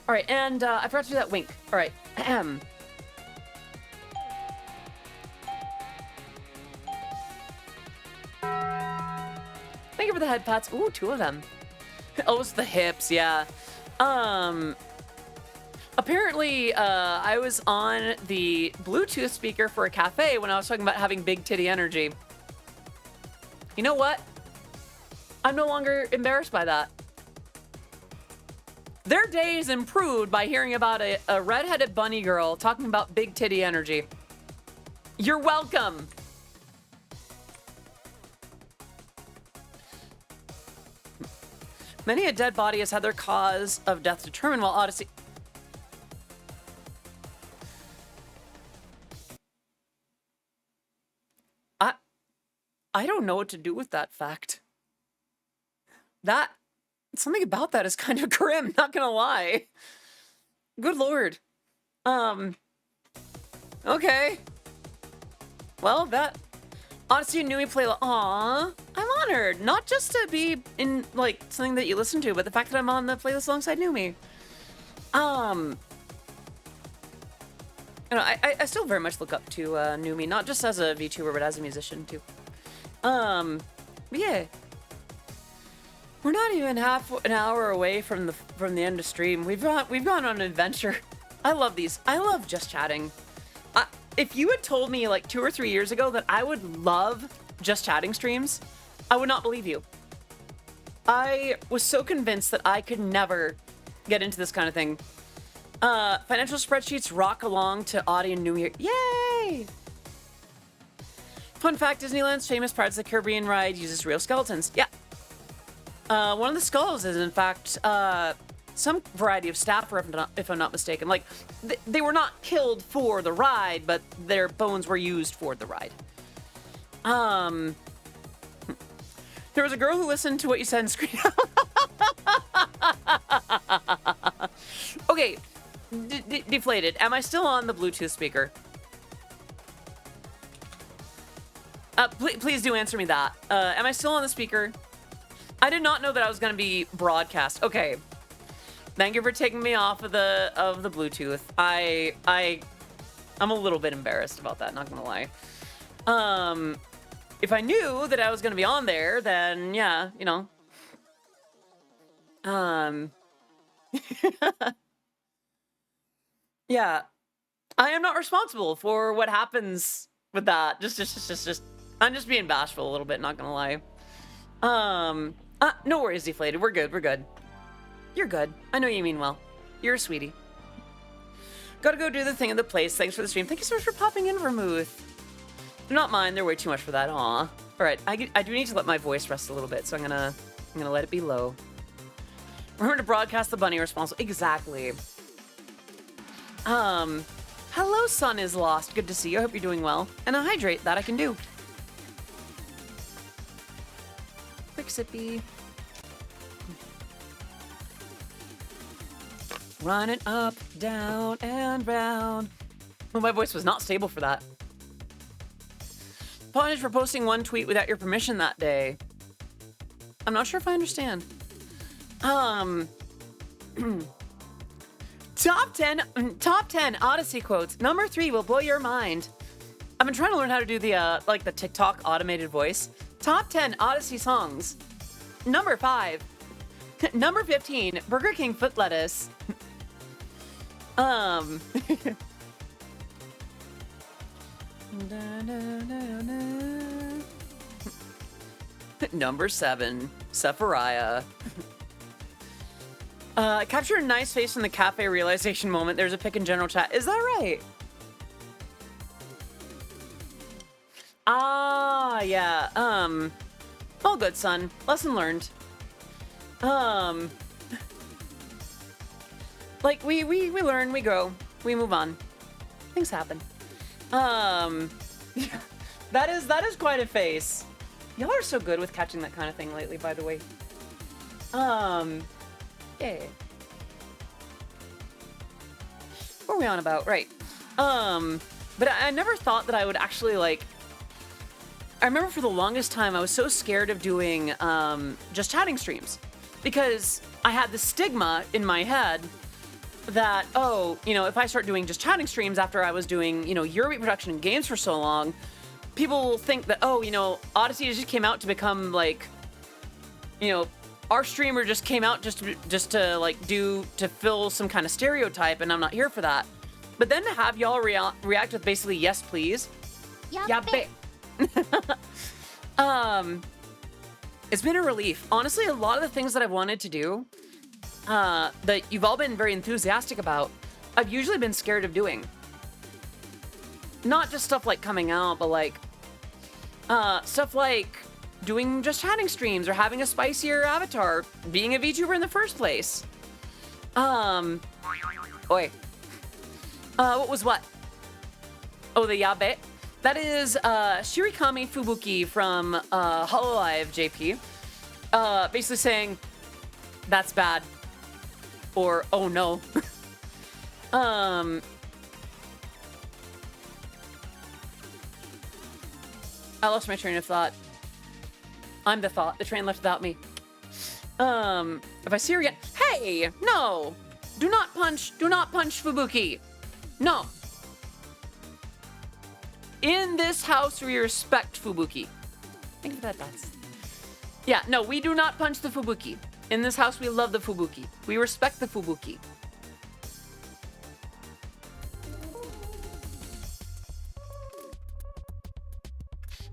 All right, and I forgot to do that wink. All right, ahem. Thank you for the head pats. Ooh, 2 of them. Oh, it's the hips, yeah. Apparently, I was on the Bluetooth speaker for a cafe when I was talking about having big titty energy. You know what? I'm no longer embarrassed by that. Their day is improved by hearing about a redheaded bunny girl talking about big titty energy. You're welcome. Many a dead body has had their cause of death determined while Odyssey... I don't know what to do with that fact. Something about that is kind of grim, not gonna lie. Good lord. Okay. Well, that... Odyssey and Nui play... Aww. I'm honored. Not just to be in, like, something that you listen to, but the fact that I'm on the playlist alongside Numi. You know, I still very much look up to Numi, not just as a VTuber, but as a musician, too. Yeah. We're not even half an hour away from the end of stream. We've gone on an adventure. I love these. I love just chatting. If you had told me like 2 or 3 years ago that I would love just chatting streams, I would not believe you. I was so convinced that I could never get into this kind of thing. Financial spreadsheets rock along to Audie and New Year. Yay! Fun fact, Disneyland's famous Pirates of the Caribbean ride uses real skeletons. Yeah. One of the skulls is, in fact, some variety of staffer, if I'm not mistaken. Like, they were not killed for the ride, but their bones were used for the ride. There was a girl who listened to what you said and screamed. Okay, deflated. Am I still on the Bluetooth speaker? Please do answer me that. Am I still on the speaker? I did not know that I was going to be broadcast. Okay. Thank you for taking me off of the Bluetooth. I'm a little bit embarrassed about that, not gonna lie. If I knew that I was gonna be on there, then yeah, you know. Yeah. I am not responsible for what happens with that. Just I'm just being bashful a little bit, not gonna lie. No worries, Deflated. We're good. You're good. I know you mean well. You're a sweetie. Gotta go do the thing in the place. Thanks for the stream. Thank you so much for popping in, Vermouth. Do not mind. They're way too much for that. Aw. All right. I do need to let my voice rest a little bit, so I'm gonna let it be low. Remember to broadcast the bunny responsible. Exactly. Hello, Sun is lost. Good to see you. I hope you're doing well. And a hydrate. That I can do. Quick sippy. Running up, down, and round. Oh, my voice was not stable for that. Apologies for posting one tweet without your permission that day. I'm not sure if I understand. Top 10 Odyssey quotes. Number 3 will blow your mind. I've been trying to learn how to do the like the TikTok automated voice. Top 10 Odyssey songs. Number 5. Number 15, Burger King foot lettuce. Number 7, Sephiriah. Capture a nice face in the cafe realization moment. There's a pic in general chat. Is that right? Ah, yeah. All good, son. Lesson learned. Like, we learn, we grow, we move on. Things happen. Yeah, that is quite a face. Y'all are so good with catching that kind of thing lately, by the way. Yeah. What are we on about? Right. But I never thought that I would actually, like... I remember for the longest time, I was so scared of doing, just chatting streams. Because I had the stigma in my head that, oh, you know, if I start doing just chatting streams after I was doing, you know, Eurobeat production and games for so long, people will think that, oh, you know, Odyssey just came out to become, like, you know, our streamer just came out just to like to fill some kind of stereotype, and I'm not here for that. But then to have y'all react with basically yes please, yeah, it's been a relief. Honestly, a lot of the things that I've wanted to do, that you've all been very enthusiastic about, I've usually been scared of doing. Not just stuff like coming out, but like stuff like doing just chatting streams or having a spicier avatar, being a VTuber in the first place. Oi. What was what? Oh, the yabe. That is Shirikami Fubuki from Hololive JP. Basically saying, that's bad. Or, oh no. I lost my train of thought. I'm the thought. The train left without me. If I see her again... Hey! No! Do not punch Fubuki. No. In this house, we respect Fubuki. Think of that, that's... Yeah, no, we do not punch the Fubuki. In this house, we love the Fubuki. We respect the Fubuki.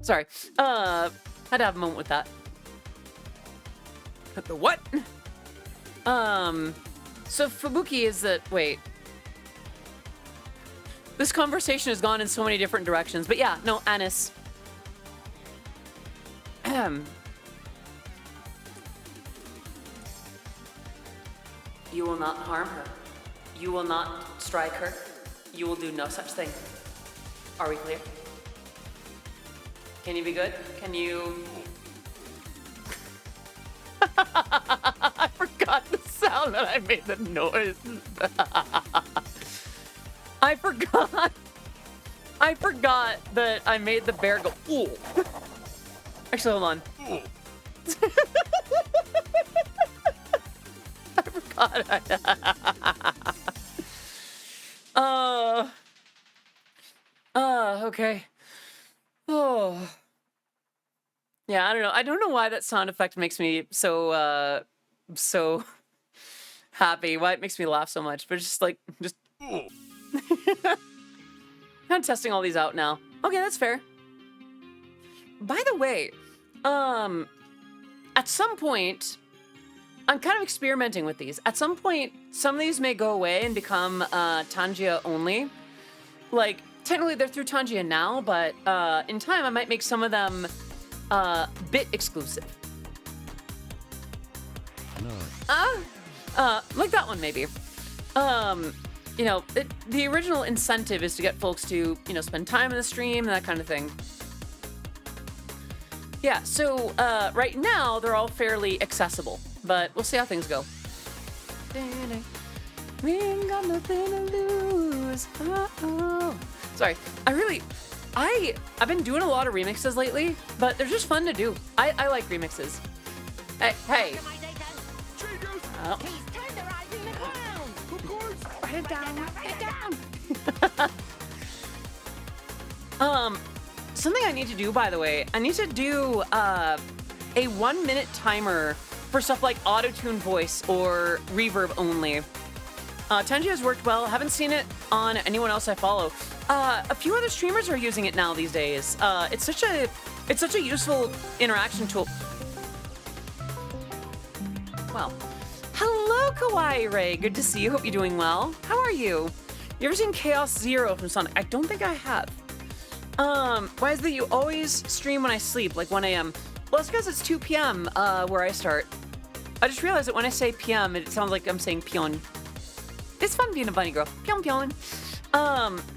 Sorry. Had to have a moment with that. The what? So Fubuki is that... Wait. This conversation has gone in so many different directions. But yeah, no, Anis. You will not harm her. You will not strike her. You will do no such thing. Are we clear? Can you be good? Can you... I forgot the sound that I made the noise. I forgot that I made the bear go, ooh. Actually, hold on. I forgot. Okay. Oh. Yeah, I don't know. I don't know why that sound effect makes me so, so happy. Why it makes me laugh so much. But just like, I'm testing all these out now. Okay, that's fair. By the way, at some point, I'm kind of experimenting with these. At some point, some of these may go away and become Tangia only. Like, technically they're through Tangia now, but in time I might make some of them bit exclusive. No. Like that one maybe. You know, the original incentive is to get folks to, you know, spend time in the stream and that kind of thing. Yeah, so right now they're all fairly accessible, but we'll see how things go. We ain't got nothing to lose. Uh-oh. Sorry, I've been doing a lot of remixes lately, but they're just fun to do. I like remixes. Hey. Oh. He's tenderizing the ground. Of course. Write it down. Something I need to do, by the way, I need to do a 1-minute timer for stuff like auto-tune voice or reverb only. Tenji has worked well. Haven't seen it on anyone else I follow. A few other streamers are using it now these days. It's such a useful interaction tool. Wow. Hello, Kawaii Ray, good to see you. Hope you're doing well. How are you? You ever seen Chaos Zero from Sonic? I don't think I have. Why is it that you always stream when I sleep, like 1 a.m.? Well, it's because it's 2 p.m. Where I start. I just realized that when I say p.m., it sounds like I'm saying pion. It's fun being a bunny girl. Pion pion.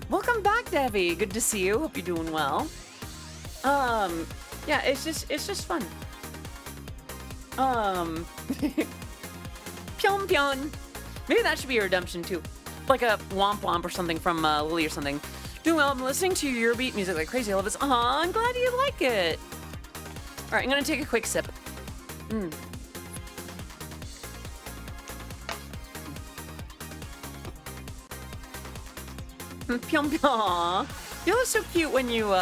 Welcome back, Debbie. Good to see you. Hope you're doing well. Yeah, it's just fun. Pion pion. Maybe that should be a redemption too. Like a womp womp or something from Lily or something. Doing well. I'm listening to Eurobeat music like crazy. I love this. I'm glad you like it. All right, I'm gonna take a quick sip. Pyong pyong. You're so cute when you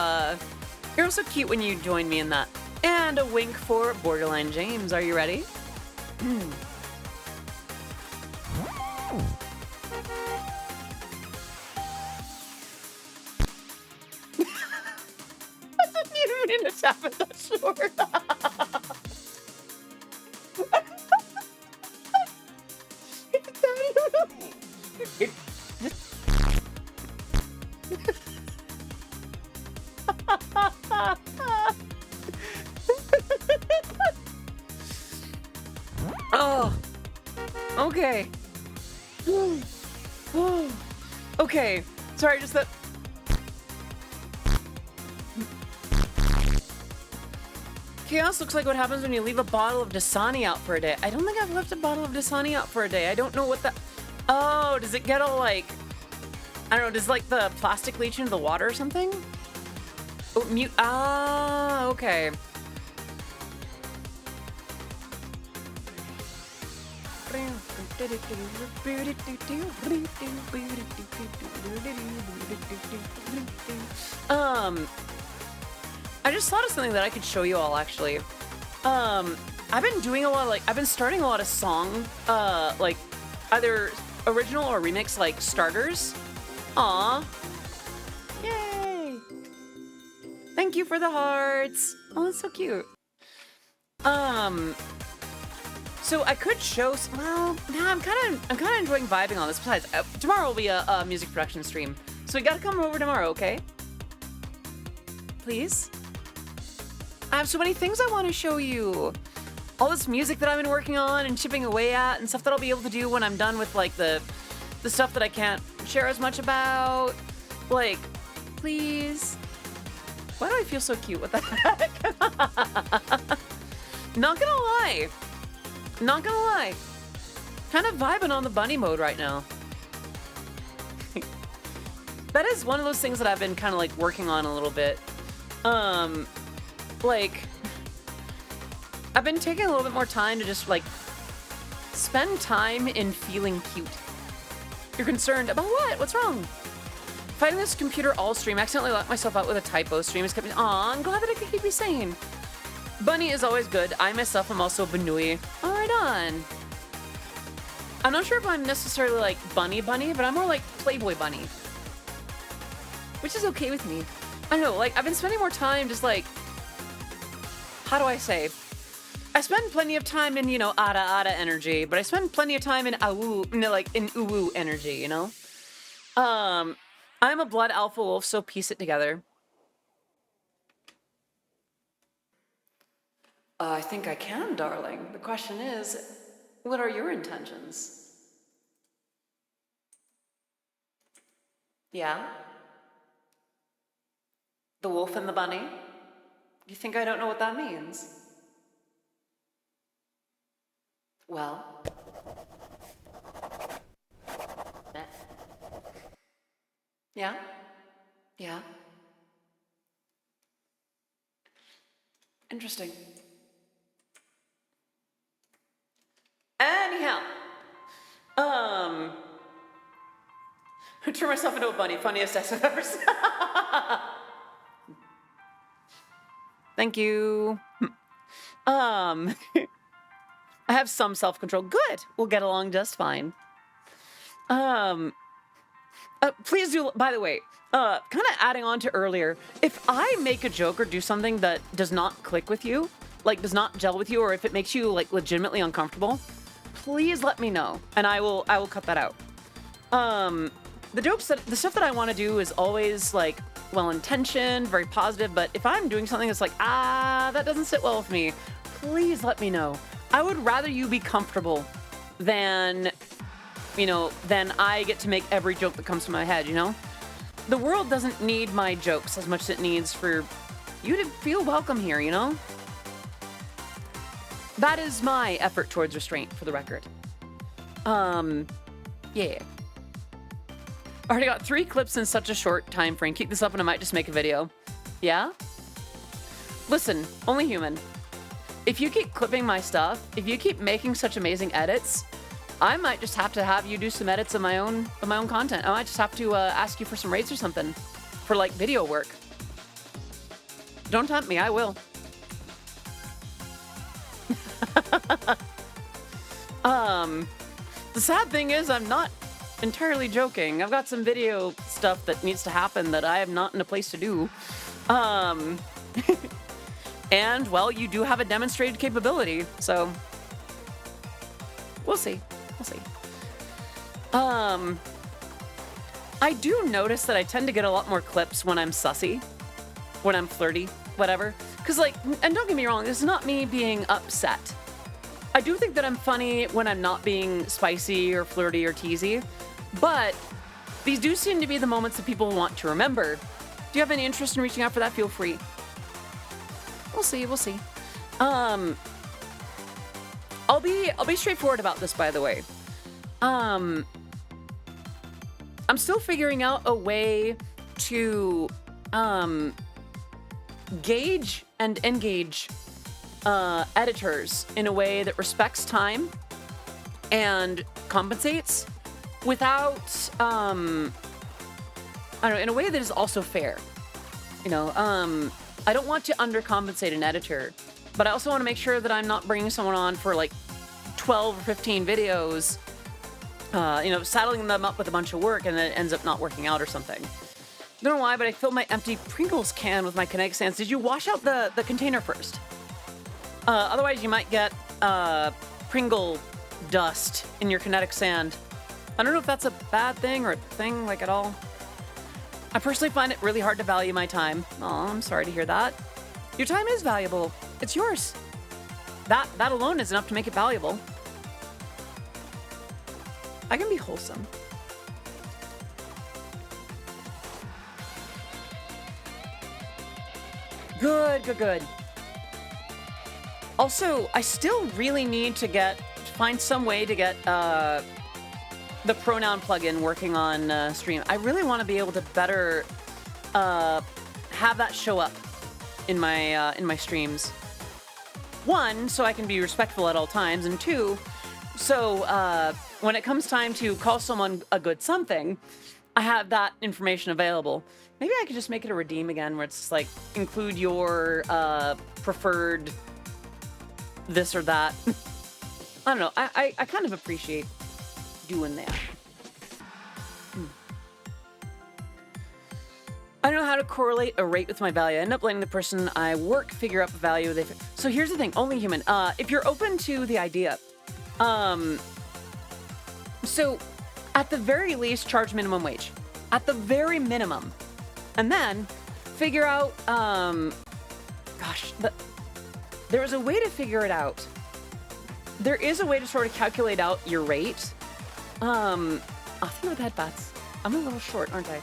you're so cute when you join me in that. And a wink for Borderline James. Are you ready? I didn't even mean to tap it that short. Oh, okay. Okay, sorry, just that. Chaos looks like what happens when you leave a bottle of Dasani out for a day. I don't think I've left a bottle of Dasani out for a day. I don't know what that. Oh, does it get all like, I don't know, does like the plastic leach into the water or something? Oh, mute. Ah, okay. I just thought of something that I could show you all actually. I've been doing a lot of I've been starting a lot of song, like either original or remix like starters. Aw. Yay. Thank you for the hearts. Oh, that's so cute. So I could show. Well, nah, I'm kind of enjoying vibing on this. Besides, tomorrow will be a music production stream, so you gotta come over tomorrow, okay? Please. I have so many things I want to show you. All this music that I've been working on and chipping away at, and stuff that I'll be able to do when I'm done with like the stuff that I can't share as much about. Like, please. Why do I feel so cute? What the heck? Not gonna lie. Not gonna lie. Kind of vibing on the bunny mode right now. That is one of those things that I've been kind of like working on a little bit. Like, I've been taking a little bit more time to just like spend time in feeling cute. You're concerned about what? What's wrong? Fighting this computer all stream, accidentally locked myself out with a typo stream. It's kept me. Aw, I'm glad that I could keep you sane. Bunny is always good. I myself am also Banui. All right on. I'm not sure if I'm necessarily like bunny, but I'm more like Playboy bunny, which is okay with me. I don't know, like I've been spending more time just like, how do I say? I spend plenty of time in, you know, ada energy, but I spend plenty of time in like in uwu energy, you know? I'm a blood alpha wolf, so piece it together. I think I can, darling. The question is, what are your intentions? Yeah? The wolf and the bunny? You think I don't know what that means? Well. Yeah? Yeah? Interesting. Anyhow. I turn myself into a bunny. Funniest sex I've ever seen. Thank you. I have some self-control. Good. We'll get along just fine. Please do, by the way, kind of adding on to earlier, if I make a joke or do something that does not click with you, like does not gel with you, or if it makes you like legitimately uncomfortable, please let me know, and I will cut that out. The stuff that I want to do is always like well-intentioned, very positive, but if I'm doing something that's like, that doesn't sit well with me, please let me know. I would rather you be comfortable than, than I get to make every joke that comes to my head, The world doesn't need my jokes as much as it needs for you to feel welcome here, That is my effort towards restraint, for the record. Yeah. I already got 3 clips in such a short time frame. Keep this up and I might just make a video. Yeah? Listen, only human. If you keep clipping my stuff, if you keep making such amazing edits, I might just have to have you do some edits of my own content. I might just have to ask you for some rates or something for like video work. Don't tempt me, I will. The sad thing is I'm not entirely joking. I've got some video stuff that needs to happen that I am not in a place to do. And, well, you do have a demonstrated capability, so we'll see. We'll see. I do notice that I tend to get a lot more clips when I'm sussy, when I'm flirty, whatever. Because, like, and don't get me wrong, this is not me being upset. I do think that I'm funny when I'm not being spicy or flirty or teasy, but these do seem to be the moments that people want to remember. Do you have any interest in reaching out for that? Feel free. We'll see, we'll see. I'll be straightforward about this, by the way. I'm still figuring out a way to gauge and engage editors in a way that respects time and compensates without, I don't know, in a way that is also fair. I don't want to undercompensate an editor, but I also want to make sure that I'm not bringing someone on for like 12 or 15 videos, saddling them up with a bunch of work and then it ends up not working out or something. Don't know why, but I filled my empty Pringles can with my kinetic sands. Did you wash out the container first? Otherwise, you might get Pringle dust in your kinetic sand. I don't know if that's a bad thing or a thing, like, at all. I personally find it really hard to value my time. Aw, I'm sorry to hear that. Your time is valuable. It's yours. That alone is enough to make it valuable. I can be wholesome. Good, good, good. Also, I still really need to find some way to get the pronoun plugin working on stream. I really want to be able to better have that show up in my streams. 1, so I can be respectful at all times, and 2, so when it comes time to call someone a good something, I have that information available. Maybe I could just make it a redeem again, where it's like include your preferred this or that. I don't know. I kind of appreciate doing that. I don't know how to correlate a rate with my value. I end up letting the person I work figure out the value they. So here's the thing, only human. If you're open to the idea, so at the very least, charge minimum wage. At the very minimum, and then figure out. There is a way to figure it out. There is a way to sort of calculate out your rate. I'll think with headbats. I'm a little short, aren't I?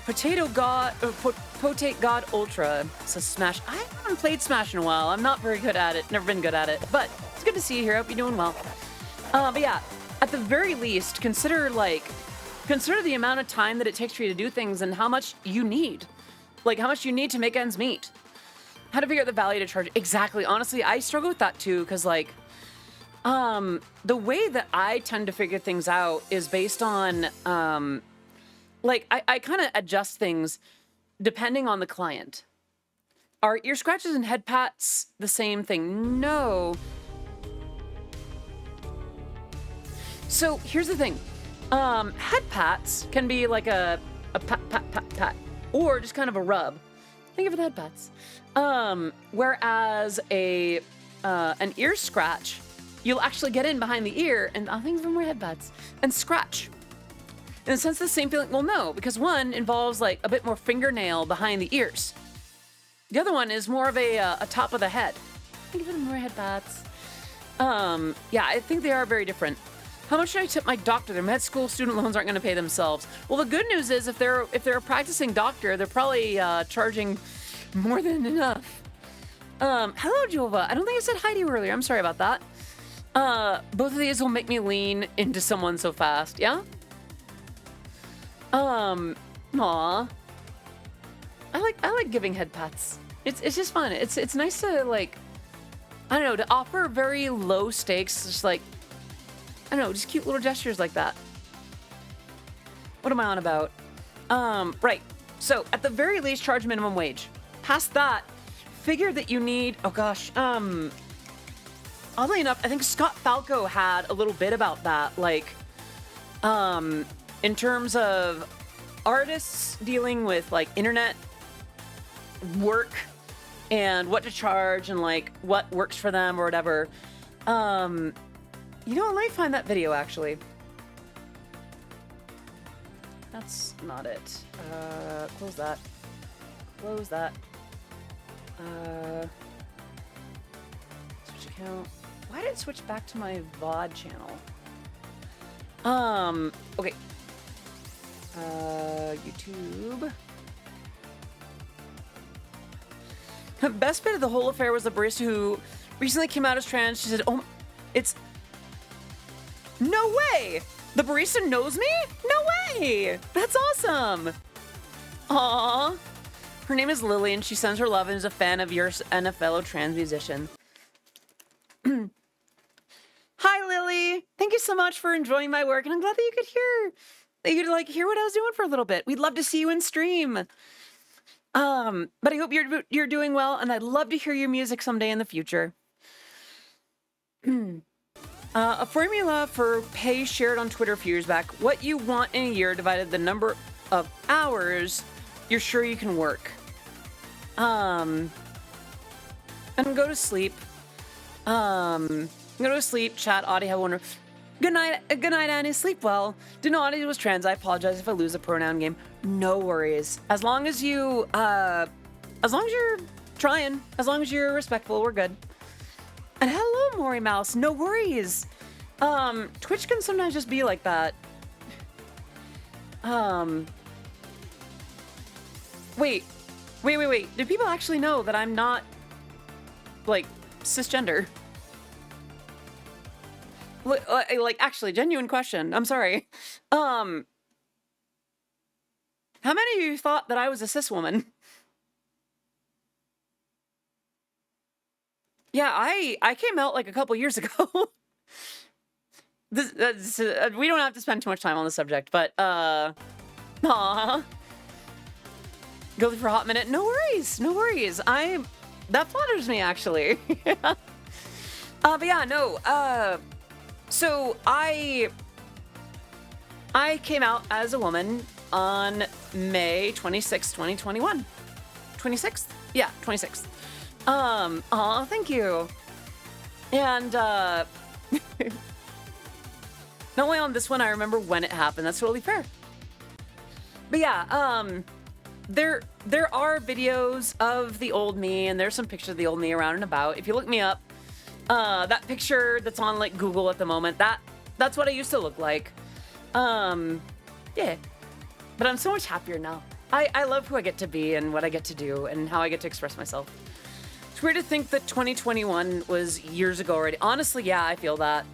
Potato God, Potate God Ultra. It's a Smash. I haven't played Smash in a while. I'm not very good at it. Never been good at it. But it's good to see you here. Hope you're doing well. But yeah, at the very least, consider the amount of time that it takes for you to do things and how much you need. Like, how much you need to make ends meet. How to figure out the value to charge. Exactly. Honestly, I struggle with that too, because, like, the way that I tend to figure things out is based on, I kind of adjust things depending on the client. Are ear scratches and head pats the same thing? No. So here's the thing. Head pats can be like a pat, pat, pat, pat, or just kind of a rub. Thank you for the head pats. Whereas an ear scratch, you'll actually get in behind the ear, and I think for more head pats, and scratch. In a sense, the same feeling. Well, no, because one involves like a bit more fingernail behind the ears. The other one is more of a top of the head. Thank you for the more head pats. Yeah, I think they are very different. How much should I tip my doctor? Their med school student loans aren't going to pay themselves. Well, the good news is if they're a practicing doctor, they're probably charging more than enough. Hello, Jova. I don't think I said hi to you earlier. I'm sorry about that. Both of these will make me lean into someone so fast. Yeah? Aw. I like giving head pats. It's just fun. It's nice to like, I don't know, to offer very low stakes, just like, I don't know, just cute little gestures like that. What am I on about? Right. So at the very least, charge minimum wage. Past that, figure that you need, oh gosh, oddly enough, I think Scott Falco had a little bit about that, like, in terms of artists dealing with like internet work and what to charge and like what works for them or whatever. You know, I might find that video actually. That's not it. Close that. Close that. Switch account. Why did it switch back to my VOD channel? Okay. YouTube. Best bit of the whole affair was the barista who recently came out as trans. She said, "Oh, it's no way! The barista knows me? No way! That's awesome! Aww. Her name is Lily, and she sends her love and is a fan of yours and a fellow trans musician." Hi, Lily. Thank you so much for enjoying my work, and I'm glad that you could hear what I was doing for a little bit. We'd love to see you in stream. But I hope you're doing well, and I'd love to hear your music someday in the future. A formula for pay shared on Twitter a few years back. What you want in a year divided the number of hours you're sure you can work. And go to sleep. Go to sleep, chat, Audie, have a wonderful... Good night, Annie. Sleep well. Didn't know Audie was trans. I apologize if I lose a pronoun game. No worries. As long as you're trying, as long as you're respectful, we're good. And hello, Maury Mouse. No worries. Twitch can sometimes just be like that. Wait. Do people actually know that I'm not, like, cisgender? Like, actually, genuine question. I'm sorry. How many of you thought that I was a cis woman? Yeah, I came out like a couple years ago. We don't have to spend too much time on the subject, but aw. Guilty for a hot minute. No worries. That flatters me actually. But yeah, no. So I came out as a woman on May 26th, 2021. 26th? Yeah, 26th. Aw, thank you. And, not only on this one, I remember when it happened. That's totally fair. But yeah, there are videos of the old me, and there's some pictures of the old me around and about. If you look me up, that picture that's on like Google at the moment, that's what I used to look like. Yeah. But I'm so much happier now. I love who I get to be and what I get to do and how I get to express myself. It's weird to think that 2021 was years ago already. Honestly, yeah, I feel that.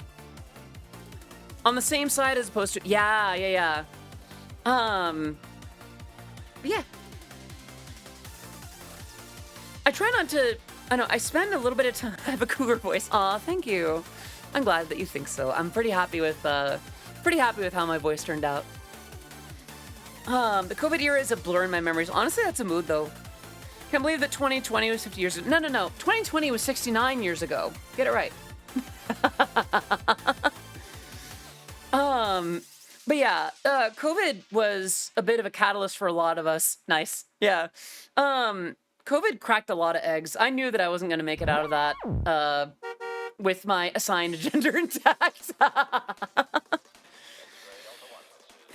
On the same side as opposed to, yeah. But yeah. I try not to, I know, I spend a little bit of time, I have a cougar voice. Aw, thank you. I'm glad that you think so. I'm pretty happy with how my voice turned out. The COVID era is a blur in my memories. Honestly, that's a mood though. Can't believe that 2020 was 50 years ago. No. 2020 was 69 years ago. Get it right. But yeah, COVID was a bit of a catalyst for a lot of us. Nice. Yeah. COVID cracked a lot of eggs. I knew that I wasn't going to make it out of that with my assigned gender intact.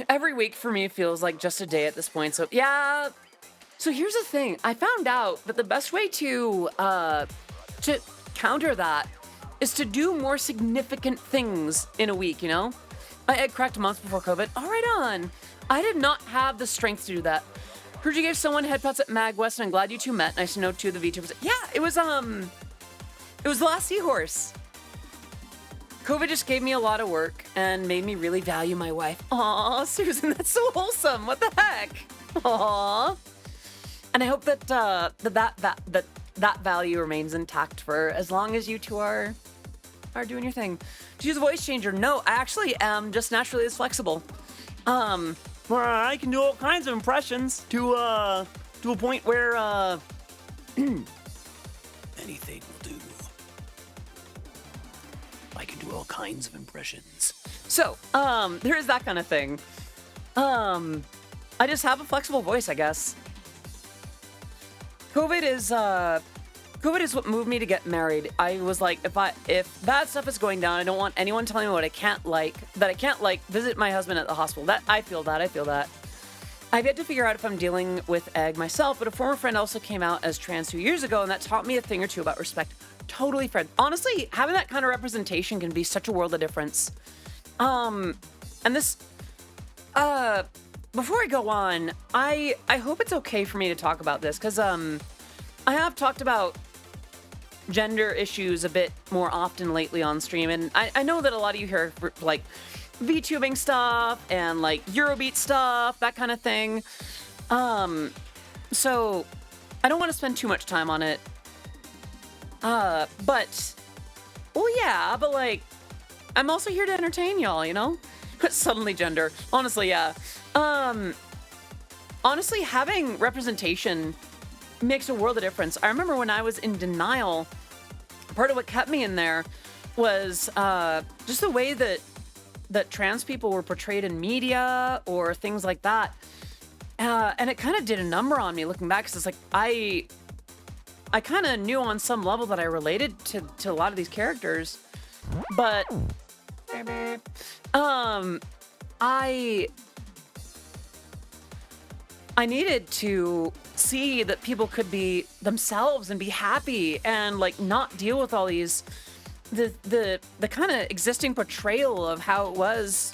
Every week for me feels like just a day at this point. So yeah. So here's the thing. I found out that the best way to counter that is to do more significant things in a week, you know? My egg cracked months before COVID. All right on. I did not have the strength to do that. Heard you gave someone head pats at MagWest, and I'm glad you two met. Nice to know two of the VTubers. Yeah, it was the last seahorse. COVID just gave me a lot of work and made me really value my wife. Aw, Susan, that's so wholesome. What the heck? Aw. And I hope that that value remains intact for as long as you two are doing your thing. To use a voice changer, no, I actually am just naturally as flexible. Where I can do all kinds of impressions to a point where anything will do. I can do all kinds of impressions. So, there is that kind of thing. I just have a flexible voice, I guess. COVID is what moved me to get married. I was like, if bad stuff is going down, I don't want anyone telling me what I can't like, visit my husband at the hospital. I feel that. I've yet to figure out if I'm dealing with egg myself, but a former friend also came out as trans 2 years ago, and that taught me a thing or two about respect. Totally, Fred. Honestly, having that kind of representation can be such a world of difference. And this, before I go on, I hope it's okay for me to talk about this, because, I have talked about gender issues a bit more often lately on stream, and I know that a lot of you hear, like, VTubing stuff and, like, Eurobeat stuff, that kind of thing. So I don't want to spend too much time on it. But, well, yeah, but, like, I'm also here to entertain y'all, you know? Suddenly gender. Honestly, yeah. Honestly, having representation makes a world of difference. I remember when I was in denial, part of what kept me in there was just the way that trans people were portrayed in media or things like that. And it kind of did a number on me looking back, because it's like I kind of knew on some level that I related to a lot of these characters, but I needed to see that people could be themselves and be happy and, like, not deal with all these the kind of existing portrayal of how it was,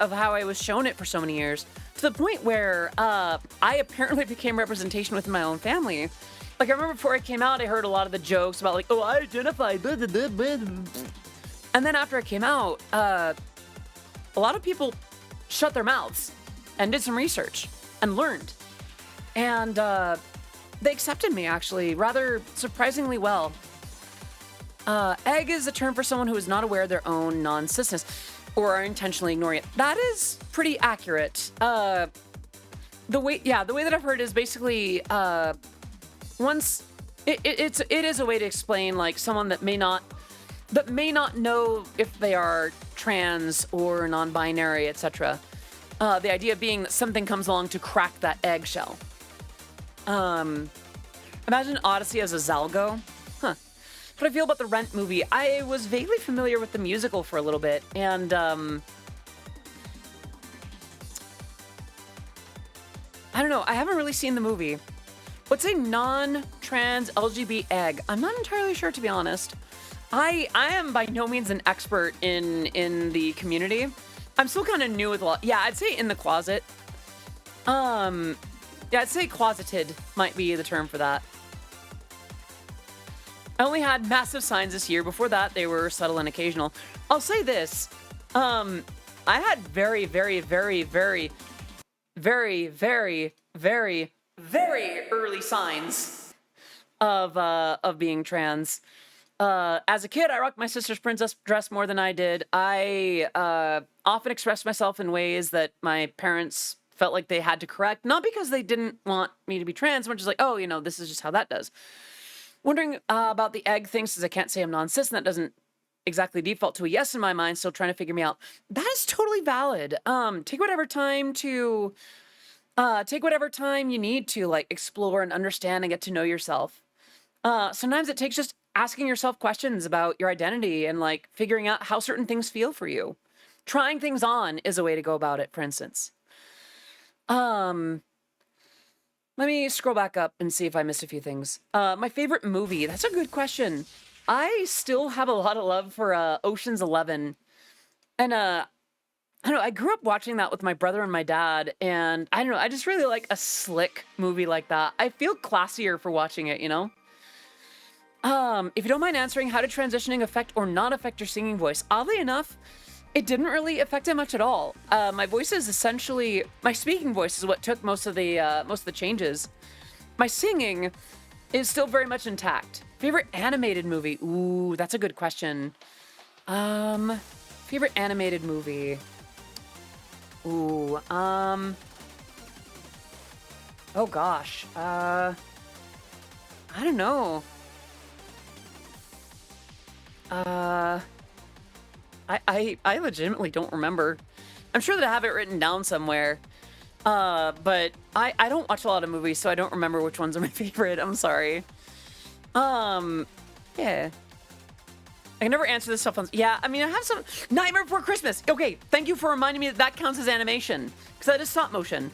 of how I was shown it for so many years, to the point where I apparently became representation within my own family. Like, I remember before I came out, I heard a lot of the jokes about, like, oh, I identify, blah, blah, blah, blah. And then after I came out, a lot of people shut their mouths and did some research and learned. And they accepted me, actually, rather surprisingly well. Egg is a term for someone who is not aware of their own non-cisness or are intentionally ignoring it. That is pretty accurate. The way that I've heard is basically once it is a way to explain, like, someone that may not know if they are trans or non-binary, etc. The idea being that something comes along to crack that eggshell. Imagine Odyssey as a Zalgo. Huh. What I feel about the Rent movie, I was vaguely familiar with the musical for a little bit, and I don't know, I haven't really seen the movie. What's a non-trans LGBT egg? I'm not entirely sure, to be honest. I am by no means an expert in the community. I'm still kind of new with a lot. Yeah, I'd say in the closet. Yeah, I'd say closeted might be the term for that. I only had massive signs this year. Before that, they were subtle and occasional. I'll say this. I had very, very, very, very, very, very, very, very early signs of being trans. As a kid, I rocked my sister's princess dress more than I did. I often expressed myself in ways that my parents felt like they had to correct, not because they didn't want me to be trans, which is like, oh, you know, this is just how that does. Wondering about the egg thing, since I can't say I'm non-cis, and that doesn't exactly default to a yes in my mind, still trying to figure me out. That is totally valid. Take whatever time to Take whatever time you need to like explore and understand and get to know yourself. Sometimes it takes just asking yourself questions about your identity and like figuring out how certain things feel for you. Trying things on is a way to go about it, for instance. Let me scroll back up and see if I missed a few things. My favorite movie. That's a good question. I still have a lot of love for Ocean's 11. And I don't know, I grew up watching that with my brother and my dad, and I don't know, I just really like a slick movie like that. I feel classier for watching it, you know? If you don't mind answering, how did transitioning affect or not affect your singing voice? Oddly enough, it didn't really affect it much at all. My voice is essentially, my speaking voice is what took most of the changes. My singing is still very much intact. Favorite animated movie? Ooh, that's a good question. Favorite animated movie? Ooh, oh gosh, I don't know. I legitimately don't remember. I'm sure that I have it written down somewhere. But I don't watch a lot of movies, so I don't remember which ones are my favorite. I'm sorry. Yeah. I can never answer this stuff on... Yeah, I mean, I have some... Nightmare Before Christmas! Okay, thank you for reminding me that that counts as animation. Because that is stop motion.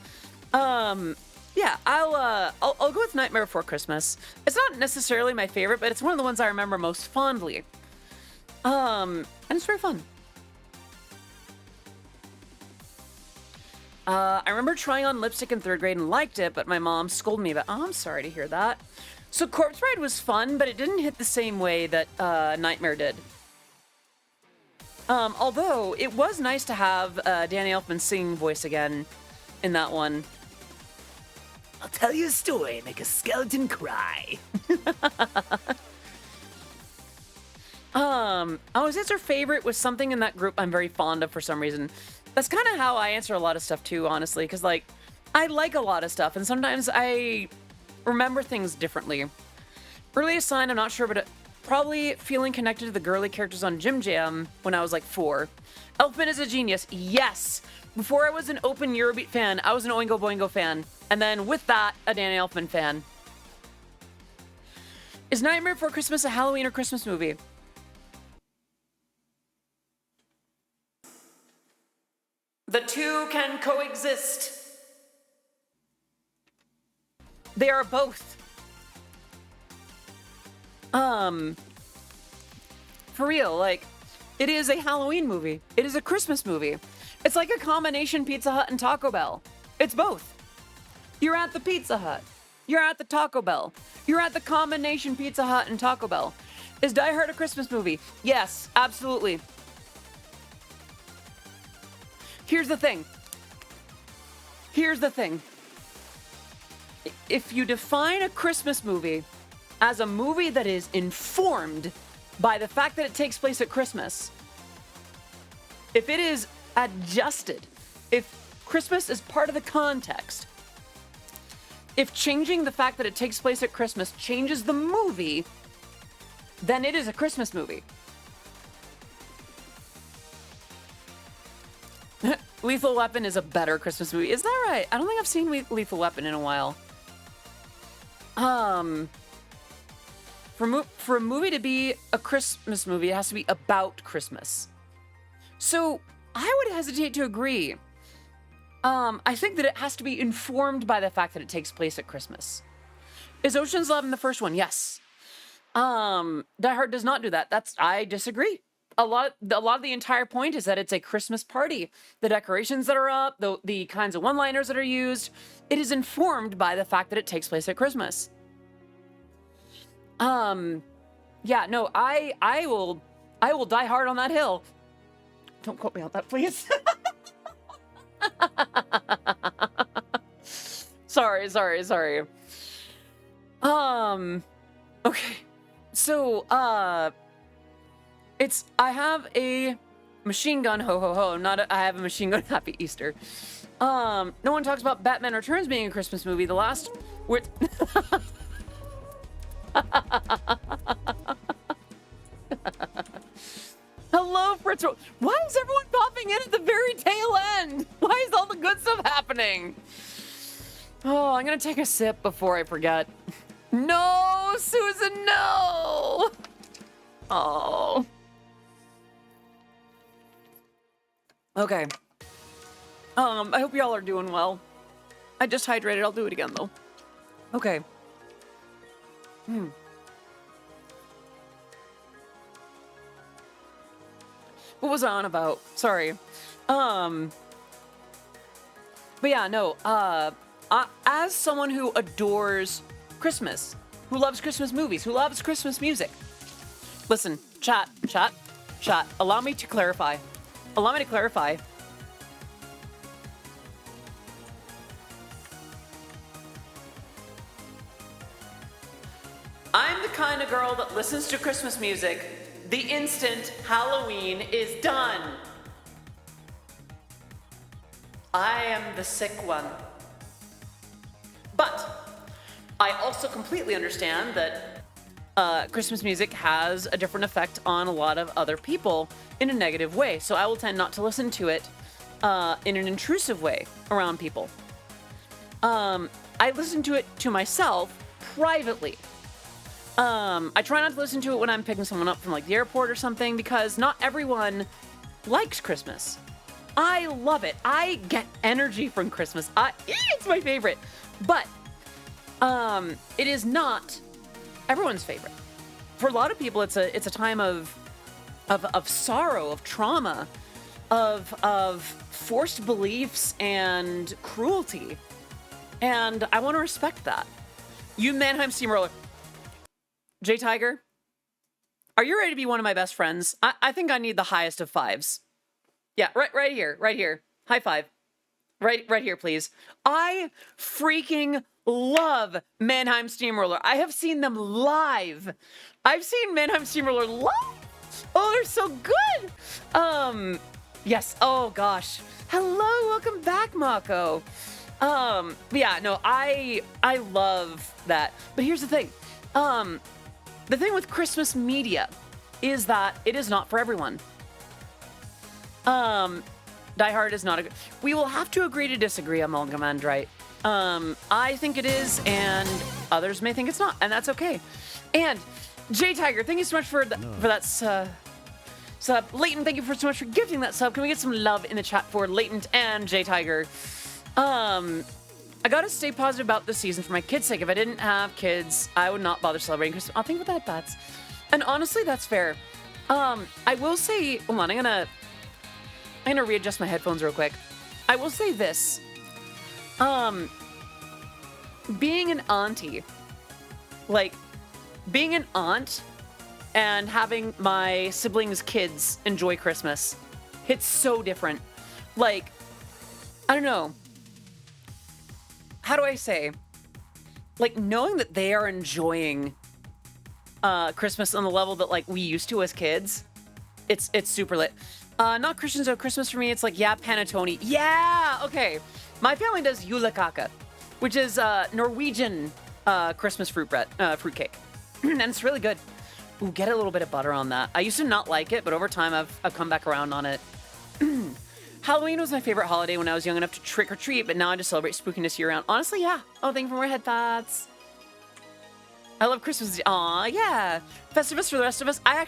Yeah, I'll go with Nightmare Before Christmas. It's not necessarily my favorite, but it's one of the ones I remember most fondly. And it's very fun. I remember trying on lipstick in 3rd grade and liked it, but my mom scolded me about... Oh, I'm sorry to hear that. So Corpse Bride was fun, but it didn't hit the same way that Nightmare did. Although, it was nice to have Danny Elfman's singing voice again in that one. I'll tell you a story, make a skeleton cry. I always answer favorite with something in that group I'm very fond of for some reason. That's kind of how I answer a lot of stuff too, honestly, because like, I like a lot of stuff, and sometimes I remember things differently. Earliest sign, I'm not sure, but probably feeling connected to the girly characters on Jim Jam when I was like 4. Elfman is a genius, yes! Before I was an open Eurobeat fan, I was an Oingo Boingo fan, and then with that, a Danny Elfman fan. Is Nightmare Before Christmas a Halloween or Christmas movie? The two can coexist. They are both. For real, like, it is a Halloween movie. It is a Christmas movie. It's like a combination Pizza Hut and Taco Bell. It's both. You're at the Pizza Hut. You're at the Taco Bell. You're at the combination Pizza Hut and Taco Bell. Is Die Hard a Christmas movie? Yes, absolutely. Here's the thing. Here's the thing. If you define a Christmas movie as a movie that is informed by the fact that it takes place at Christmas, if it is adjusted, if Christmas is part of the context, if changing the fact that it takes place at Christmas changes the movie, then it is a Christmas movie. Lethal Weapon is a better Christmas movie. Is that right? I don't think I've seen Lethal Weapon in a while. For a movie to be a Christmas movie, it has to be about Christmas. So I would hesitate to agree. I think that it has to be informed by the fact that it takes place at Christmas. Is Ocean's 11 the first one? Yes. Die Hard does not do that. I disagree. A lot of the entire point is that it's a Christmas party. The decorations that are up, the kinds of one-liners that are used, it is informed by the fact that it takes place at Christmas. Yeah, no, I will die hard on that hill. Don't quote me on that, please. Sorry. Okay. So, I have a machine gun, ho ho ho, I have a machine gun, happy Easter. No one talks about Batman Returns being a Christmas movie. The last, with Hello, Fritz. Why is everyone popping in at the very tail end? Why is all the good stuff happening? Oh, I'm gonna take a sip before I forget. No, Susan, no! Oh. Okay. I hope y'all are doing well. I just hydrated. I'll do it again, though. Okay. What was I on about? Sorry. But yeah, no, as someone who adores Christmas, who loves Christmas movies, who loves Christmas music, listen, chat, allow me to clarify. I'm the kind of girl that listens to Christmas music the instant Halloween is done. I am the sick one. But I also completely understand that Christmas music has a different effect on a lot of other people in a negative way. So I will tend not to listen to it in an intrusive way around people. I listen to it to myself privately. I try not to listen to it when I'm picking someone up from like the airport or something because not everyone likes Christmas. I love it. I get energy from Christmas. It's my favorite. But it is not everyone's favorite. For a lot of people, it's a time of sorrow, of trauma, of forced beliefs and cruelty. And I want to respect that. You Mannheim Steamroller. J Tiger, are you ready to be one of my best friends? I think I need the highest of fives. Yeah, right here. High five. Right here, please. I freaking love Mannheim Steamroller. I have seen them live. I've seen Mannheim Steamroller live. Oh, they're so good. Yes. Oh gosh. Hello, welcome back, Mako. Yeah, no, I love that. But here's the thing. The thing with Christmas media is that it is not for everyone. Die Hard is not a good... We will have to agree to disagree, Amalgamandrite. I think it is, and others may think it's not, and that's okay. And J Tiger, thank you so much for that sub. Leighton, thank you so much for gifting that sub. Can we get some love in the chat for Leighton and J Tiger? I gotta stay positive about this season for my kids' sake. If I didn't have kids, I would not bother celebrating Christmas. I'll think about that, Bats. And honestly, that's fair. I will say, hold on, I'm gonna readjust my headphones real quick. I will say this. Being an auntie, like, being an aunt and having my siblings' kids enjoy Christmas, hits so different. Like, I don't know. How do I say? Like, knowing that they are enjoying Christmas on the level that, like, we used to as kids, it's super lit. Not Christians of Christmas for me, it's like, yeah, panettone. Yeah, okay. My family does julekake, which is Norwegian Christmas fruitcake. And it's really good. Ooh, get a little bit of butter on that. I used to not like it, but over time I've come back around on it. Halloween was my favorite holiday when I was young enough to trick or treat, but now I just celebrate spookiness year round. Honestly, yeah. Oh, thank you for more head thoughts. I love Christmas. Aw, yeah. Festivus for the rest of us. That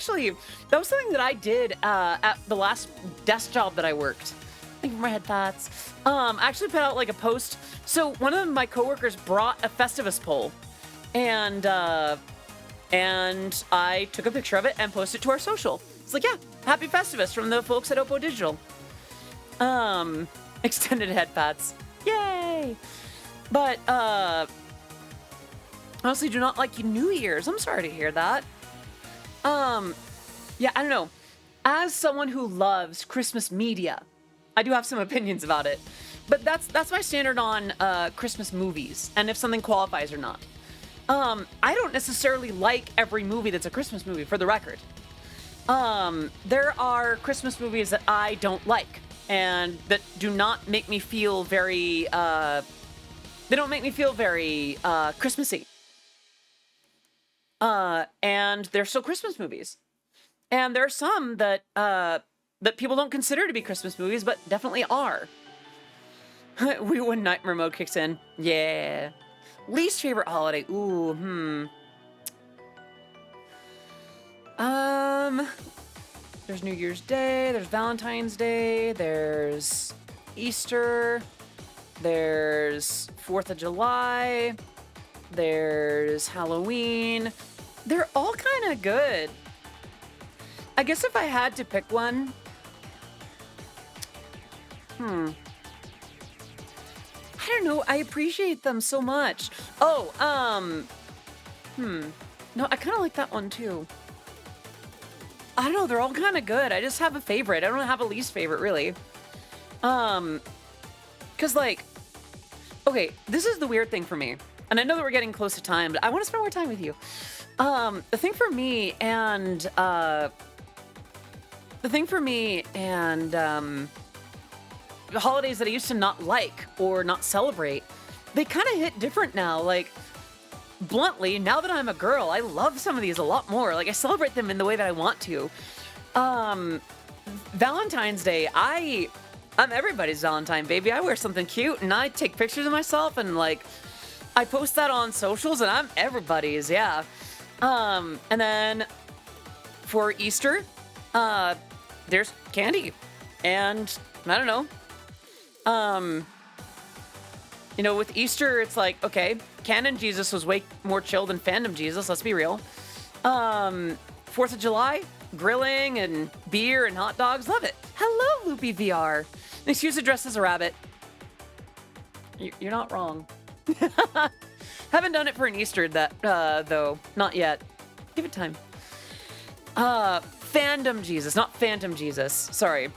was something that I did at the last desk job that I worked. Thank you for more head thoughts. I actually put out like a post. So one of my coworkers brought a Festivus pole, and I took a picture of it and posted it to our social. It's like, yeah, happy Festivus from the folks at Oppo Digital. Extended head pats. Yay! But, honestly do not like New Year's. I'm sorry to hear that. Yeah, I don't know. As someone who loves Christmas media, I do have some opinions about it. But that's my standard on, Christmas movies, and if something qualifies or not. I don't necessarily like every movie that's a Christmas movie, for the record. There are Christmas movies that I don't like, and that do not make me feel very, they don't make me feel very, Christmassy. And they're still Christmas movies. And there are some that, that people don't consider to be Christmas movies, but definitely are. When Nightmare mode kicks in. Yeah. Least favorite holiday. Ooh, There's New Year's Day, there's Valentine's Day, there's Easter, there's 4th of July, there's Halloween. They're all kind of good. I guess if I had to pick one, I don't know. I appreciate them so much. Oh, no, I kind of like that one too. I don't know. They're all kind of good. I just have a favorite. I don't have a least favorite, really. Because like, okay, this is the weird thing for me. And I know that we're getting close to time, but I want to spend more time with you. The thing for me and, the holidays that I used to not like or not celebrate, they kind of hit different now. Like, bluntly, now that I'm a girl, I love some of these a lot more. Like, I celebrate them in the way that I want to. Valentine's Day, I'm everybody's Valentine, baby. I wear something cute and I take pictures of myself and like, I post that on socials and I'm everybody's, yeah. And then for Easter, there's candy and I don't know. You know, with Easter, it's like, okay, canon Jesus was way more chill than fandom Jesus, let's be real. 4th of July, grilling and beer and hot dogs, love it. Hello, Loopy VR. An excuse to dress as a rabbit. You're not wrong. Haven't done it for an Easter though, not yet. Give it time. Fandom Jesus, not Phantom Jesus, sorry.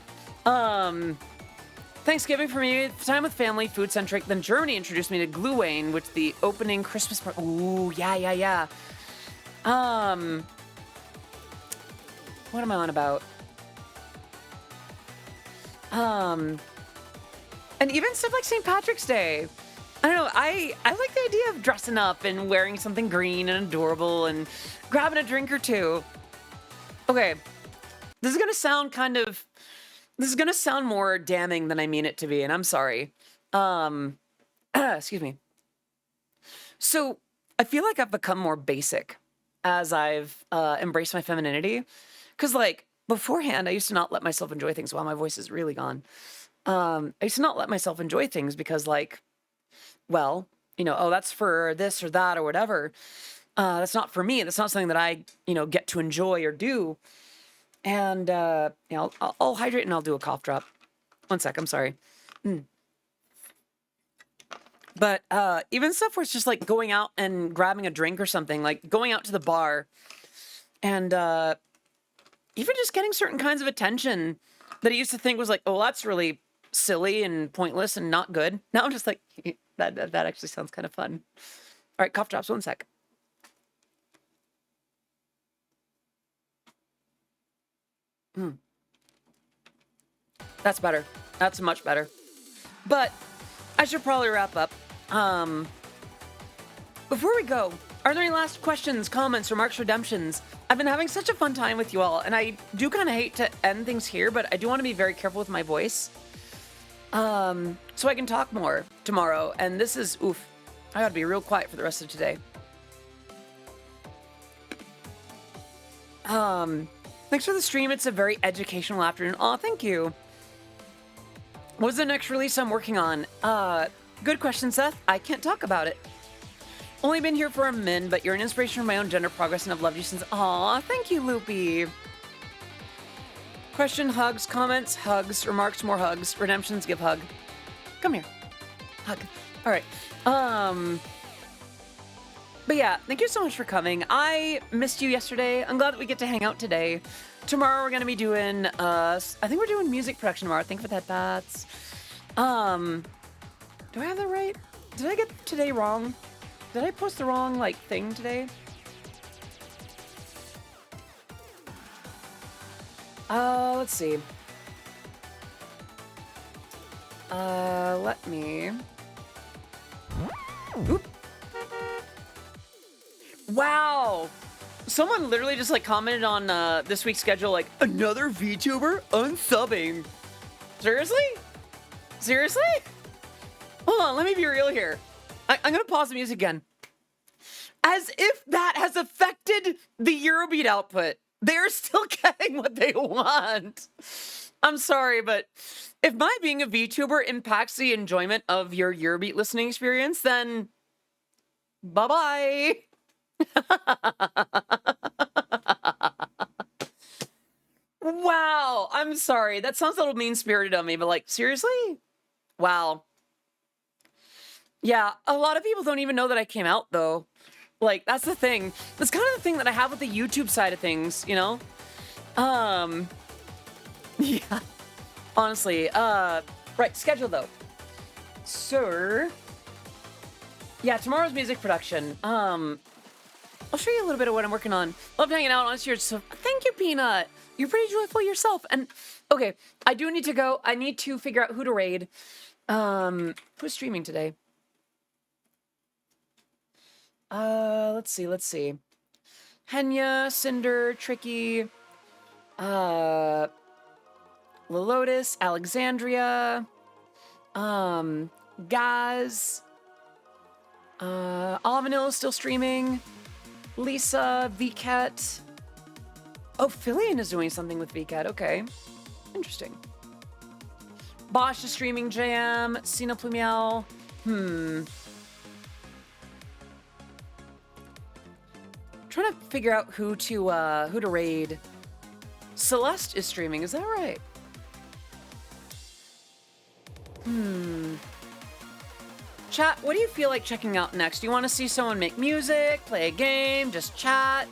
Thanksgiving for me, time with family, food-centric. Then Germany introduced me to Glühwein, which the opening Christmas party. Ooh, yeah. What am I on about? And even stuff like St. Patrick's Day. I don't know, I like the idea of dressing up and wearing something green and adorable and grabbing a drink or two. Okay, this is gonna sound more damning than I mean it to be, and I'm sorry. Excuse me. So, I feel like I've become more basic as I've embraced my femininity. Because, like, beforehand, I used to not let myself enjoy things. Wow, my voice is really gone. I used to not let myself enjoy things because, like, well, you know, oh, that's for this or that or whatever. That's not for me. That's not something that I, get to enjoy or do. And, I'll hydrate and I'll do a cough drop. One sec, I'm sorry. But even stuff where it's just like going out and grabbing a drink or something, like going out to the bar and even just getting certain kinds of attention that I used to think was like, oh, that's really silly and pointless and not good. Now I'm just like, that actually sounds kind of fun. All right, cough drops, one sec. That's better. That's much better. But I should probably wrap up. Before we go, are there any last questions, comments, remarks, redemptions? I've been having such a fun time with you all, and I do kind of hate to end things here, but I do want to be very careful with my voice. So I can talk more tomorrow, and this is, oof, I gotta be real quiet for the rest of today. Thanks for the stream. It's a very educational afternoon. Aw, thank you. What's the next release I'm working on? Good question, Seth. I can't talk about it. Only been here for a min, but you're an inspiration for my own gender progress, and I've loved you since. Aw, thank you, Loopy. Question, hugs, comments, hugs, remarks, more hugs, redemptions, give hug. Come here. Hug. All right. But yeah, thank you so much for coming. I missed you yesterday. I'm glad that we get to hang out today. Tomorrow we're going to be doing, I think we're doing music production tomorrow. Thank you for that, Bats. Do I have that right? Did I get today wrong? Did I post the wrong, thing today? Let's see. Let me... Oop. Wow! Someone literally just, commented on, this week's schedule, another VTuber unsubbing. Seriously? Seriously? Hold on, let me be real here. I'm gonna pause the music again. As if that has affected the Eurobeat output. They're still getting what they want. I'm sorry, but if my being a VTuber impacts the enjoyment of your Eurobeat listening experience, then bye-bye. Wow, I'm sorry. That sounds a little mean-spirited of me, but like, seriously? Wow. Yeah, a lot of people don't even know that I came out, though. Like, that's the thing. That's kind of the thing that I have with the YouTube side of things, you know? Yeah. Honestly, right, schedule, though. Sir. Yeah, tomorrow's music production. I'll show you a little bit of what I'm working on. Love hanging out on this year, so thank you, Peanut. You're pretty joyful yourself. And, okay, I do need to go. I need to figure out who to raid. Who's streaming today? Let's see. Henya, Cinder, Tricky, Lotus, Alexandria, Gaz, Avanil is still streaming, Lisa, VCat. Oh, Fillion is doing something with VCat, okay. Interesting. Bosch is streaming Jam, Sina Plumiel, Trying to figure out who to raid. Celeste is streaming, is that right? Chat, what do you feel like checking out next? Do you want to see someone make music, play a game, just chat?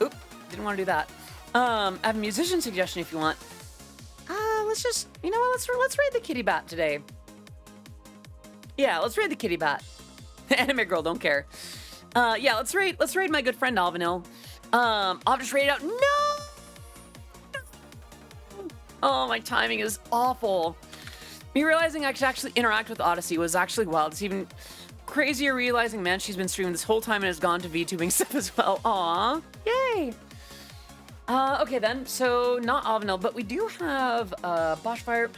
Oop, didn't want to do that. I have a musician suggestion if you want. Let's just, you know what, let's raid the kitty bat today. Yeah, let's raid the kitty bat. Anime girl, don't care. Yeah, let's raid my good friend Alvanil. I'll just raid it out. No! Oh, my timing is awful. Me realizing I could actually interact with Odyssey was actually wild. It's even crazier realizing, man, she's been streaming this whole time and has gone to VTubing stuff as well. Aw, yay. Okay then, so not Alvanil, but we do have, Boschfire.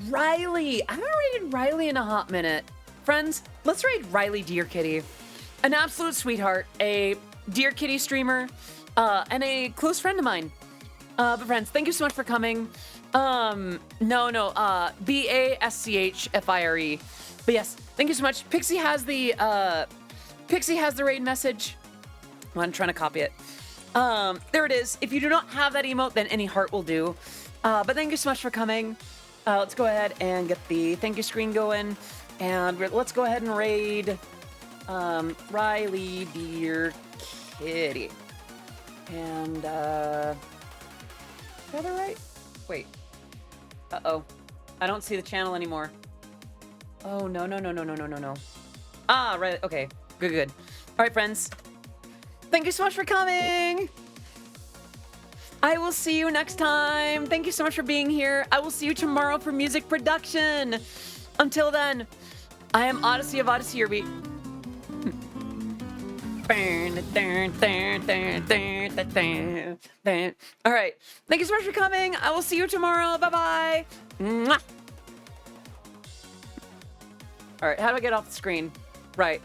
Riley, I haven't raided Riley in a hot minute. Friends, let's raid Riley Dear Kitty. An absolute sweetheart, a Dear Kitty streamer, and a close friend of mine. But friends, thank you so much for coming. BASCHFIRE. But yes, thank you so much. Pixie has the raid message. Well, I'm trying to copy it. There it is. If you do not have that emote, then any heart will do. But thank you so much for coming. Let's go ahead and get the thank you screen going. And let's go ahead and raid Riley Dear Kitty. And, is that right? Wait. Uh-oh. I don't see the channel anymore. Oh, no. Ah, right. Okay. Good. All right, friends. Thank you so much for coming. I will see you next time. Thank you so much for being here. I will see you tomorrow for music production. Until then, I am Odyssey of Odyssey Eurobeat. All right. Thank you so much for coming. I will see you tomorrow. Bye-bye. Mwah. All right. How do I get off the screen? Right.